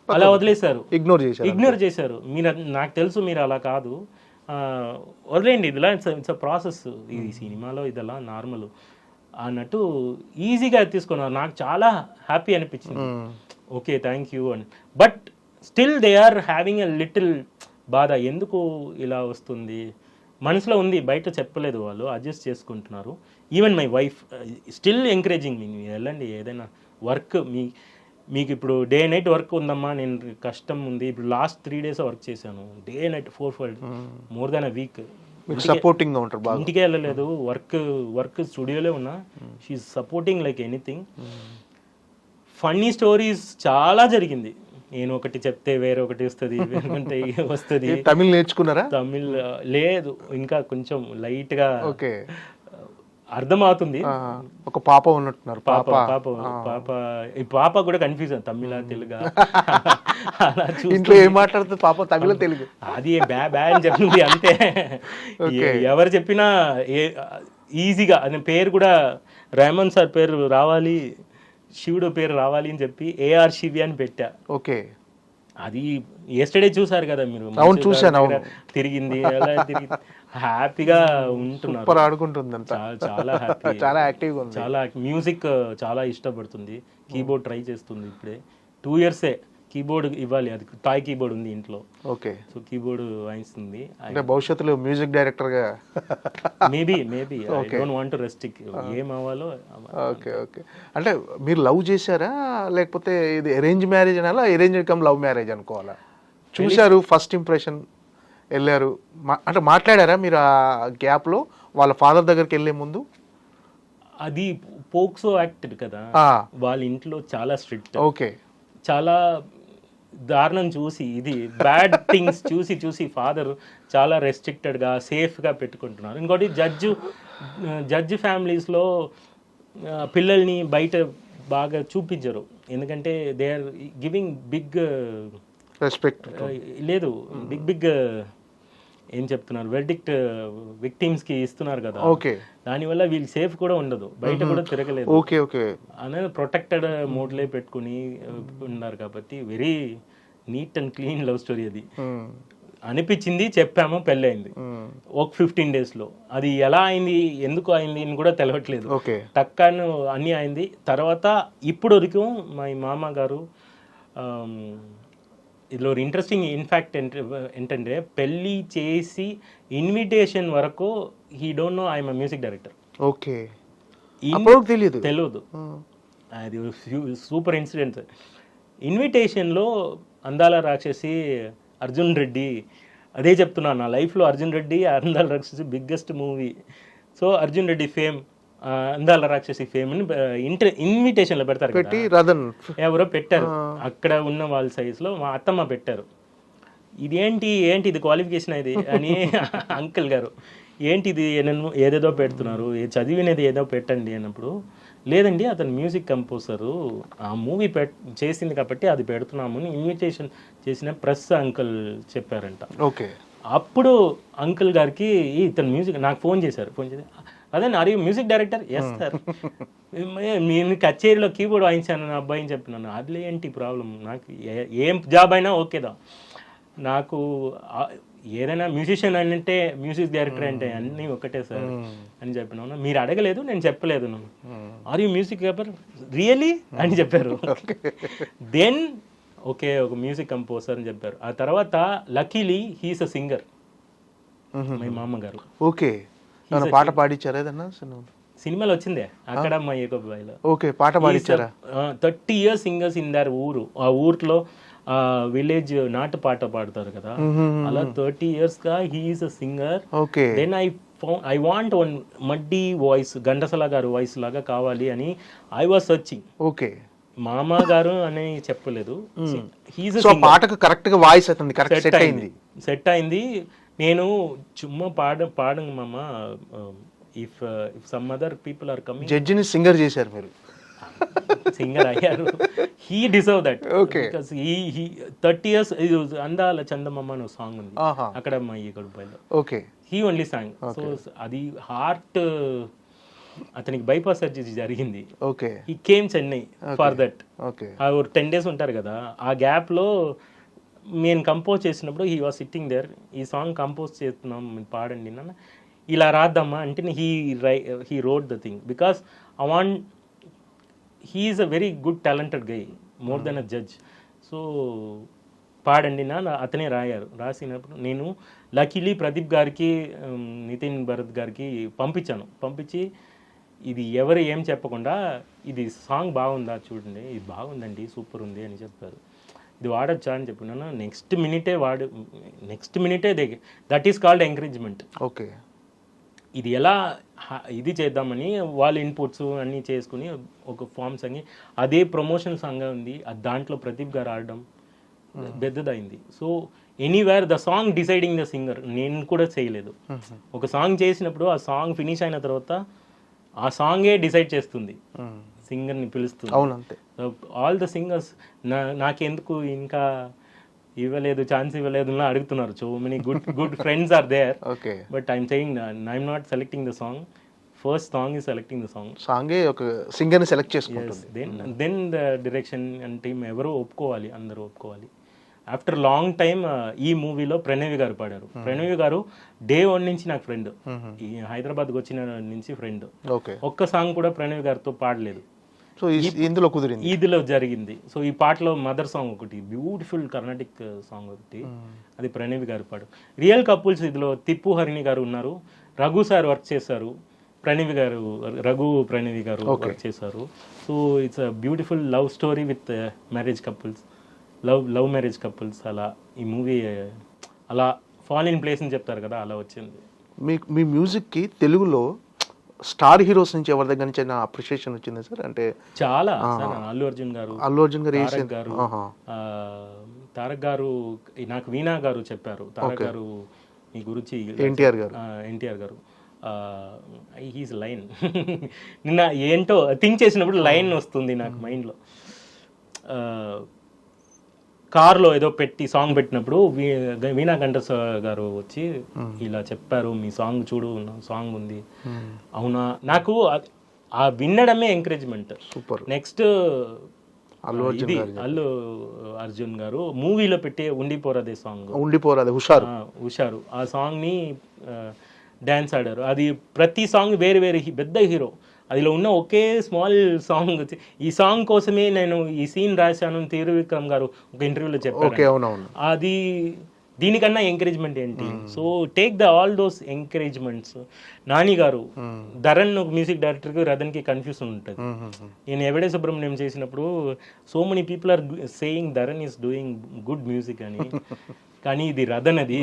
Speaker 3: అలా వదిలేశారు, ఇగ్నోర్ చేశారు. మీరు నాకు తెలుసు మీరు అలా కాదు, వదిలేయండి, ఇదిలా ఇట్స్ అ ప్రాసెస్, ఈ సినిమాలో ఇదలా నార్మల్ అన్నట్టు ఈజీగా తీసుకున్నారు. నాకు చాలా హ్యాపీ అనిపించింది. ఓకే థ్యాంక్ యూ అని. But still they are having a little బాధ, ఎందుకు ఇలా వస్తుంది మనసులో ఉంది, బయట చెప్పలేదు, వాళ్ళు అడ్జస్ట్ చేసుకుంటున్నారు. Even my wife still encouraging me, వెళ్ళండి ఏదైనా వర్క్ మీకు ఇప్పుడు డే నైట్ వర్క్ ఉందమ్మా, నేను కష్టం ఉంది. ఇప్పుడు లాస్ట్ 3 days వర్క్ చేశాను, డే నైట్ 4 మోర్ దాన్ అ వీక్.
Speaker 2: సపోర్టింగ్ గా ఉంటారు,
Speaker 3: ఇంటికే వెళ్ళలేదు, వర్క్ స్టూడియోలో ఉన్నా. She supporting like anything. Funny stories చాలా జరిగింది. నేను ఒకటి చెప్తే వేరే ఒకటి వస్తుంది, వస్తుంది.
Speaker 2: తమిళ్ నేర్చుకున్నారా?
Speaker 3: తమిళ్ లేదు, ఇంకా కొంచెం లైట్ గా అర్థమవుతుంది.
Speaker 2: ఒక పాప ఉన్నట్టున్నారు,
Speaker 3: పాప కూడా కన్ఫ్యూజన్ తమిళ తెలుగా అలా
Speaker 2: ఇంట్లో ఏం మాట్లాడుతుంది పాప, తమిళ తెలుగు
Speaker 3: అది బ్యా అని చెప్తుంది అంతే. ఎవరు చెప్పినా ఈజీగా అది పేరు కూడా రెహమాన్ సార్ పేరు రావాలి, శివుడు పేరు రావాలి అని చెప్పి AR శివి అని పెట్టా.
Speaker 2: ఓకే,
Speaker 3: అది ఎస్టర్డే చూసారు కదా మీరు,
Speaker 2: చూసాను,
Speaker 3: తిరిగింది అలా తిరిగి హ్యాపీగా ఉంటున్నారు, చాలా హ్యాపీ,
Speaker 2: చాలా యాక్టివ్గా ఉంది,
Speaker 3: చాలా మ్యూజిక్ చాలా ఇష్టపడుతుంది. కీబోర్డ్ ట్రై చేస్తుంది ఇప్పుడే, 2 years కీబోర్డ్ ఇవ్వాలి, అది టాయ్ కీబోర్డ్ ఉంది ఇంట్లో.
Speaker 2: ఓకే, సో
Speaker 3: కీబోర్డ్ వాయిస్తుంది.
Speaker 2: అంటే భవిష్యత్తులో మ్యూజిక్ డైరెక్టర్ గా
Speaker 3: maybe I don't want to restrict, ఏం అవ్వాలో.
Speaker 2: ఓకే ఓకే, అంటే మీరు లవ్ చేశారా లేకపోతే ఇది అరేంజ్ మ్యారేజ్ అనాలా, అరేంజ్ కమ్ లవ్ మ్యారేజ్ అనుకోవాలా? చూశారు, ఫస్ట్ ఇంప్రెషన్ వెళ్ళారు. అంటే మాట్లాడారా మీరు ఆ గ్యాప్లో వాళ్ళ ఫాదర్ దగ్గరికి వెళ్ళే ముందు?
Speaker 3: అది పోక్సో యాక్ట్ కదా,
Speaker 2: ఆ,
Speaker 3: వాళ్ళ ఇంట్లో చాలా స్ట్రిక్ట్,
Speaker 2: ఓకే.
Speaker 3: చాలా దారుణం చూసి, ఇది బ్యాడ్ థింగ్స్ చూసి చూసి ఫాదర్ చాలా రెస్ట్రిక్టెడ్గా సేఫ్గా పెట్టుకుంటున్నారు. ఇంకోటి జడ్జి ఫ్యామిలీస్లో పిల్లల్ని బయట బాగా చూపించరు, ఎందుకంటే they are giving big
Speaker 2: respect
Speaker 3: లేదు, బిగ్ ఏం చెప్తున్నారు, వెర్డిక్ట్ విక్టిమ్స్కి ఇస్తున్నారు కదా,
Speaker 2: ఓకే.
Speaker 3: దానివల్ల వీళ్ళు సేఫ్ కూడా ఉండదు, బయట కూడా తిరగలేదు,
Speaker 2: ఓకే ఓకే.
Speaker 3: అనేది ప్రొటెక్టెడ్ మోడ్లే పెట్టుకుని ఉన్నారు కాబట్టి very neat and clean love story అది అనిపించింది. చెప్పాము, పెళ్ళయింది ఒక 15 daysలో. అది ఎలా అయింది, ఎందుకు అయింది అని కూడా తెలవట్లేదు,
Speaker 2: ఓకే.
Speaker 3: టక్కాను అన్నీ అయింది. తర్వాత ఇప్పుడు వరకు మా మామ గారు ఇదిలో ఇంట్రెస్టింగ్ ఇన్ఫాక్ట్ ఏంటంటే పెళ్ళి చేసి ఇన్విటేషన్ వరకు he don't know I'm music director.
Speaker 2: Okay. అప్పుడు తెలియదు.
Speaker 3: అది సూపర్ ఇన్సిడెంట్. ఇన్విటేషన్లో అందాల రాక్షసి అర్జున్ రెడ్డి, అదే చెప్తున్నాను, నా లైఫ్లో అర్జున్ రెడ్డి అందాల రాక్షసి biggest movie. So Arjun Reddy fame, అందాల రాక్షసి ఫేమ్ అని ఇన్విటేషన్లో పెడతారు
Speaker 2: పెట్టి రదన్
Speaker 3: ఎవరో పెట్టారు, అక్కడ ఉన్న వాళ్ళ సైజులో మా అత్తమ్మ పెట్టారు. ఏంటి ఇది క్వాలిఫికేషన్ ఇది అని అంకుల్ గారు, ఏంటి ఇది ఏదేదో పెడుతున్నారు, చదివినది ఏదో పెట్టండి అన్నప్పుడు, లేదండి అతను మ్యూజిక్ కంపోజరు, ఆ మూవీ చేసింది కాబట్టి అది పెడుతున్నాము అని ఇన్విటేషన్ చేసిన ప్రెస్ అంకుల్ చెప్పారంట.
Speaker 2: ఓకే.
Speaker 3: అప్పుడు అంకుల్ గారికి ఇతను మ్యూజిక్ నాకు ఫోన్ చేసి అదే are you music director? Yes sir. నేను కచేరీలో కీబోర్డ్ వాయించాను నా అబ్బాయి అని చెప్పినాను. అది ఏంటి ప్రాబ్లం, నాకు ఏం జాబ్ అయినా ఓకేదా, నాకు ఏదైనా మ్యూజిషియన్ అంటే మ్యూజిక్ డైరెక్టర్ అంటే అన్నీ ఒకటే సార్ అని చెప్పినాను. మీరు అడగలేదు, నేను చెప్పలేదు. Are you music director really అని చెప్పారు. దెన్ ఓకే ఒక మ్యూజిక్ కంపోజర్ అని చెప్పారు. ఆ తర్వాత luckily he's a singer, my మామగారు.
Speaker 2: ఓకే. పాట పాడించారా ఏదన్నా
Speaker 3: సినిమాలో వచ్చిందే అక్కడ మా ఏకోబాయిలో?
Speaker 2: ఓకే, పాట పాడించారా?
Speaker 3: 30 years సింగర్స్ ఇన్ దర్ ఊరు, ఆ ఊర్లో విలేజ్ నాటు పాట పాడతారు కదా, అలా 30 years గా he is a singer.
Speaker 2: Okay.
Speaker 3: Then I want one muddy voice, Ghantasala garu voice లాగా కావాలి అని ఐ వాజ్ సర్చింగ్.
Speaker 2: ఓకే.
Speaker 3: మామ గారు అని చెప్పలేదు,
Speaker 2: పాటకు కరెక్ట్ గా వాయిస్ అవుతుంది, కరెక్ట్
Speaker 3: సెట్ అయింది. నేను చుమ్మా పాడంగ మామ, if some other people are coming.
Speaker 2: జడ్జిని సింగర్ చేశారు మీరు,
Speaker 3: సింగర్ అయ్యారు. He deserve that.
Speaker 2: Okay.
Speaker 3: Because he 30 years అందాల చందమామ అనే సాంగ్ ఉంది అక్కడ మా ఈ గడుపులో.
Speaker 2: Okay.
Speaker 3: He only song. So అది హార్ట్, అతనికి బైపాస్ సర్జరీ జరిగింది.
Speaker 2: Okay.
Speaker 3: He came Chennai for that.
Speaker 2: Okay.
Speaker 3: 10 days ఉంటారు కదా, ఆ గ్యాప్ లో నేను కంపోజ్ చేసినప్పుడు హీ వాజ్ సిట్టింగ్ దేర్. ఈ సాంగ్ కంపోజ్ చేస్తున్నాం, పాడండి నాన్న, ఇలా రాద్దామా అంటే he wrote the thing because I want, he is a very good talented guy, more than a judge. So పాడండి నా అతనే రాసినప్పుడు నేను లక్కీలీ ప్రదీప్ గారికి, నితిన్ భరత్ గారికి పంపించి ఇది ఎవరు ఏం చెప్పకుండా ఇది సాంగ్ బాగుందా చూడండి, ఇది బాగుందండి, సూపర్ ఉంది అని చెప్పారు. ఇది వాడచ్చా అని చెప్పినాను. నెక్స్ట్ మినిటే that is called encouragement.
Speaker 2: Okay.
Speaker 3: ఇది ఎలా ఇది చేద్దామని వాళ్ళ ఇన్పుట్స్ అన్నీ చేసుకుని ఒక ఫామ్స్ అని అదే ప్రమోషన్ సాంగ్ ఉంది, దాంట్లో ప్రదీప్ గారు ఆడడం పెద్దదైంది. So anywhere the song deciding the singer, నేను కూడా చేయలేదు. ఒక సాంగ్ చేసినప్పుడు ఆ సాంగ్ ఫినిష్ అయిన తర్వాత ఆ సాంగే డిసైడ్ చేస్తుంది, సింగర్ని పిలుస్తుంది.
Speaker 2: అవునంతే.
Speaker 3: ఆల్ ద సింగర్స్ నాకెందుకు ఇంకా ఛాన్స్ ఇవ్వలేదు అని అడుగుతున్నారు. So many good friends are there.
Speaker 2: Okay.
Speaker 3: But I'm saying I'm not selecting the song, first song is selecting the
Speaker 2: సాంగే ఒక సింగర్ని సెలెక్ట్ చేసుకుంటుంది.
Speaker 3: Then the direction and team ఎవరు ఒప్పుకోవాలి, అందరూ ఒప్పుకోవాలి. ఆఫ్టర్ లాంగ్ టైమ్ ఈ మూవీలో ప్రణవి గారు పాడారు. ప్రణవి గారు డే 1 నుంచి నాకు ఫ్రెండ్, ఈ హైదరాబాద్కి వచ్చిన నుంచి ఫ్రెండ్. ఒక్క సాంగ్ కూడా ప్రణవి గారితో పాడలేదు.
Speaker 2: సో ఇందులో కుదిరింది,
Speaker 3: ఇదిలో జరిగింది. సో ఈ పాటలో మదర్ సాంగ్ ఒకటి, బ్యూటిఫుల్ కర్ణాటిక్ సాంగ్ ఒకటి, అది ప్రణవి గారు పాడు. రియల్ కపుల్స్ ఇందులో తిప్పు హరిణి గారు ఉన్నారు, రఘు సార్ వర్క్ చేశారు, రఘు ప్రణవి గారు వర్క్ చేశారు. So it's a beautiful love story with marriage couples, love marriage couples. అలా ఈ మూవీ అలా ఫాల్ ఇన్ ప్లేస్ అని చెప్తారు కదా, అలా వచ్చింది.
Speaker 2: మీ మ్యూజిక్కి తెలుగులో స్టార్ హీరోస్ నుంచి ఎవరి దగ్గర నుంచి అయినా అప్రిషియేషన్ వచ్చింది సార్? అంటే
Speaker 3: చాలా సార్, అల్లు అర్జున్ గారు, తారక్ గారు, తారక్ గారు నాకు వీణా గారు చెప్పారు, తారక్ గారు మీ గురించి,
Speaker 2: ఎన్టీఆర్
Speaker 3: గారు హీస్ లైన్ నిన్న ఏంటో థింక్ చేసినప్పుడు లైన్ వస్తుంది నాకు మైండ్లో. కార్లో ఏదో పెట్టి సాంగ్ పెట్టినప్పుడు వీణా కంఠస్ గారు వచ్చి ఇలా చెప్పారు, మీ సాంగ్ చూడు, సాంగ్ ఉంది. అవునా, నాకు ఆ వినడమే ఎంకరేజ్మెంట్.
Speaker 2: సూపర్.
Speaker 3: నెక్స్ట్ ఇది అల్లు అర్జున్ గారు మూవీలో పెట్టే ఉండిపోరాదే సాంగ్, హుషారు, ఆ సాంగ్ని డ్యాన్స్ ఆడారు. అది ప్రతి సాంగ్ వేరే వేరే పెద్ద హీరో, అదిలో ఉన్న ఒకే స్మాల్ సాంగ్. ఈ సాంగ్ కోసమే నేను ఈ సీన్ రాశాను త్రివిక్రమ్ గారు ఒక ఇంటర్వ్యూలో చెప్పారు. అది దీనికన్నా ఎంకరేజ్మెంట్ ఏంటి? So take all those encouragements. Nani గారు, ధరణ్ మ్యూజిక్ డైరెక్టర్కి రథన్కి కన్ఫ్యూజన్ ఉంటుంది. నేను ఎవడే సుబ్రహ్మణ్యం చేసినప్పుడు so many people are saying Dharan is doing good music అని, కానీ ఇది రథన్ అది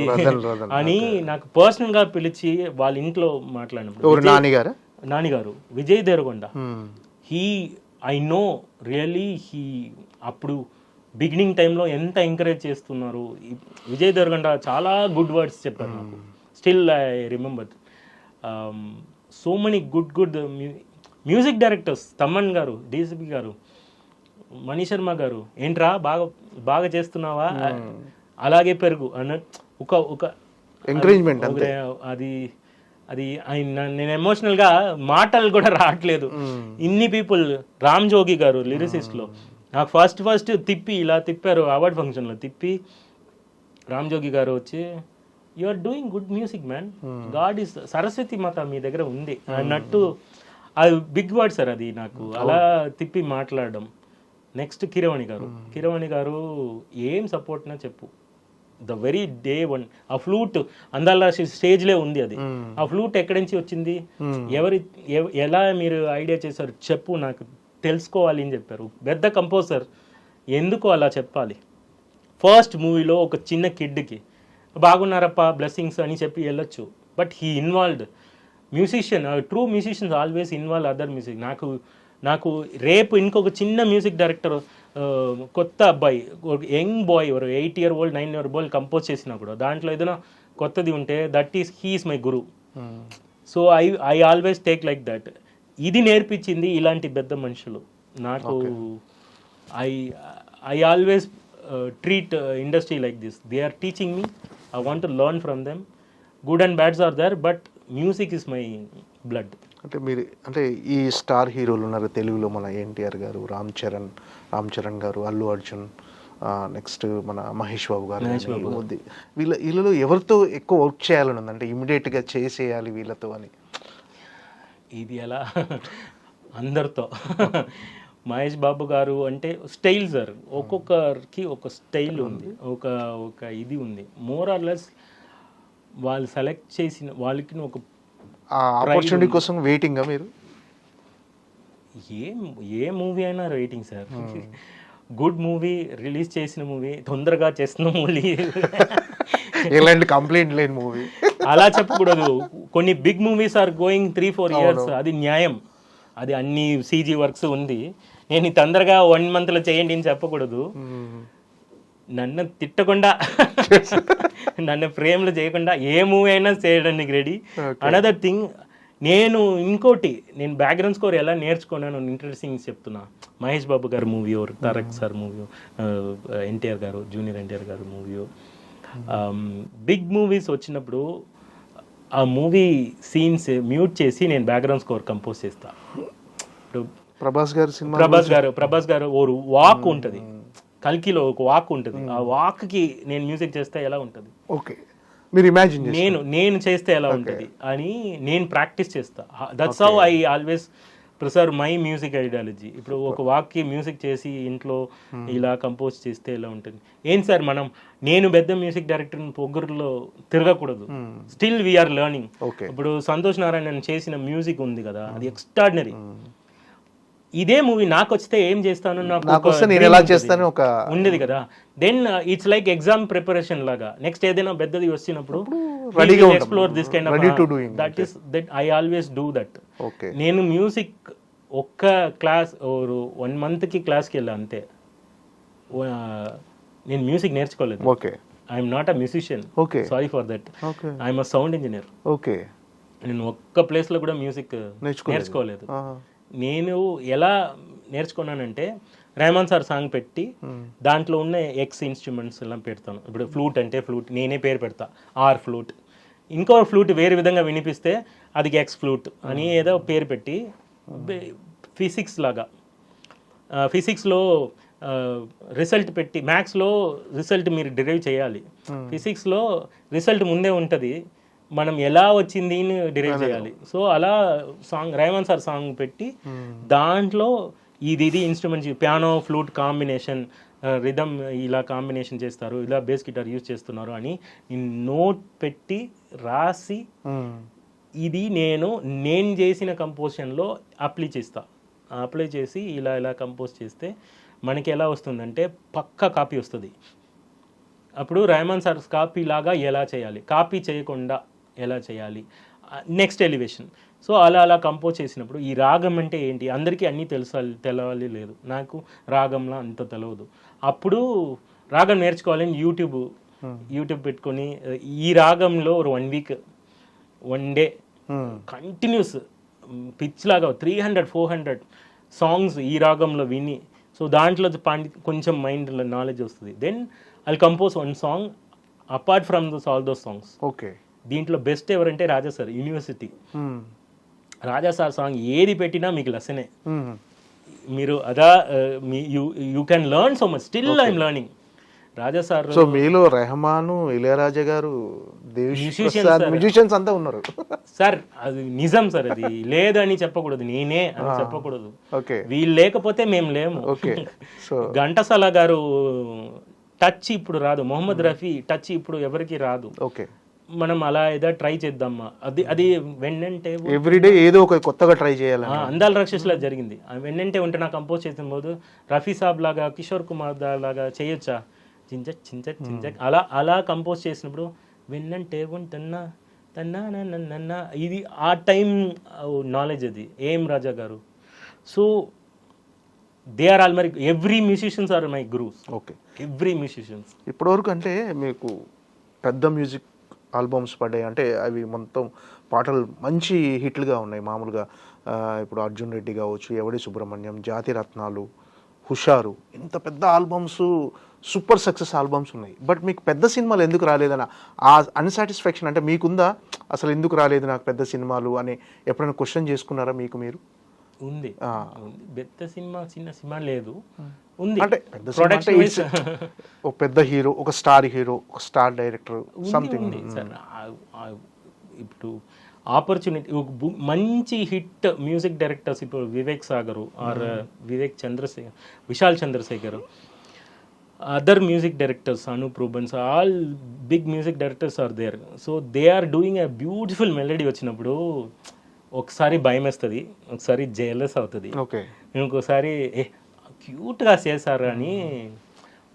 Speaker 3: అని నాకు పర్సనల్ గా పిలిచి వాళ్ళ ఇంట్లో మాట్లాడినప్పుడు, Nani garu Vijay Deverakonda, I know really అప్పుడు బిగినింగ్ టైంలో ఎంత ఎంకరేజ్ చేస్తున్నారు. విజయ్ దేవరకొండ చాలా గుడ్ వర్డ్స్ చెప్పారు నాకు, still I remember. So many good music directors, Thaman గారు, డిసిపి గారు, మణి శర్మ గారు, ఏంట్రా బాగా చేస్తున్నావా, అలాగే పెరుగు అన్న ఒక ఎంకరేజ్మెంట్. అది నేను ఎమోషనల్గా మాటలు కూడా రావట్లేదు. ఇన్ని పీపుల్, రామ్ జోగి గారు లిరిసిస్ట్లో నాకు ఫస్ట్ తిప్పి ఇలా తిప్పారు, అవార్డ్ ఫంక్షన్లో తిప్పి రామ్ జోగి గారు వచ్చి you are doing good music man, god is, Saraswati Mata మీ దగ్గర ఉంది అన్నట్టు. అది బిగ్ వర్డ్ సార్, అది నాకు అలా తిప్పి మాట్లాడడం. నెక్స్ట్ కిరవాణి గారు ఏం సపోర్ట్నా చెప్పు, ద వెరీ డే వన్ ఆ ఫ్లూట్ అందాల స్టేజ్లే ఉంది. అది ఆ ఫ్లూట్ ఎక్కడి నుంచి వచ్చింది, ఎలా మీరు ఐడియా చేశారు చెప్పు, నాకు తెలుసుకోవాలి అని చెప్పారు. పెద్ద కంపోజర్, ఎందుకు అలా చెప్పాలి? ఫస్ట్ మూవీలో ఒక చిన్న కిడ్కి బాగున్నారప్ప బ్లెస్సింగ్స్ అని చెప్పి వెళ్ళొచ్చు, but he involved musician. True musicians always involve other music. నాకు రేపు ఇంకొక చిన్న మ్యూజిక్ డైరెక్టర్, కొత్త అబ్బాయి, young boy, 8 year old 9 year old compose చేసినా కూడా దాంట్లో ఏదైనా కొత్తది ఉంటే that is he's my guru. So I always take like that. ఇది నేర్పించింది ఇలాంటి పెద్ద మనుషులు నాకు. I always treat industry like this. They are teaching me, I want to learn from them. Good and bads are there, but music is my blood.
Speaker 2: అంటే ఈ star హీరోలు ఉన్నారు తెలుగులో, మన ఎన్టీఆర్ గారు, రామ్ చరణ్ గారు, అల్లు అర్జున్, నెక్స్ట్ మన మహేష్ బాబు గారు, వీళ్ళలో ఎవరితో ఎక్కువ వర్క్ చేయాలని ఉంది, అంటే ఇమీడియట్గా చేసేయాలి వీళ్ళతో అని?
Speaker 3: ఇది ఎలా, అందరితో. మహేష్ బాబు గారు అంటే స్టైల్ సార్, ఒక్కొక్కరికి ఒక స్టైల్ ఉంది, ఒక ఇది ఉంది. మోర్ ఆర్ లెస్ వాళ్ళు సెలెక్ట్ చేసిన వాళ్ళకి ఒక
Speaker 2: ఆపర్చునిటీ కోసం వెయిటింగా మీరు?
Speaker 3: ఏ మూవీ అయినా waiting sir. Good movie release చేసిన మూవీ, తొందరగా చేస్తున్న మూవీ,
Speaker 2: ఎలాంటి కంప్లైంట్ లేని మూవీ
Speaker 3: అలా చెప్పకూడదు. కొన్ని big movies are going 3-4 years, అది న్యాయం. అది అన్ని CG వర్క్స్ ఉంది, నేను తొందరగా 1 monthలో చేయండి అని చెప్పకూడదు. నన్ను తిట్టకుండా, నన్ను ఫ్రేమ్లో చేయకుండా ఏ మూవీ అయినా చేయడానికి రెడీ. అనదర్ థింగ్, నేను బ్యాక్గ్రౌండ్ స్కోర్ ఎలా నేర్చుకున్నాను ఇంట్రెస్టింగ్ చెప్తున్నా. మహేష్ బాబు గారు movie, Tarak sir movie, NTR గారు, జూనియర్ ఎన్టీఆర్ గారు మూవీ, బిగ్ మూవీస్ వచ్చినప్పుడు ఆ మూవీ సీన్స్ మ్యూట్ చేసి నేను బ్యాక్గ్రౌండ్ స్కోర్ కంపోజ్ చేస్తా. ఇప్పుడు ప్రభాస్ గారు ఓ వాక్ ఉంటుంది, కల్కిలో ఒక వాక్ ఉంటుంది, ఆ వాక్కి నేను మ్యూజిక్ చేస్తే ఎలా ఉంటుంది,
Speaker 2: ఓకే మీరు ఇమాజిన్
Speaker 3: నేను చేస్తే ఎలా ఉంటుంది అని నేను ప్రాక్టీస్ చేస్తా. That's how I always preserve my music ideology. ఇప్పుడు ఒక వాక్కి మ్యూజిక్ చేసి ఇంట్లో ఇలా కంపోజ్ చేస్తే ఎలా ఉంటుంది. ఏం సార్ నేను పెద్ద మ్యూజిక్ డైరెక్టర్ పొగ్గురులో తిరగకూడదు. Still we're learning. ఇప్పుడు సంతోష్ నారాయణ చేసిన మ్యూజిక్ ఉంది కదా, అది ఎక్స్ట్రాడినరీ. ఇదే మూవీ నాకు వస్తే ఏం చేస్తాను నాకు
Speaker 2: నాకు
Speaker 3: ఒక
Speaker 2: వస్తే నేను
Speaker 3: dream
Speaker 2: ఎలా
Speaker 3: ఉంటుంది.
Speaker 2: చేస్తాను ఒక
Speaker 3: ఉండేది కదా. Then it's like exam preparation లాగా నెక్స్ట్ ఏదైనా పెద్దది వచ్చినప్పుడు
Speaker 2: రెడీగా ఉంటాం.
Speaker 3: Explore this kind
Speaker 2: Ready to
Speaker 3: of
Speaker 2: doing
Speaker 3: that is that I always do that.
Speaker 2: Okay
Speaker 3: నేను మ్యూజిక్ ఒక్క క్లాస్ 1 monthకి క్లాస్కి వెళ్ళా అంతే. నేను మ్యూజిక్ నేర్చుకోలేదు.
Speaker 2: Okay
Speaker 3: I'm not a musician,
Speaker 2: okay
Speaker 3: sorry for that.
Speaker 2: Okay
Speaker 3: I'm a sound engineer.
Speaker 2: Okay
Speaker 3: నేను ఒక్క ప్లేస్లో కూడా మ్యూజిక్ నేర్చుకోలేదు. నేను ఎలా నేర్చుకున్నానంటే రెహమాన్ సార్ సాంగ్ పెట్టి దాంట్లో ఉన్న ఎక్స్ ఇన్స్ట్రుమెంట్స్ ఎలా పెడతాను. ఇప్పుడు ఫ్లూట్ అంటే ఫ్లూట్ నేనే పేరు పెడతా, ఆర్ ఫ్లూట్. ఇంకో ఫ్లూట్ వేరే విధంగా వినిపిస్తే అది ఎక్స్ ఫ్లూట్ అని ఏదో పేరు పెట్టి ఫిజిక్స్ లాగా ఫిజిక్స్లో రిజల్ట్ పెట్టి మ్యాథ్స్లో రిజల్ట్ మీరు డిరైవ్ చేయాలి. ఫిజిక్స్లో రిజల్ట్ ముందే ఉంటుంది, మనం ఎలా వచ్చింది అని డిరైవ్ చేయాలి. సో అలా సాంగ్ రెహమాన్ సార్ సాంగ్ పెట్టి దాంట్లో ఇది instruments piano flute combination rhythm ఇలా కాంబినేషన్ చేస్తారు, ఇలా బేస్ గిటార్ యూజ్ చేస్తున్నారు అని నోట్ పెట్టి రాసి ఇది నేను చేసిన కంపోజిషన్లో అప్లై చేసి ఇలా కంపోజ్ చేస్తే మనకి ఎలా వస్తుందంటే పక్కా కాపీ వస్తుంది. అప్పుడు రెహమాన్ సార్ కాపీ లాగా ఎలా చేయాలి, కాపీ చేయకుండా ఎలా చేయాలి, నెక్స్ట్ ఎలివేషన్. సో అలా కంపోజ్ చేసినప్పుడు ఈ రాగం అంటే ఏంటి అందరికీ అన్నీ తెలవాలి లేదు, నాకు రాగంలో అంత తెలియదు. అప్పుడు రాగం నేర్చుకోవాలని యూట్యూబ్ పెట్టుకొని ఈ రాగంలో 1 week 1 day కంటిన్యూస్ పిచ్ లాగా 300-400 సాంగ్స్ ఈ రాగంలో విని, సో దాంట్లో కొంచెం మైండ్లో నాలెడ్జ్ వస్తుంది. Then I compose 1 song apart from all those songs.
Speaker 2: Okay
Speaker 3: దీంట్లో బెస్ట్ ఎవరంటే Raja sir, university Raja sir song ఏది పెట్టినా మీకు లెసనే. మీరు అదా you can learn so much. Still I'm learning. Raja sir
Speaker 2: so మీలో రెహమాను, ఇళయరాజా గారు, మ్యూజిషియన్స్ అంతా ఉన్నారు
Speaker 3: సార్. అది నిజం సార్, అది లేదని చెప్పకూడదు, నేనే అని చెప్పకూడదు.
Speaker 2: ఓకే
Speaker 3: వీళ్ళు లేకపోతే మేము లేము.
Speaker 2: ఓకే సో
Speaker 3: ఘంటసాల గారు టచ్ ఇప్పుడు రాదు, మొహమ్మద్ రఫీ టచ్ ఇప్పుడు ఎవరికి రాదు.
Speaker 2: ఓకే
Speaker 3: మనం అలా ఏదో ట్రై చేద్దామా, అది వెన్నంటే
Speaker 2: ఎవ్రీడే ఏదో ఒక కొత్తగా ట్రై చేయాలి.
Speaker 3: అందాల రాక్షసులా జరిగింది. వెన్నంటే ఉంటే నాకు కంపోజ్ చేసిన పోదు రఫీ సాబ్ లాగా, కిషోర్ కుమార్ లాగా చేయొచ్చా, చించక్ అలా కంపోజ్ చేసినప్పుడు వెన్నంటే ఉంటున్నా తన్నా ఇది ఆ టైం నాలెడ్జ్ అది. ఏం Raja garu. So they are all my every musicians are my gurus.
Speaker 2: Okay
Speaker 3: every musicians.
Speaker 2: ఇప్పటివరకు అంటే మీకు పెద్ద మ్యూజిక్ ఆల్బమ్స్ పడ్డాయి అంటే అవి మొత్తం పాటలు మంచి హిట్లుగా ఉన్నాయి. మామూలుగా ఇప్పుడు అర్జున్ రెడ్డి కావచ్చు, ఎవడి సుబ్రహ్మణ్యం, జాతి రత్నాలు, హుషారు, ఇంత పెద్ద ఆల్బమ్స్, సూపర్ సక్సెస్ ఆల్బమ్స్ ఉన్నాయి. బట్ మీకు పెద్ద సినిమాలు ఎందుకు రాలేదన్న ఆ అన్సాటిస్ఫాక్షన్ అంటే మీకుందా? అసలు ఎందుకు రాలేదు నాకు పెద్ద సినిమాలు అని ఎప్పుడైనా క్వశ్చన్ చేసుకున్నారా మీకు మీరు?
Speaker 3: ఉంది. పెద్ద సినిమా చిన్న సినిమా లేదు, ఉంది.
Speaker 2: అంటే ఒక పెద్ద హీరో, ఒక స్టార్ హీరో, ఒక స్టార్ డైరెక్టర్ సంథింగ్.
Speaker 3: ఇప్పుడు ఆపర్చునిటీ మంచి హిట్ మ్యూజిక్ డైరెక్టర్స్ ఇప్పుడు Vivek Sagar or Vishal Chandrashekhar, other music directors, Anup Rubens, all big music directors are there. So they are doing a beautiful melody వచ్చినప్పుడు ఒకసారి భయం వేస్తుంది, ఒకసారి జెలస్ అవుతుంది, ఇంకోసారి క్యూట్గా చేశారు అని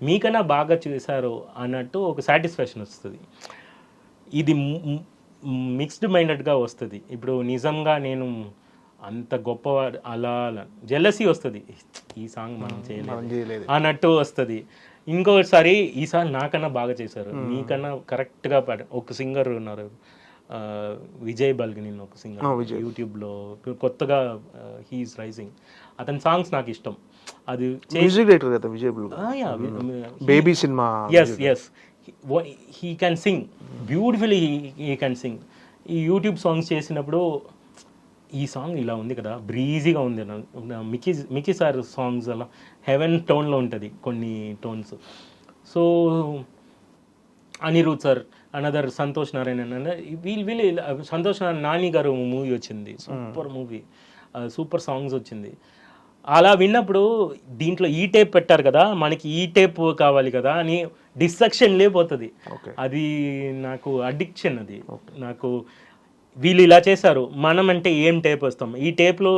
Speaker 3: మీకన్నా బాగా చేశారు అన్నట్టు ఒక సాటిస్ఫాక్షన్ వస్తుంది. ఇది మిక్స్డ్ మైండెడ్గా వస్తుంది. ఇప్పుడు నిజంగా నేను అంత గొప్పవాడు అలా జెలసీ వస్తుంది, ఈ సాంగ్ మనం చేయలేదు అన్నట్టు వస్తుంది. ఇంకోసారి ఈసారి నాకన్నా బాగా చేశారు, మీకన్నా కరెక్ట్గా ఒక సింగర్ ఉన్నారు విజయ్ బల్గని, ఒక సింగర్ యూట్యూబ్లో కొత్తగా హీఈస్ రైజింగ్, అతని సాంగ్స్ నాకు ఇష్టం. అది
Speaker 2: మ్యూజిక్ డైరెక్టర్ కదా Vijay Bulganin, Baby cinema.
Speaker 3: Yes he can sing beautifully, he can sing. ఈ యూట్యూబ్ సాంగ్స్ చేసినప్పుడు ఈ సాంగ్ ఇలా ఉంది కదా, బ్రీజీగా ఉంది. మికీ సార్ సాంగ్స్ అలా హెవెన్ టోన్లో ఉంటుంది కొన్ని tones. So Anirudh sir, another Santosh Narayana, వీళ్ళు సంతోష్ నాని గారు మూవీ వచ్చింది, సూపర్ మూవీ, సూపర్ సాంగ్స్ వచ్చింది. అలా విన్నప్పుడు దీంట్లో ఈ టేప్ పెట్టారు కదా, మనకి ఈ టేప్ కావాలి కదా అని డిస్ట్రక్షన్ లేకపోతుంది. అది నాకు అడిక్షన్. అది నాకు వీళ్ళు ఇలా చేశారు, మనం అంటే ఏం టేప్ వస్తాం, ఈ టేప్లో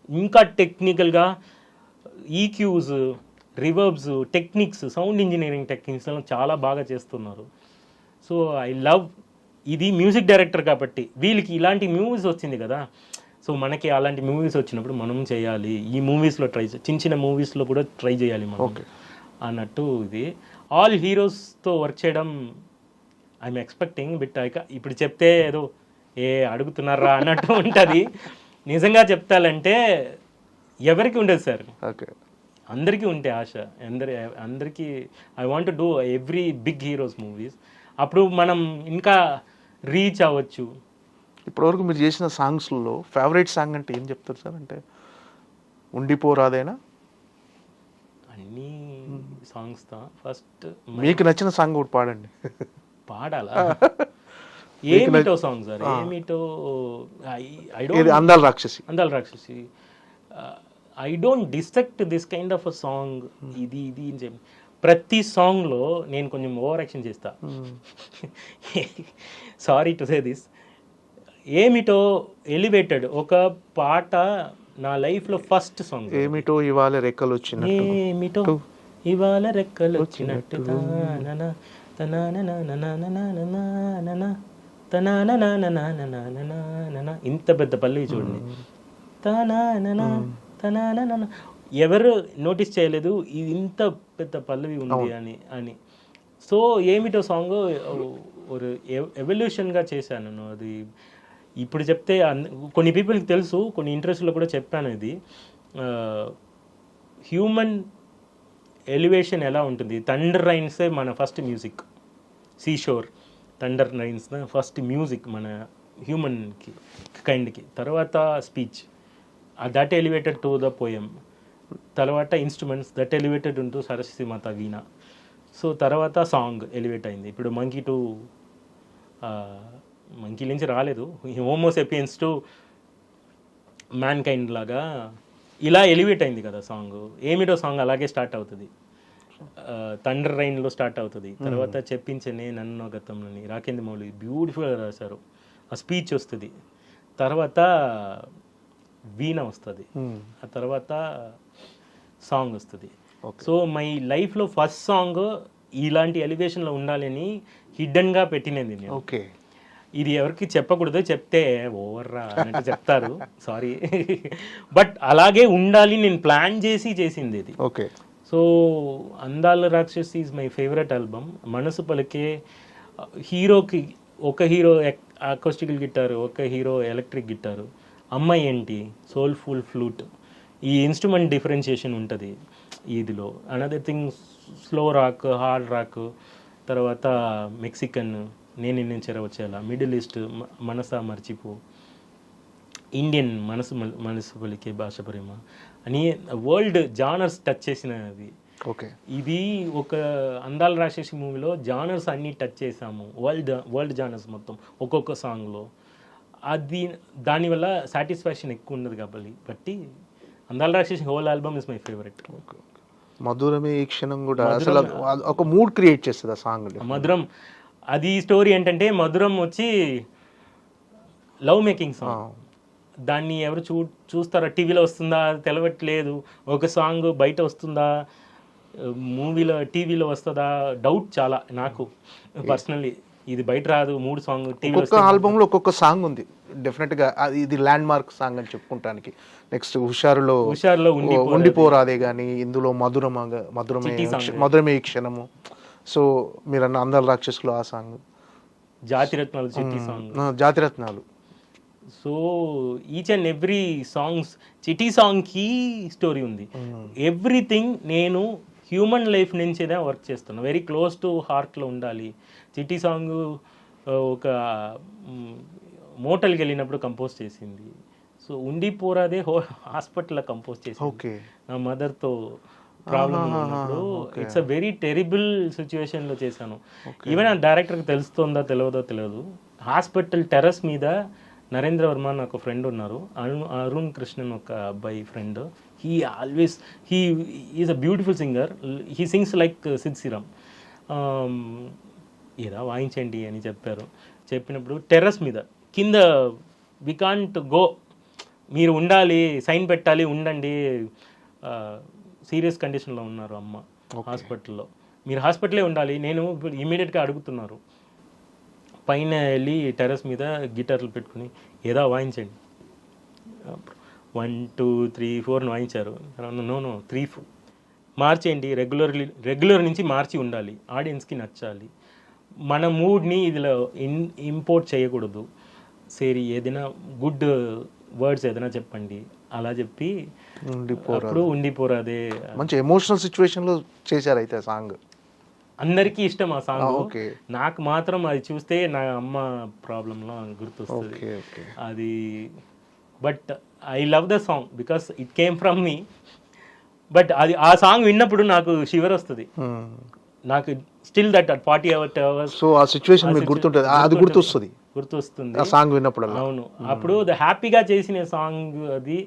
Speaker 3: ఇంకా టెక్నికల్గా EQs, reverbs, techniques, sound engineering techniques చాలా బాగా చేస్తున్నారు. సో ఐ లవ్ ఇది మ్యూజిక్ డైరెక్టర్ కాబట్టి వీళ్ళకి ఇలాంటి మూవీస్ వచ్చింది కదా, సో మనకి అలాంటి మూవీస్ వచ్చినప్పుడు మనం చేయాలి, ఈ మూవీస్లో చిన్న చిన్న మూవీస్లో కూడా ట్రై చేయాలి మనం అన్నట్టు. ఇది ఆల్ హీరోస్తో వర్క్ చేయడం ఐఎమ్ ఎక్స్పెక్టింగ్ బిట్. ఇప్పుడు చెప్తే ఏదో అడుగుతున్నారా అన్నట్టు ఉంటుంది. నిజంగా చెప్తాలంటే ఎవరికి ఉండదు సార్, అందరికీ ఉంటే ఆశ, అందరికీ I want to do every big heroes movies. అప్పుడు మనం ఇంకా రీచ్ అవ్వచ్చు.
Speaker 2: ఇప్పటివరకు మీరు చేసిన సాంగ్స్లో ఫేవరెట్ సాంగ్ అంటే ఏం చెప్తారు సార్? అంటే ఉండిపోరాదేనా?
Speaker 3: అన్ని సాంగ్స్ ఫస్ట్
Speaker 2: మీకు నచ్చిన సాంగ్ ఒకటి పాడండి.
Speaker 3: పాడాలా? ఏమిటో సాంగ్ సార్, ఏమిటో
Speaker 2: అందాల రాక్షసి.
Speaker 3: అందాల రాక్షసి. I don't destruct this kind of a song. ఇది ప్రతి సాంగ్లో నేను కొంచెం ఓవర్ యాక్షన్ చేస్తా. Sorry to say this. ఏమిటో ఎలివేటెడ్ ఒక పాట నా లైఫ్లో ఫస్ట్ సాంగ్.
Speaker 2: ఏమిటో ఇవాళ రెక్కలు వచ్చినట్టు,
Speaker 3: ఏమిటో ఇవాళ రెక్కలు వచ్చినట్టు, ఇంత పెద్ద పల్లవి చూడండి. ఎవరు నోటీస్ చేయలేదు ఇది ఇంత పెద్ద పల్లవి ఉంది అని. సో ఏమిటో సాంగ్ ఒక ఎవల్యూషన్గా చేశాను నేను. అది ఇప్పుడు చెప్తే కొన్ని పీపుల్కి తెలుసు, కొన్ని ఇంట్రెస్ట్లో కూడా చెప్పాను. ఇది హ్యూమన్ ఎలివేషన్ ఎలా ఉంటుంది. థండర్ రైన్సే మన first music. Seashore, thunder rains first music మన హ్యూమన్కి కైండ్కి. తర్వాత speech, that elevated to the poem. తర్వాత ఇన్స్ట్రుమెంట్స్, దట్ ఎలివేటెడ్ ఉంటూ సరస్వతి మాత వీణ. సో తర్వాత సాంగ్ ఎలివేట్ అయింది. ఇప్పుడు మంకీ నుంచి రాలేదు, హోమోసెపియన్స్ టు మ్యాన్ కైండ్ లాగా ఇలా ఎలివేట్ అయింది కదా సాంగ్. ఏమిటో సాంగ్ అలాగే స్టార్ట్ అవుతుంది. థండర్ రైన్లో స్టార్ట్ అవుతుంది. తర్వాత చెప్పించనే నన్ను గతంలోని రాకేంద్ర మౌళి బ్యూటిఫుల్గా రాశారు. ఆ స్పీచ్ వస్తుంది, తర్వాత వీణ వస్తుంది, ఆ తర్వాత సాంగ్ వస్తుంది. సో మై లైఫ్లో ఫస్ట్ సాంగ్ ఇలాంటి ఎలివేషన్లో ఉండాలని హిడ్డన్గా పెట్టినది నేను.
Speaker 2: ఓకే,
Speaker 3: ఇది ఎవరికి చెప్పకూడదు, చెప్తే ఓవర్రా అంటే చెప్తారు, సారీ. బట్ అలాగే ఉండాలి నేను ప్లాన్ చేసింది ఇది.
Speaker 2: ఓకే.
Speaker 3: సో అందాల రాక్షసి ఈజ్ మై ఫేవరెట్ ఆల్బమ్. మనసు పలికే హీరోకి ఒక హీరో అకౌస్టికల్ గిటారు, ఒక హీరో ఎలక్ట్రిక్ గిటారు, అమ్మాయి ఏంటి సోల్ఫుల్ ఫ్లూట్. ఈ ఇన్స్ట్రుమెంట్ డిఫరెన్షియేషన్ ఉంటుంది ఇదిలో. Another thing slow rock, hard rock, తర్వాత మెక్సికన్, నేను చెరవచ్చేలా, మిడిల్ ఈస్ట్ మనసా మర్చిపో, ఇండియన్ మనసు పలికే భాష ప్రేమ అని వరల్డ్ జానర్స్ టచ్ చేసినది.
Speaker 2: ఓకే,
Speaker 3: ఇది ఒక అందాల రాక్షసి మూవీలో జానర్స్ అన్నీ టచ్ చేసాము, వరల్డ్ జానర్స్ మొత్తం ఒక్కొక్క సాంగ్లో. అది దానివల్ల సాటిస్ఫాక్షన్ ఎక్కువ ఉన్నది కాబట్టి Andala Rakshasi whole album is my favourite.
Speaker 2: మధురమే ఈ క్షణం కూడా అసలు ఒక మూడ్ క్రియేట్ చేస్తుంది ఆ సాంగ్.
Speaker 3: మధురం, అది స్టోరీ ఏంటంటే మధురం వచ్చి లవ్ మేకింగ్ సాంగ్. దాన్ని ఎవరు చూస్తారా, టీవీలో వస్తుందా తెలవట్లేదు. ఒక సాంగ్ బయట వస్తుందా, మూవీలో టీవీలో వస్తుందా డౌట్ చాలా నాకు పర్సనల్లీ. ఇది బయట రాదు, 3 సాంగ్ టీవీలో.
Speaker 2: ఒక్కొక్క ఆల్బమ్లో ఒక్కొక్క సాంగ్ ఉంది డెఫినెట్గా, ఇది ల్యాండ్ మార్క్ సాంగ్ అని చెప్పుకుంటానికి. నెక్స్ట్ హుషారులో ఉండిపోరాదే కానీ, ఇందులో మధురమే ఈ క్షణము. సో మీరు అన్న అందాల రాక్షసులు ఆ song,
Speaker 3: Jathiratnalu Chitti song,
Speaker 2: Jathiratnalu.
Speaker 3: So each and every songs, Chitti సాంగ్కి స్టోరీ ఉంది. ఎవ్రీథింగ్ నేను హ్యూమన్ లైఫ్ నుంచేదే వర్క్ చేస్తున్నాను, వెరీ క్లోజ్ టు హార్ట్లో ఉండాలి. చిట్టి సాంగ్ ఒక మోటల్కి వెళ్ళినప్పుడు కంపోజ్ చేసింది. సో ఉండిపోరాదే హాస్పిటల్లో కంపోజ్ చేసింది.
Speaker 2: ఓకే,
Speaker 3: నా మదర్తో ప్రాబ్లం ఉన్నప్పుడు. ఇట్స్ అ వెరీ టెరిబుల్ సిచ్యువేషన్లో చేశాను. ఈవెన్ ఆ డైరెక్టర్కి తెలుస్తుందో తెలియదు. హాస్పిటల్ టెర్రస్ మీద నరేంద్ర వర్మ నాకు ఫ్రెండ్ ఉన్నారు, అరుణ్ కృష్ణన్ ఒక అబ్బాయి friend. He is a beautiful singer. He sings like Sid Sriram. ఏదా వాయించండి అని చెప్పారు. చెప్పినప్పుడు టెర్రస్ మీద కింద వి కాంట్ గో, మీరు ఉండాలి, సైన్ పెట్టాలి, ఉండండి, సీరియస్ కండిషన్లో ఉన్నారు అమ్మ హాస్పిటల్లో, మీరు హాస్పిటలే ఉండాలి. నేను ఇప్పుడు ఇమీడియట్గా అడుగుతున్నారు, పైన వెళ్ళి టెర్రస్ మీద గిటార్లు పెట్టుకుని ఏదో వాయించండి, 1 2 3 4 వాయించారు. నో 3 4 మార్చేయండి, రెగ్యులర్ నుంచి మార్చి ఉండాలి, ఆడియన్స్కి నచ్చాలి, మన మూడ్ని ఇదిలో ఇంపోర్ట్ చేయకూడదు, సరే ఏదైనా గుడ్ వర్డ్స్ ఏదైనా చెప్పండి, అలా చెప్పి అప్పుడు ఉండిపోరాదే.
Speaker 2: మంచి ఎమోషనల్ సిచ్యువేషన్లో చేశారు అయితే సాంగ్.
Speaker 3: అందరికీ ఇష్టం ఆ సాంగ్.
Speaker 2: ఓకే.
Speaker 3: నాకు మాత్రం అది చూస్తే నా అమ్మ ప్రాబ్లంలో గుర్తొస్తుంది అది. But I love the song because it came from me. But అది ఆ సాంగ్ విన్నప్పుడు నాకు షివర్ వస్తుంది, నాకు స్టిల్ దట్ 40 hours.
Speaker 2: సో ఆ సిచ్యువేషన్ మీకు గుర్తుంటుంది, అది గుర్తొస్తుంది ఆ సాంగ్ విన్నప్పుడు.
Speaker 3: అవును, అప్పుడు హ్యాపీగా చేసిన సాంగ్ అది.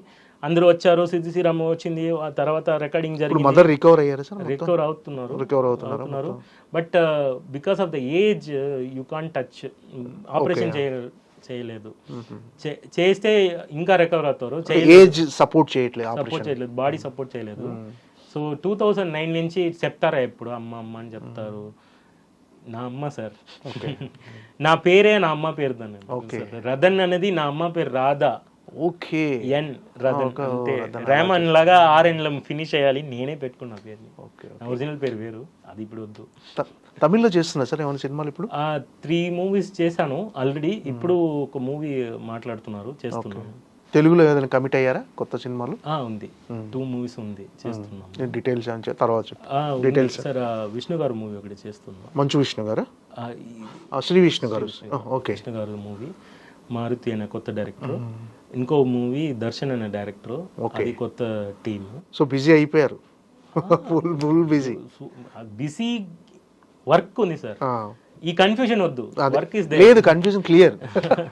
Speaker 3: అందరూ వచ్చారు, సిద్ధి శ్రీరామ్ వచ్చింది, ఆ తర్వాత రికార్డింగ్ జరిగింది.
Speaker 2: మదర్ రికవర్ అయ్యారు సార్?
Speaker 3: రికవర్ అవుతున్నారు. But because of the age you can't touch, operation చేయలేదు, చేస్తే ఇంకా రికవర్ అవుతారు.
Speaker 2: ఏజ్ సపోర్ట్ చేయట్లేదు,
Speaker 3: బాడీ సపోర్ట్ చేయలేదు. సో 2009 నుంచి చెప్తారా ఎప్పుడు అమ్మ అని చెప్తారు. నా అమ్మ సార్, నా పేరే నా అమ్మ పేరు దాన్ని. రదన్ అనేది నా అమ్మ పేరు, రాధా.
Speaker 2: ఓకే.
Speaker 3: ఎన్ రదన్ అంటే రామన్ లాగా ఆర్ఎన్లో ఫినిష్ అయ్యాలి, నేనే పెట్టుకున్నా పేరుని. నా ఒరిజినల్ పేరు వేరు, అది ఇప్పుడు వద్దు.
Speaker 2: తమిళ్లో చేస్తున్నా సార్ ఏమైనా సినిమాలు? ఇప్పుడు
Speaker 3: 3 movies చేశాను ఆల్రెడీ, ఇప్పుడు ఒక మూవీ మాట్లాడుతున్నారు, చేస్తున్నాను.
Speaker 2: తెలుగులో ఏదైనా కమిట్ అయ్యారా కొత్త సినిమాలు?
Speaker 3: ఉంది, 2 movies ఉంది, చేస్తున్నాం.
Speaker 2: డీటెయిల్స్ తర్వాత
Speaker 3: డీటెయిల్స్ సార్. విష్ణు గారు మూవీ ఒకటి చేస్తున్నాం.
Speaker 2: మంచు విష్ణు గారు, శ్రీ విష్ణు గారు. ఓకే. విష్ణు
Speaker 3: గారు మూవీ, మారుతి అనే కొత్త డైరెక్టర్. ఇంకో మూవీ దర్శన్ అనే డైరెక్టర్, అది కొత్త టీమ్.
Speaker 2: సో బిజీ అయిపోయారు, ఫుల్
Speaker 3: బిజీ వర్క్ ఉంది సార్. ఈ కన్ఫ్యూజన్ వద్దు, వర్క్ ఇస్ దేర్.
Speaker 2: లేదు, confusion clear,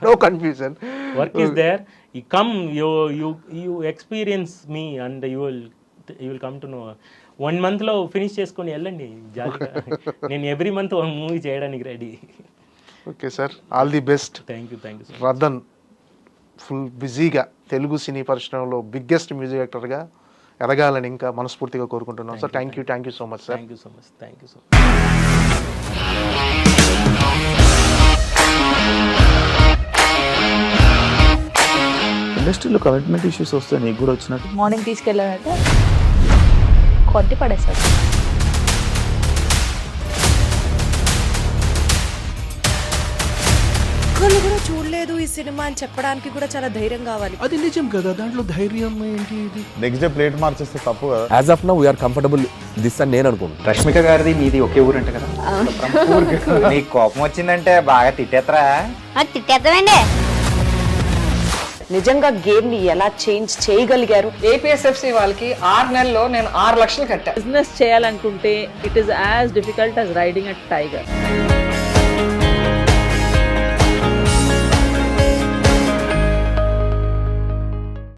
Speaker 2: no confusion.
Speaker 3: Work is there, you come, you experience me and you will come to know. 1 month లో finish చేసుకొని వెళ్ళండి జాలీగా. నేను ఎవ్రీ మంత్ 1 మూవీ చేయడానికి ready.
Speaker 2: Okay sir, all the best.
Speaker 3: Thank you.
Speaker 2: Radhan full బిజీగా తెలుగు సినీ పరిశ్రమలో biggest music డైరెక్టర్గా ఎదగాలని ఇంకా మనస్ఫూర్తిగా కోరుకుంటున్నాం sir. Thank you so much sir.
Speaker 3: Thank you so much.
Speaker 4: ఇండస్ట్రీలో కమిట్మెంట్ ఇష్యూస్ వస్తే నీకు కూడా వచ్చినట్టు?
Speaker 5: మార్నింగ్ తీసుకెళ్ళాలంటే కొట్టి పడేసారు.
Speaker 6: ఒక్కళ్ళు కూడా చూడలేదు ఈ సినిమా అని చెప్పడానికి కూడా చాలా ధైర్యం కావాలి.
Speaker 7: అది నిజం కదా, దాంట్లో ధైర్యం ఏంటి? ఇది
Speaker 4: నెక్స్ట్ డే ప్లేట్ మార్చేస్తే తప్పు కదా.
Speaker 8: As of now we're comfortable this అని నేను అనుకుంటున్నాను.
Speaker 9: రష్మిక గారిది మీది ఒకే ఊరు అంట కదా? నీకు కోపం వచ్చిందంటే బాగా తిట్టేత్తరా?
Speaker 5: తిట్టేద్దామండి.
Speaker 6: నిజంగా గేమ్ ని ఎలా చేంజ్ చేయగలిగారు?
Speaker 10: ఏపీఎస్ఎఫ్సి వాళ్ళకి 6 నెలల్లో నేను 6 లక్షలు కట్టా.
Speaker 5: బిజినెస్ చేయాలనుకుంటే it is as difficult as riding a tiger.